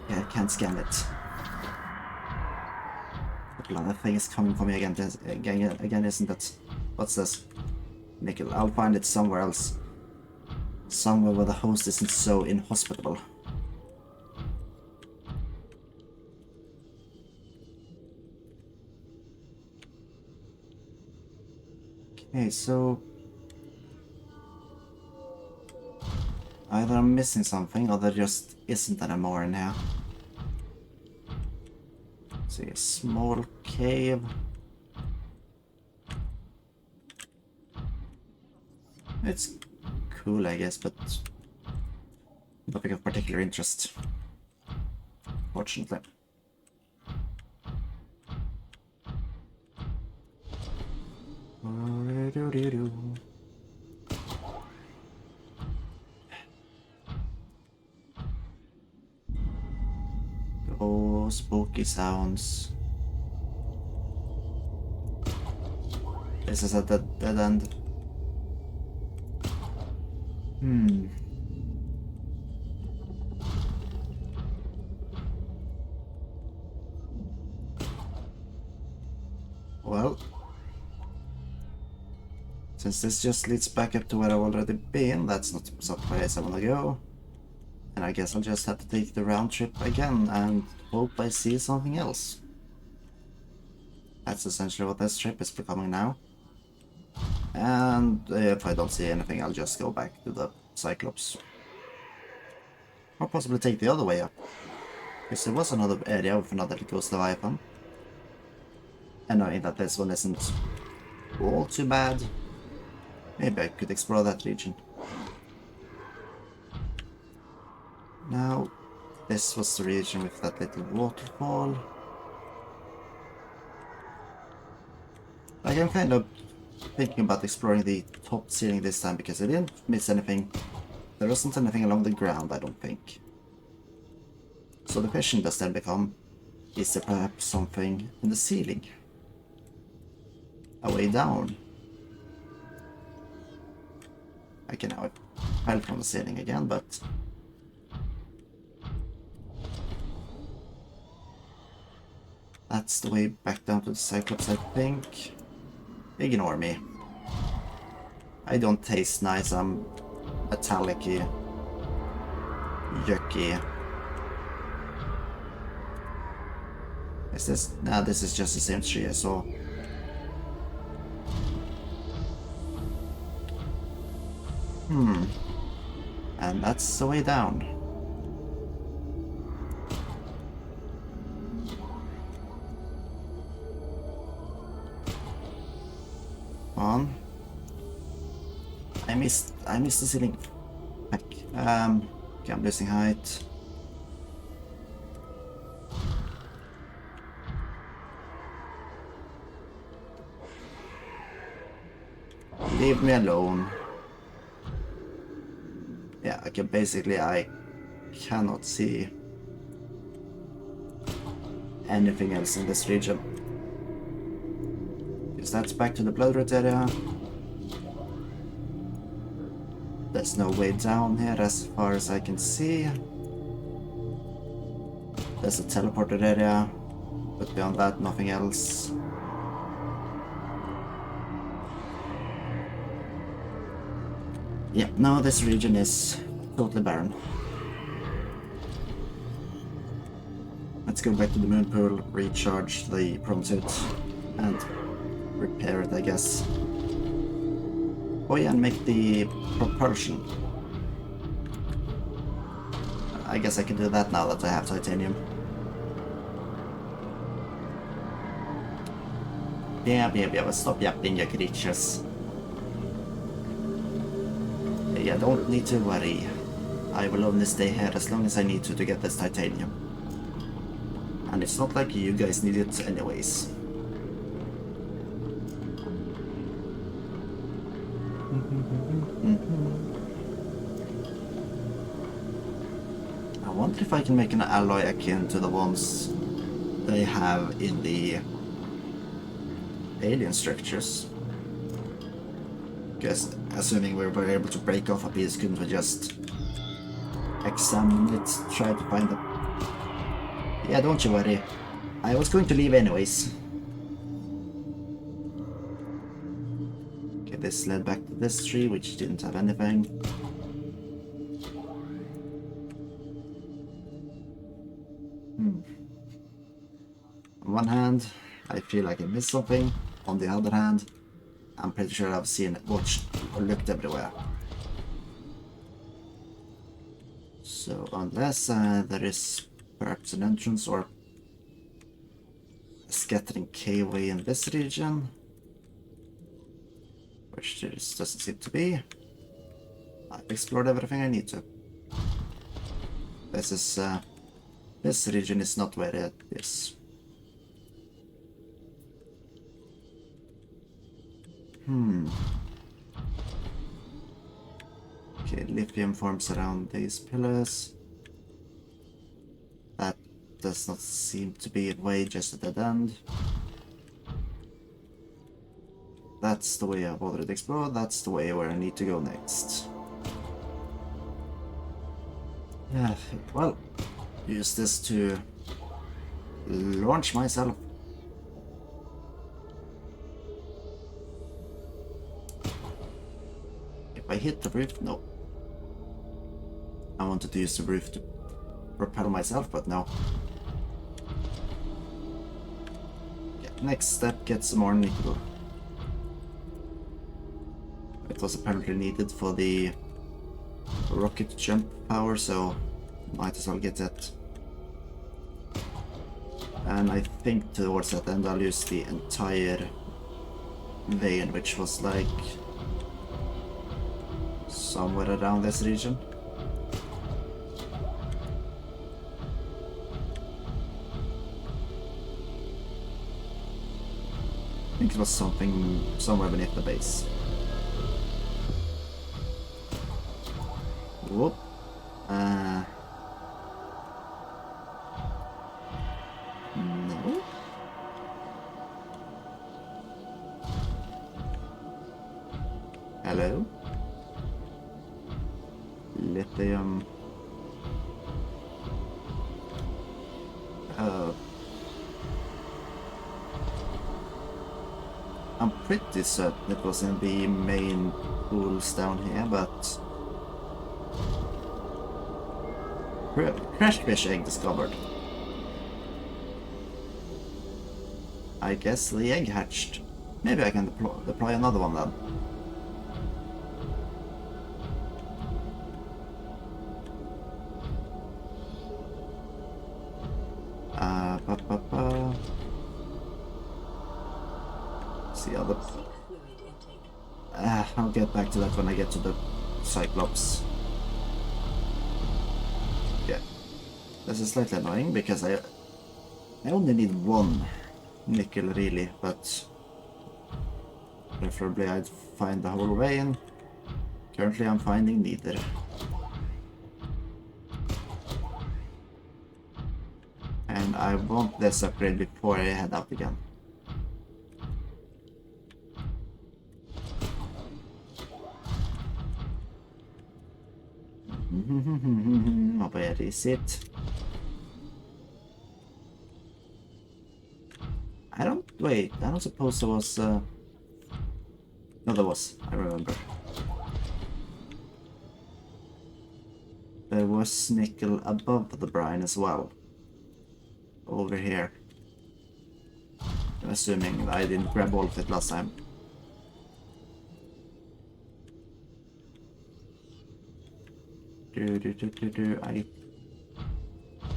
Yeah, I can't scan it. That thing is coming for me again, isn't it? What's this? Nickel. I'll find it somewhere else. Somewhere where the host isn't so inhospitable. Okay, so... either I'm missing something, or there just isn't anymore in here. Let's see, a small cave. It's cool, I guess, but nothing of particular interest, fortunately. Oh, spooky sounds. This is a dead end. Well, since this just leads back up to where I've already been, that's not some place I want to go. And I guess I'll just have to take the round trip again and hope I see something else. That's essentially what this trip is becoming now. And if I don't see anything, I'll just go back to the Cyclops. Or possibly take the other way up. Because there was another area with another Ghost Leviathan. And knowing that this one isn't all too bad, maybe I could explore that region. Now, this was the region with that little waterfall. Like, I'm kind of thinking about exploring the top ceiling this time because I didn't miss anything There wasn't anything along the ground, I don't think. So the question does then become, is there perhaps something in the ceiling? A way down? I can now fell from the ceiling again, but... That's the way back down to the Cyclops, I think. Ignore me. I don't taste nice, I'm metallic-y, yucky. Is this? Nah, this is just the same tree I saw. And that's the way down. On. I missed the ceiling. Heck. Okay, I'm losing height. Leave me alone. Yeah, okay, basically I cannot see anything else in this region. Because that's back to the blood root area. There's no way down here as far as I can see. There's a teleported area, but beyond that, nothing else. Yeah, no, this region is totally barren. Let's go back to the moon pool, recharge the prom suit, and repair it, I guess. Oh yeah, and make the propulsion. I guess I can do that now that I have titanium. Yeah, stop yapping, you creatures. You don't need to worry. I will only stay here as long as I need to get this titanium. And it's not like you guys need it anyways. I wonder if I can make an alloy akin to the ones they have in the alien structures. Because assuming we were able to break off a piece, couldn't we just examine it, try to find the... Yeah, don't you worry. I was going to leave anyways. Okay, this led back to this tree, which didn't have anything. On one hand, I feel like I missed something. On the other hand, I'm pretty sure I've seen, watched, or looked everywhere. So unless there is perhaps an entrance or a scattering caveway in this region, which there doesn't seem to be, I've explored everything I need to. This region is not where it is. Okay, lithium forms around these pillars. That does not seem to be a way, just a dead end. That's the way I've already explored, that's the way where I need to go next. Yeah, well, use this to launch myself. If I hit the roof, no. I wanted to use the roof to propel myself, but no. Yeah, next step, get some more nickel. It was apparently needed for the rocket jump power, so might as well get that. And I think towards that end I'll use the entire vein, which was like somewhere around this region. I think it was something somewhere beneath the base. Whoop. No. Hello? Lithium. I'm pretty certain it was in the main pools down here, but... Crash fish egg discovered. I guess the egg hatched. Maybe I can deploy another one then. See other. I'll get back to that when I get to the Cyclops. Yeah, this is slightly annoying because I only need one nickel really, but preferably I'd find the whole way, and currently I'm finding neither. And I want this upgrade before I head out again. Where is it? Wait, I don't suppose there was... No, there was, I remember. There was nickel above the brine as well. Over here. I'm assuming I didn't grab all of it last time.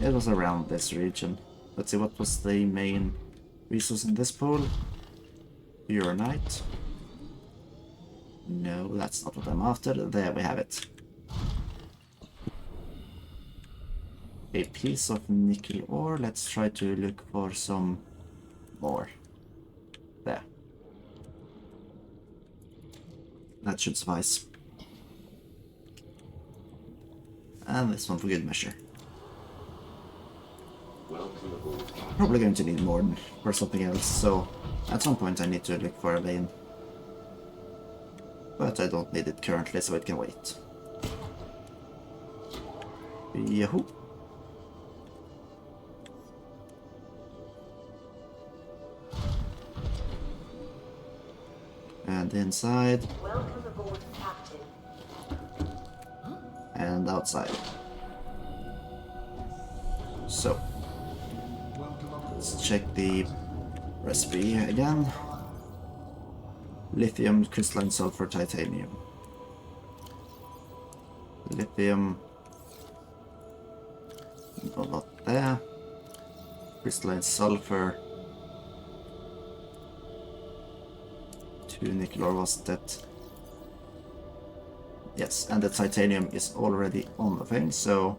It was around this region. Let's see, what was the main resource in this pool? Uranite. No, that's not what I'm after. There we have it. A piece of nickel ore. Let's try to look for some more. There. That should suffice. And this one for good measure. Probably going to need more for something else, so at some point I need to look for a vein. But I don't need it currently, so it can wait. Yahoo! And inside.
Welcome aboard, Captain.
And outside. So, let's check the recipe again. Lithium, crystalline sulfur, titanium. Lithium. No, not there. Crystalline sulfur. 2 nickel, or was that? Yes, and the titanium is already on the thing, so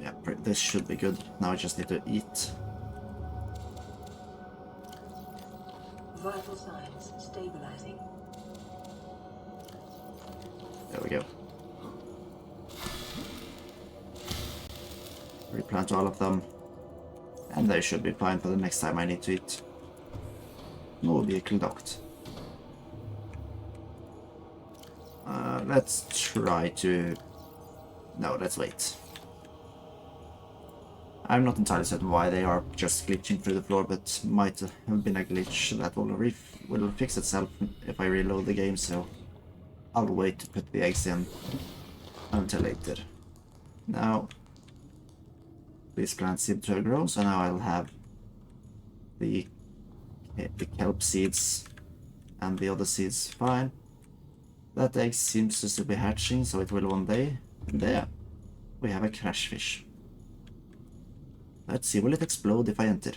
yeah, this should be good. Now I just need to eat.
Vital signs stabilizing.
There we go. Replant all of them, and they should be fine for the next time I need to eat. No vehicle docked. Let's try to... No, let's wait. I'm not entirely certain why they are just glitching through the floor, but might have been a glitch that will fix itself if I reload the game, so I'll wait to put the eggs in until later. Now, these plants seem to have grown, so now I'll have the kelp seeds and the other seeds fine. That egg seems to still be hatching, so it will one day. And there, we have a crash fish. Let's see, will it explode if I enter?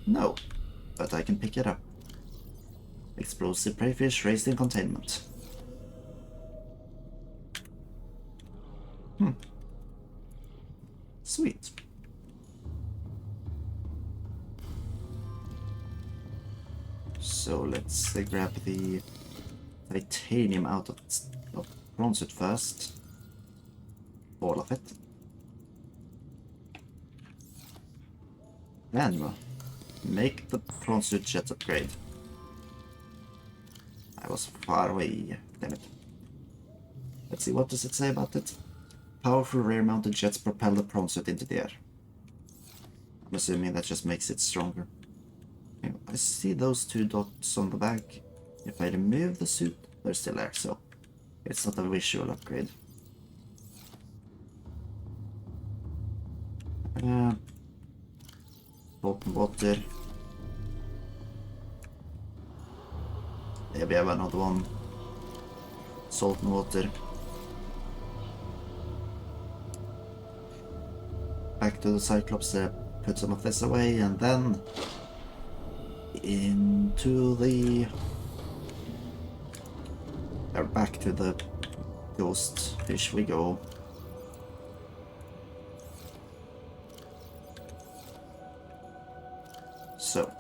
No, but I can pick it up. Explosive prey fish raised in containment. Sweet. So let's grab the titanium out of prawn suit first. All of it. Then make the prawn suit jet upgrade. I was far away, damn it. Let's see, what does it say about it? Powerful rear-mounted jets propel the prawn suit into the air. I'm assuming that just makes it stronger. Okay, I see those 2 dots on the back. If I remove the suit, they're still there, so it's not a visual upgrade. Salt and water. There we have another one. Salt and water. Back to the Cyclops, put some of this away, and then into the... back to the ghost fish we go. So,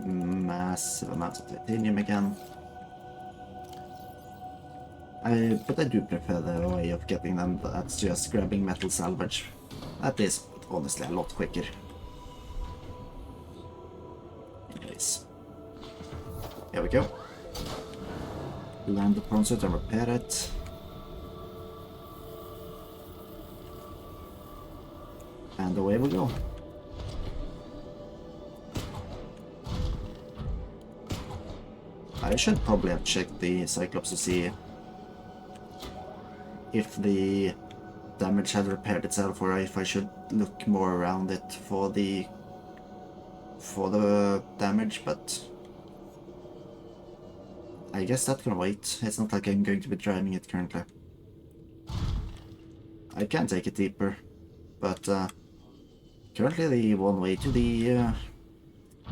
massive amounts of titanium again. But I do prefer the way of getting them, that's just grabbing metal salvage. That is honestly a lot quicker. Anyways. Here we go. Land the prawn suit and repair it. And away we go. I should probably have checked the Cyclops to see if the damage had repaired itself, or if I should look more around it for the damage, but I guess that can wait. It's not like I'm going to be driving it currently. I can take it deeper, but currently the one way to the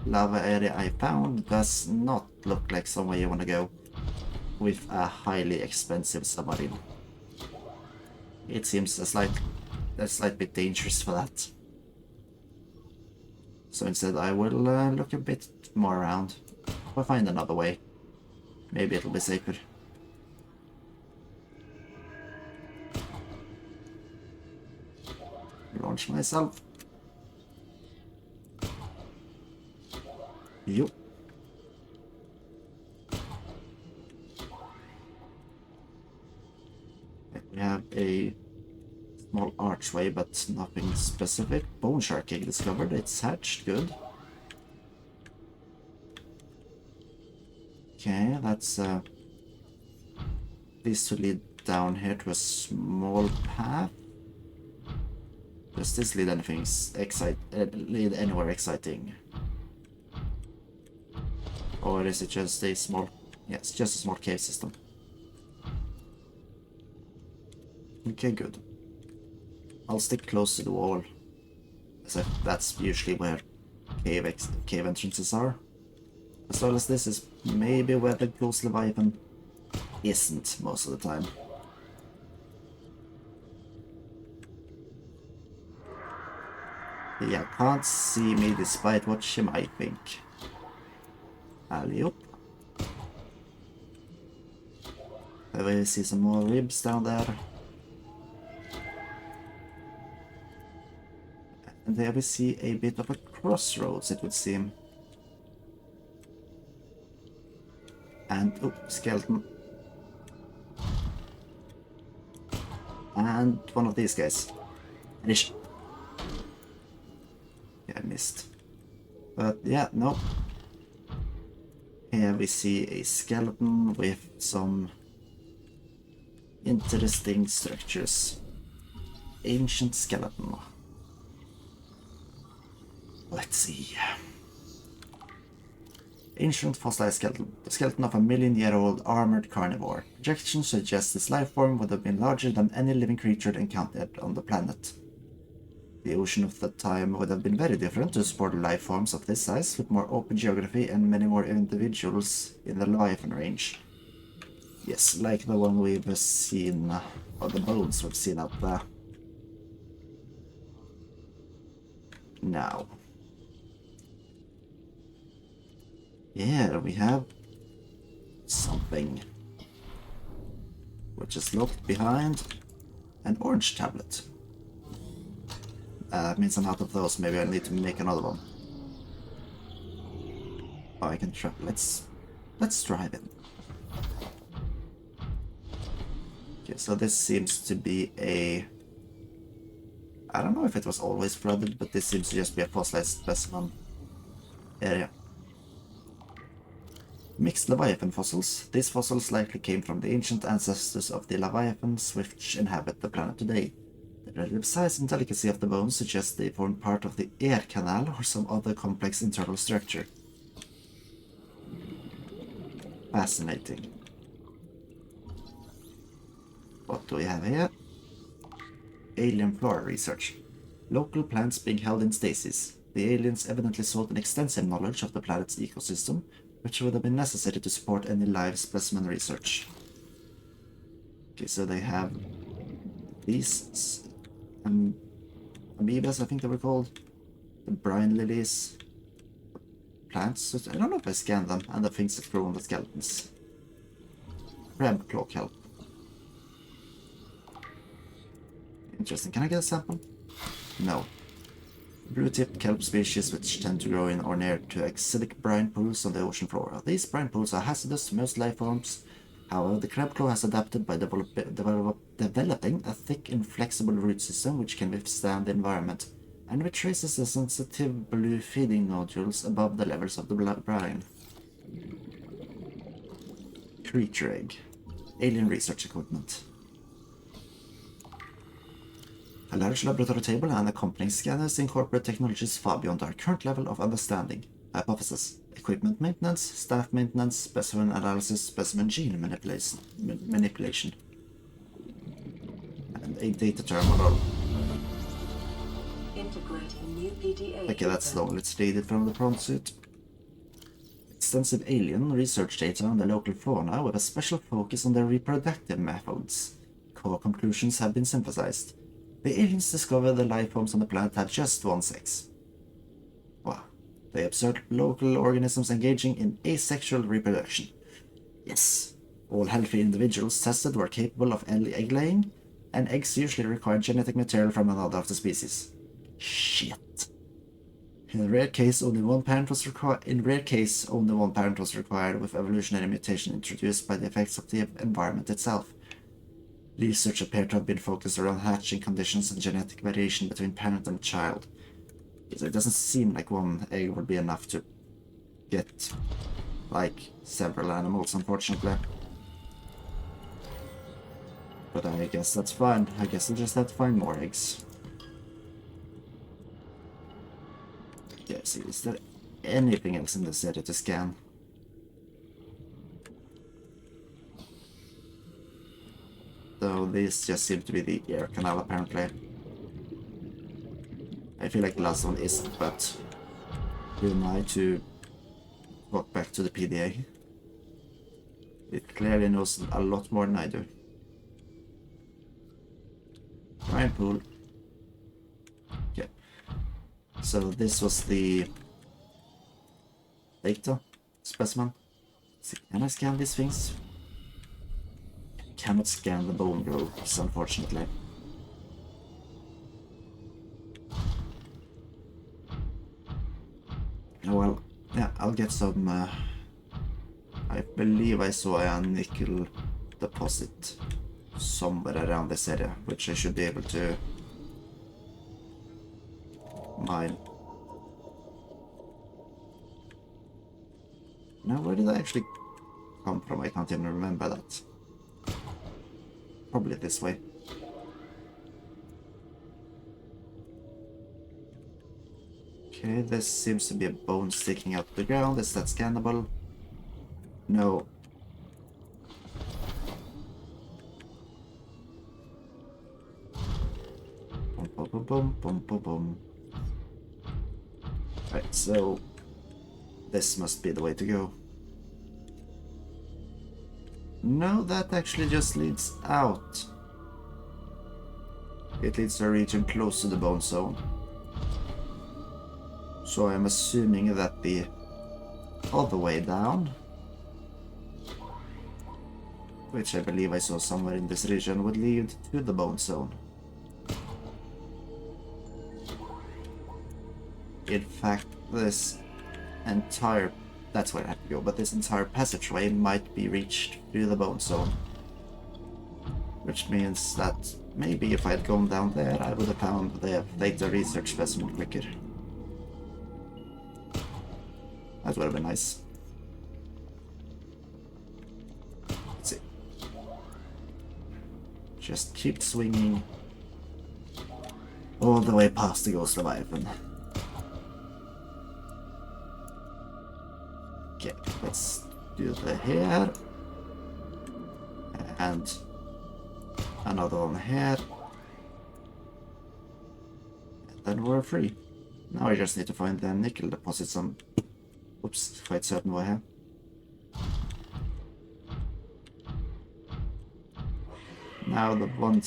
lava area I found does not look like somewhere you want to go with a highly expensive submarine. It seems a slight bit dangerous for that. So instead I will look a bit more around. I'll find another way. Maybe it'll be safer. Launch myself. Yup. We have a small archway, but nothing specific. Bone shark egg discovered. It's hatched. Good. Okay, that's these to lead down here to a small path. Does this lead anything lead anywhere exciting? Or is it just a small... yeah, it's just a small cave system. Okay, good. I'll stick close to the wall, as if that's usually where cave entrances are. As well as this is maybe where the Ghost Leviathan isn't most of the time. Yeah, can't see me despite what she might think. Alley-up. We see some more ribs down there. And there we see a bit of a crossroads, it would seem. And, oh, skeleton. And one of these guys. Finish. Yeah, I missed. But yeah, no. Here we see a skeleton with some interesting structures. Ancient skeleton. Let's see. Ancient fossilized skeleton. The skeleton of a million-year-old armored carnivore. Projections suggest this life form would have been larger than any living creature encountered on the planet. The ocean of that time would have been very different to support life forms of this size, with more open geography and many more individuals in the Leviathan range. Yes, like the one we've seen, or the bones we've seen out there. Now. Here we have something. which is locked behind an orange tablet. That means I'm out of those. Maybe I need to make another one. Oh, I can try. Let's drive it. Okay, so this seems to be a... I don't know if it was always flooded, but this seems to just be a fossilized specimen area. Mixed Leviathan fossils. These fossils likely came from the ancient ancestors of the Leviathans which inhabit the planet today. The relative size and delicacy of the bones suggest they formed part of the air canal or some other complex internal structure. Fascinating. What do we have here? Alien flora research. Local plants being held in stasis. The aliens evidently sought an extensive knowledge of the planet's ecosystem, which would have been necessary to support any live specimen research. Okay, so they have these amoebas, I think they were called. The brine lilies. Plants. So I don't know if I scanned them, and the things that grow on the skeletons. Crab claw kelp. Interesting. Can I get a sample? No. Blue-tip kelp species which tend to grow in or near to acidic brine pools on the ocean floor. These brine pools are hazardous to most life forms. However, the crab claw has adapted by developing a thick and flexible root system which can withstand the environment, and which raises the sensitive blue feeding nodules above the levels of the brine. Creature egg. Alien research equipment. A large laboratory table and accompanying scanners incorporate technologies far beyond our current level of understanding. Hypothesis. Equipment maintenance, staff maintenance, specimen analysis, specimen gene manipulation. And a data terminal.
Integrating new PDA.
Okay, that's slow. Let's read it from the prompt suit. Extensive alien research data on the local fauna with a special focus on their reproductive methods. Core conclusions have been synthesized. The aliens discovered the life forms on the planet have just one sex. Wow. They observed local organisms engaging in asexual reproduction. Yes. All healthy individuals tested were capable of egg laying, and eggs usually require genetic material from another of the species. Shit. In rare case, only one parent was required. With evolutionary mutation introduced by the effects of the environment itself. Research appeared to have been focused around hatching conditions and genetic variation between parent and child. So it doesn't seem like one egg would be enough to get, like, several animals, unfortunately. But I guess that's fine. I guess I'll just have to find more eggs. Yeah, see, is there anything else in this area to scan? So this just seems to be the air canal, apparently. I feel like the last one isn't, but who am I to walk back to the PDA? It clearly knows a lot more than I do. Brine pool. Okay. So this was the data specimen. So can I scan these things? Cannot scan the bone growths, unfortunately. Oh well, yeah, I'll get some. I believe I saw a nickel deposit somewhere around this area, which I should be able to mine. Now, where did I actually come from? I can't even remember that. Probably this way. Okay, this seems to be a bone sticking out the ground. Is that scannable? No. Boom, boom, boom, boom, boom, boom, boom. Right, so this must be the way to go. No, that actually just leads out. It leads to a region close to the bone zone. So I'm assuming that the other way down which I believe I saw somewhere in this region, would lead to the bone zone. In fact, this entire... that's where I have to go, but this entire passageway might be reached through the bone zone. Which means that maybe if I'd gone down there, I would have found the data research specimen quicker. That would have been nice. Let's see. Just keep swinging all the way past the Ghost Leviathan. Okay, let's do the here. And another one here. And then we're free. Now I just need to find the nickel deposits on... oops, quite certain way here. Now the one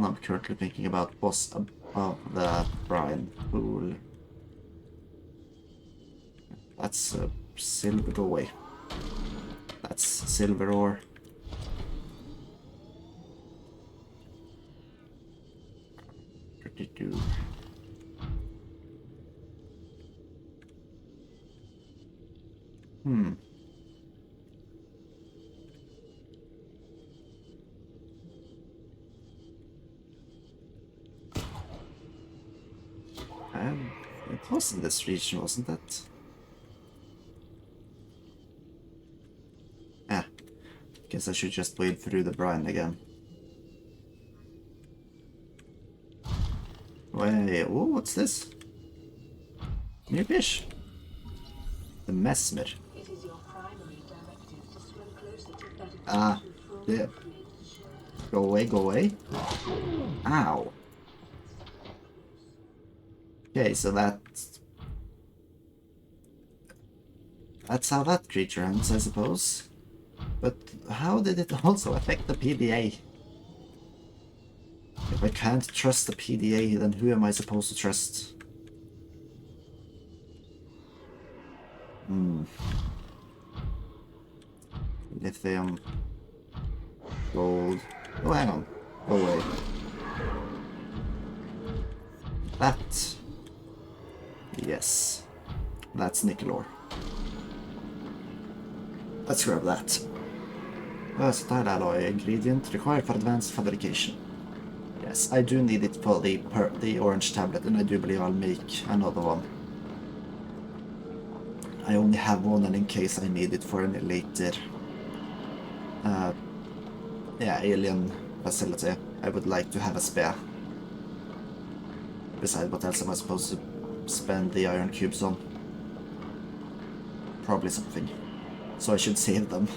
I'm currently thinking about was above the brine pool. That's silver, go away. That's silver ore. It was in this region, wasn't it? Yeah. Guess I should just wade through the brine again. Wait, oh, what's this? New fish. The mesmer.
It is your primary directive to swim closer to that
Ah, yeah. Go away, go away. Ow. Okay, so that's how that creature ends, I suppose. But how did it also affect the PDA? If I can't trust the PDA, then who am I supposed to trust? Lithium. Gold. Oh, hang on. Go away. That. Yes. That's nickel ore. Let's grab that. Versatile alloy ingredient required for advanced fabrication. Yes, I do need it for the orange tablet, and I do believe I'll make another one. I only have one, and in case I need it for any later alien facility, I would like to have a spare. Besides, what else am I supposed to spend the iron cubes on? Probably something. So I should save them.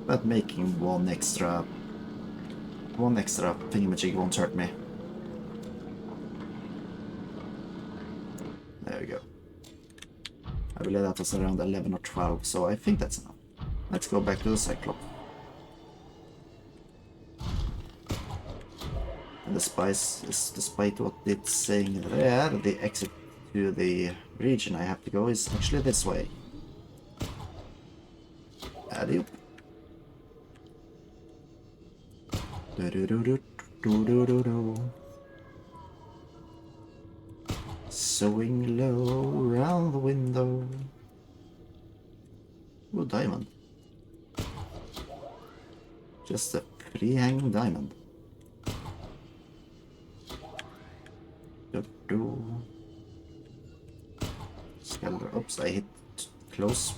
But making one extra thingamajig won't hurt me. There we go. I believe that was around 11 or 12, so I think that's enough. Let's go back to the Cyclops. And despite what it's saying there, the exit to the region I have to go is actually this way. Alley-oop. Sewing low round the window. Ooh, diamond. Just a free hanging diamond. Skeleton. Oops, I hit close.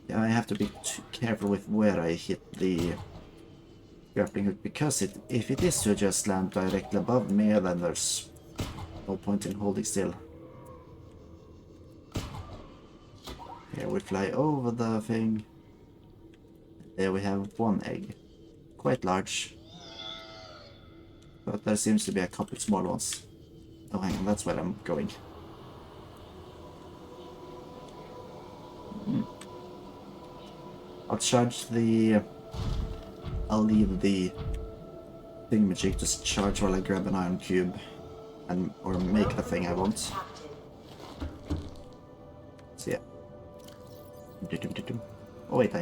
Yeah, I have to be careful with where I hit the grappling hook, because if it is to just land directly above me, then there's no point in holding still. Here we fly over the thing. There we have one egg. Quite large. But there seems to be a couple small ones. Oh, hang on, that's where I'm going. I'll leave the thingamajig to charge while I grab an iron cube or make the thing I want. So yeah. Oh wait,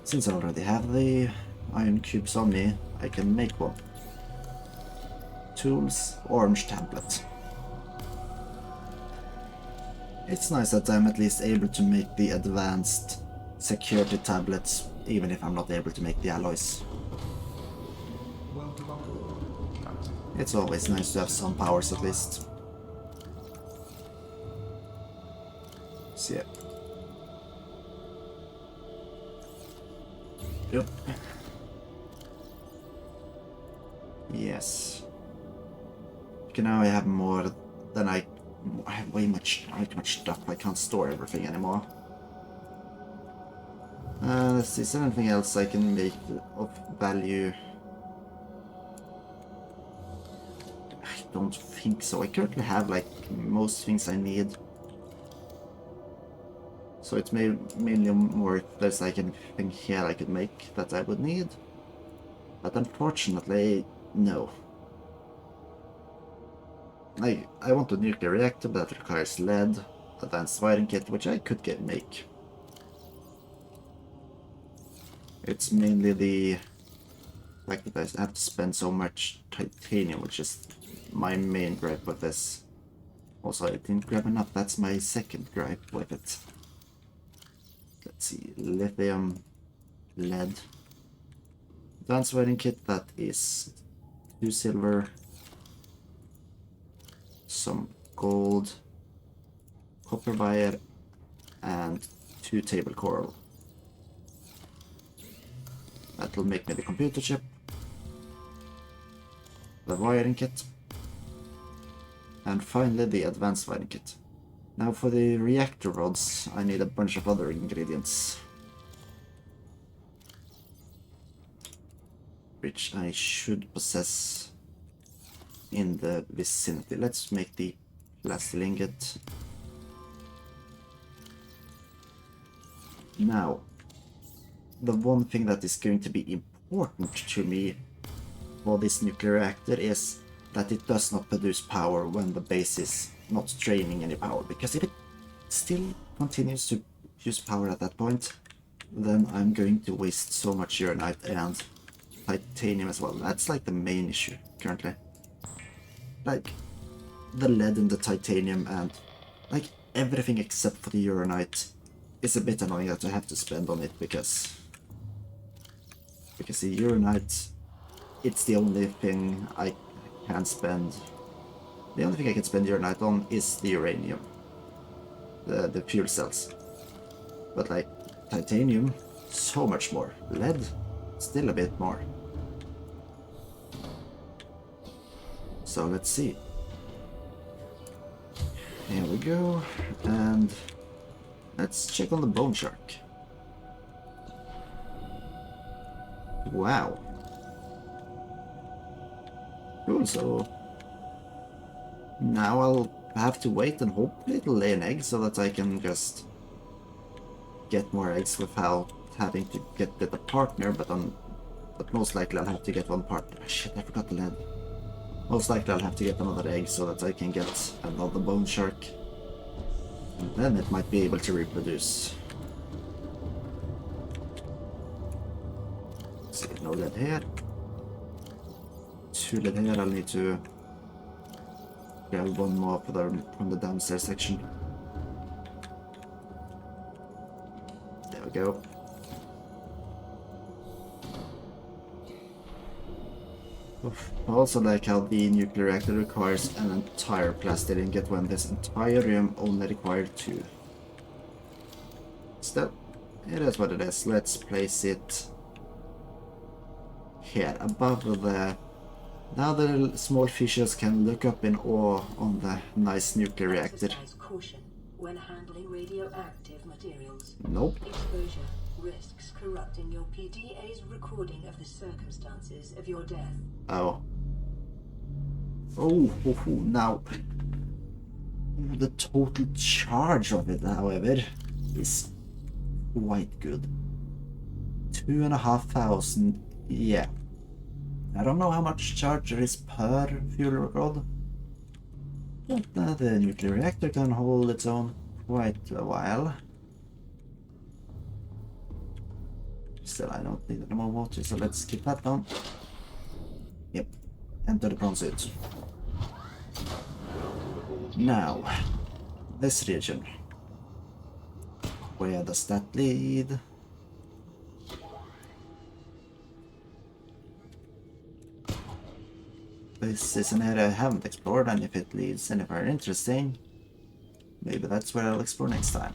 Since I already have the iron cubes on me, I can make one. Tools, orange tablet. It's nice that I'm at least able to make the advanced security tablets, even if I'm not able to make the alloys.
Welcome aboard, Captain.
It's always nice to have some powers at least. So yeah. Yep. Yes. Okay, now I have more than I have way much stuff. I can't store everything anymore. Let's see, is there anything else I can make of value? I don't think so. I currently have like most things I need. So it's mainly more if there's like anything here I could make that I would need. But unfortunately, no. I want a nuclear reactor, but that requires lead, advanced wiring kit, which I could make. It's mainly the fact that I have to spend so much titanium, which is my main gripe with this. Also, I didn't grab enough, that's my second gripe with it. Let's see, lithium, lead. Advanced wiring kit, that is 2 silver, some gold, copper wire, and 2 table coral. That will make me the computer chip, the wiring kit, and finally the advanced wiring kit. Now for the reactor rods, I need a bunch of other ingredients, which I should possess in the vicinity. Let's make the plastic ingot. Now, the one thing that is going to be important to me for this nuclear reactor is that it does not produce power when the base is not draining any power, because if it still continues to use power at that point, then I'm going to waste so much uranite and titanium as well. That's like the main issue currently. Like the lead and the titanium and like everything except for the uranite is a bit annoying that I have to spend on it, because the uranite, it's the only thing I can spend. The only thing I can spend uranite on is the uranium, the fuel cells. But like titanium, so much more. Lead, still a bit more. So let's see. Here we go, and let's check on the bone shark. Wow. Cool, so now I'll have to wait and hopefully it'll lay an egg so that I can just get more eggs without having to get a partner, but most likely I'll have to get one partner. Shit, I forgot the lead. Most likely I'll have to get another egg so that I can get another bone shark. And then it might be able to reproduce. Let's see, no lead here. 2 lead here, I'll need to grab one more from the downstairs section. There we go. I also like how the nuclear reactor requires an entire plastic ingot when this entire room only required 2. Still, it is what it is. Let's place it here, above the... Now the small fishes can look up in awe on the nice nuclear reactor.
Exercise caution when handling radioactive materials.
Nope.
Exposure risks corrupting your PDA's recording of the circumstances of your death.
Oh. Oh, now. The total charge of it, however, is quite good. 2,500, yeah. I don't know how much charge there is per fuel rod, but the nuclear reactor can hold its own quite a while. Still, I don't need any more water, so let's keep that down. Yep, enter the prawn suit. Now, this region. Where does that lead? This is an area I haven't explored, and if it leads anywhere interesting, maybe that's where I'll explore next time.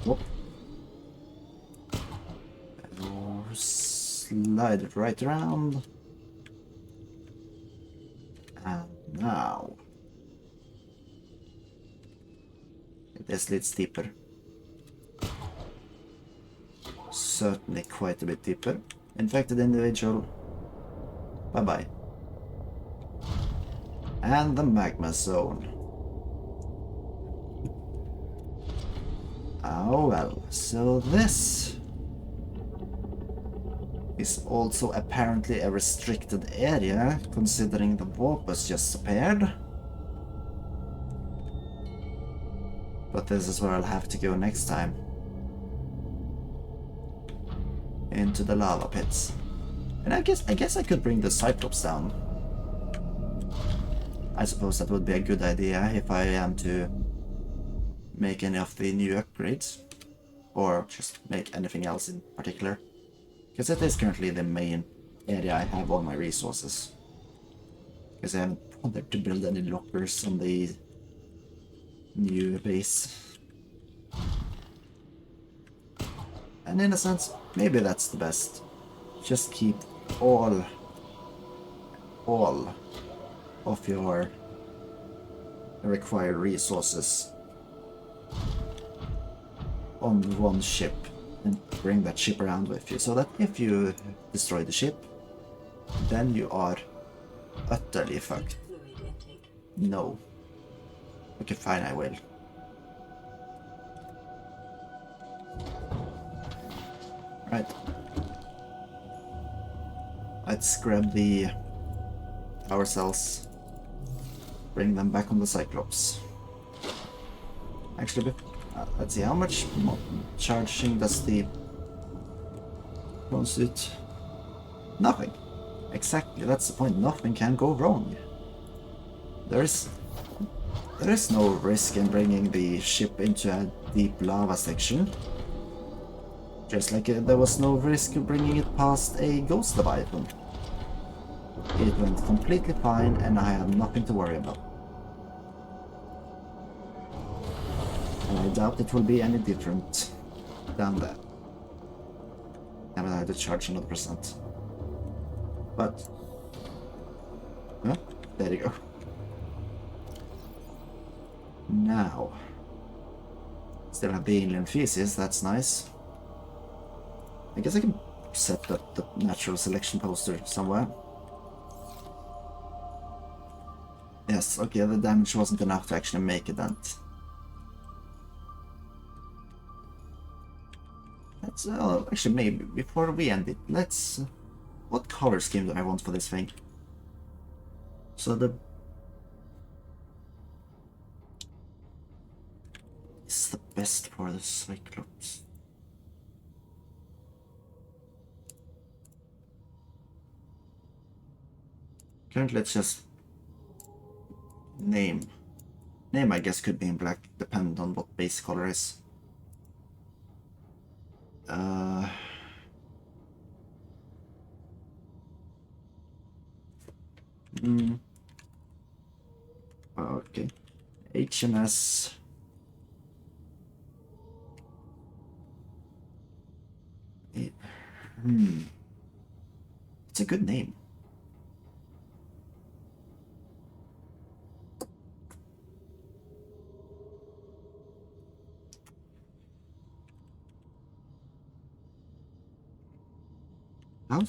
Whoop. Or slide it right around. And now... this leads deeper. Certainly quite a bit deeper. Infected individual. Bye-bye. And the magma zone. Oh well, so this is also apparently a restricted area, considering the warp was just appeared. But this is where I'll have to go next time. Into the lava pits. And I guess I could bring the Cyclops down. I suppose that would be a good idea if I am to make any of the new upgrades. Or just make anything else in particular. Because it is currently the main area I have all my resources. Because I haven't bothered to build any lockers on the new base. And in a sense, maybe that's the best. Just keep all of your required resources on one ship and bring that ship around with you, so that if you destroy the ship, then you are utterly fucked. No. Okay, fine, I will. Right. Let's grab the power cells. Bring them back on the Cyclops. Actually, let's see, how much charging does the prawn suit? Nothing. Exactly, that's the point. Nothing can go wrong. There is no risk in bringing the ship into a deep lava section. Just like there was no risk of bringing it past a ghost leviathan. It went completely fine, and I have nothing to worry about. And I doubt it will be any different down there. Haven't had to charge another %. But... well, there you go. Now... still have the alien feces, that's nice. I guess I can set up the natural selection poster somewhere. Yes, okay, the damage wasn't enough to actually make a dent. Let's, actually, maybe, before we end it, let's... what color scheme do I want for this thing? So the... is the best for the Cyclops. Currently, let's just... name. Name, I guess, could be in black, depending on what base color is. Okay. HMS. It's a good name. How?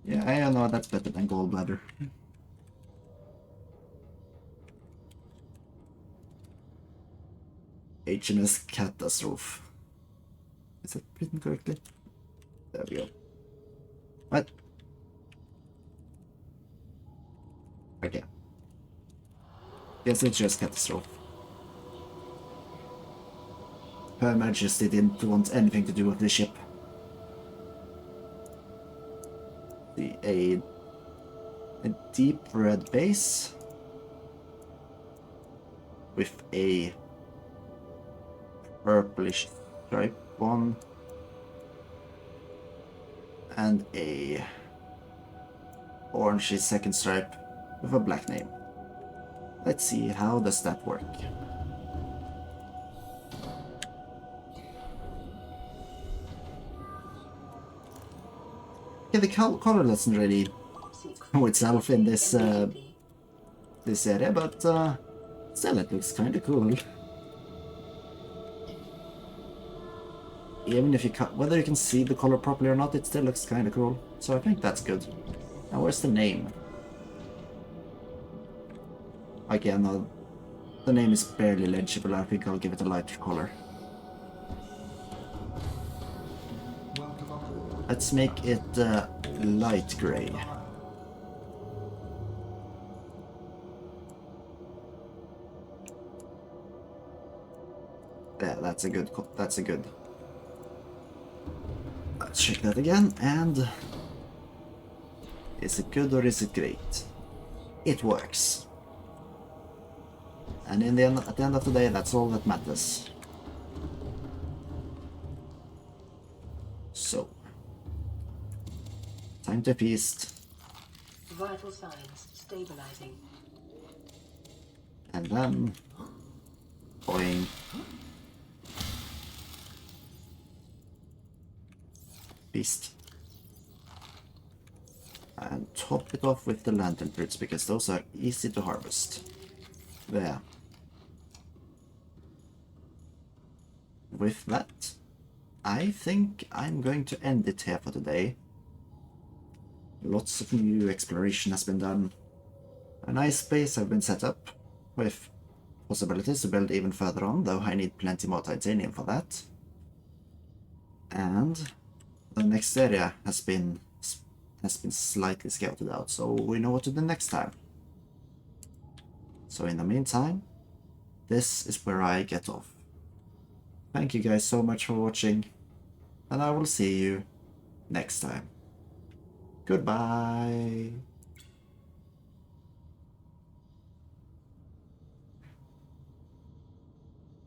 Yeah, I know that's better than gallbladder. HMS Catastrophe. Is that written correctly? There we go. What? Okay. Yes, it's just Catastrophe. Her Majesty didn't want anything to do with the ship. A deep red base with a purplish stripe one and a orangey second stripe with a black name. Let's see, how does that work? Yeah, the color doesn't really show itself in this this area, but still it looks kind of cool. Even if you whether you can see the color properly or not, it still looks kind of cool. So I think that's good. Now where's the name? Again, the name is barely legible. I think I'll give it a lighter color. Let's make it light gray. Yeah, that's a good. That's a good. Let's check that again. And is it good or is it great? It works. And at the end of the day, that's all that matters. So, time to feast.
Vital signs stabilizing.
And then, boing. Feast. And top it off with the lantern fruits, because those are easy to harvest. There. With that, I think I'm going to end it here for today. Lots of new exploration has been done. A nice base has been set up, with possibilities to build even further on, though I need plenty more titanium for that. And the next area has been slightly scouted out, so we know what to do next time. So in the meantime, this is where I get off. Thank you guys so much for watching, and I will see you next time. Goodbye.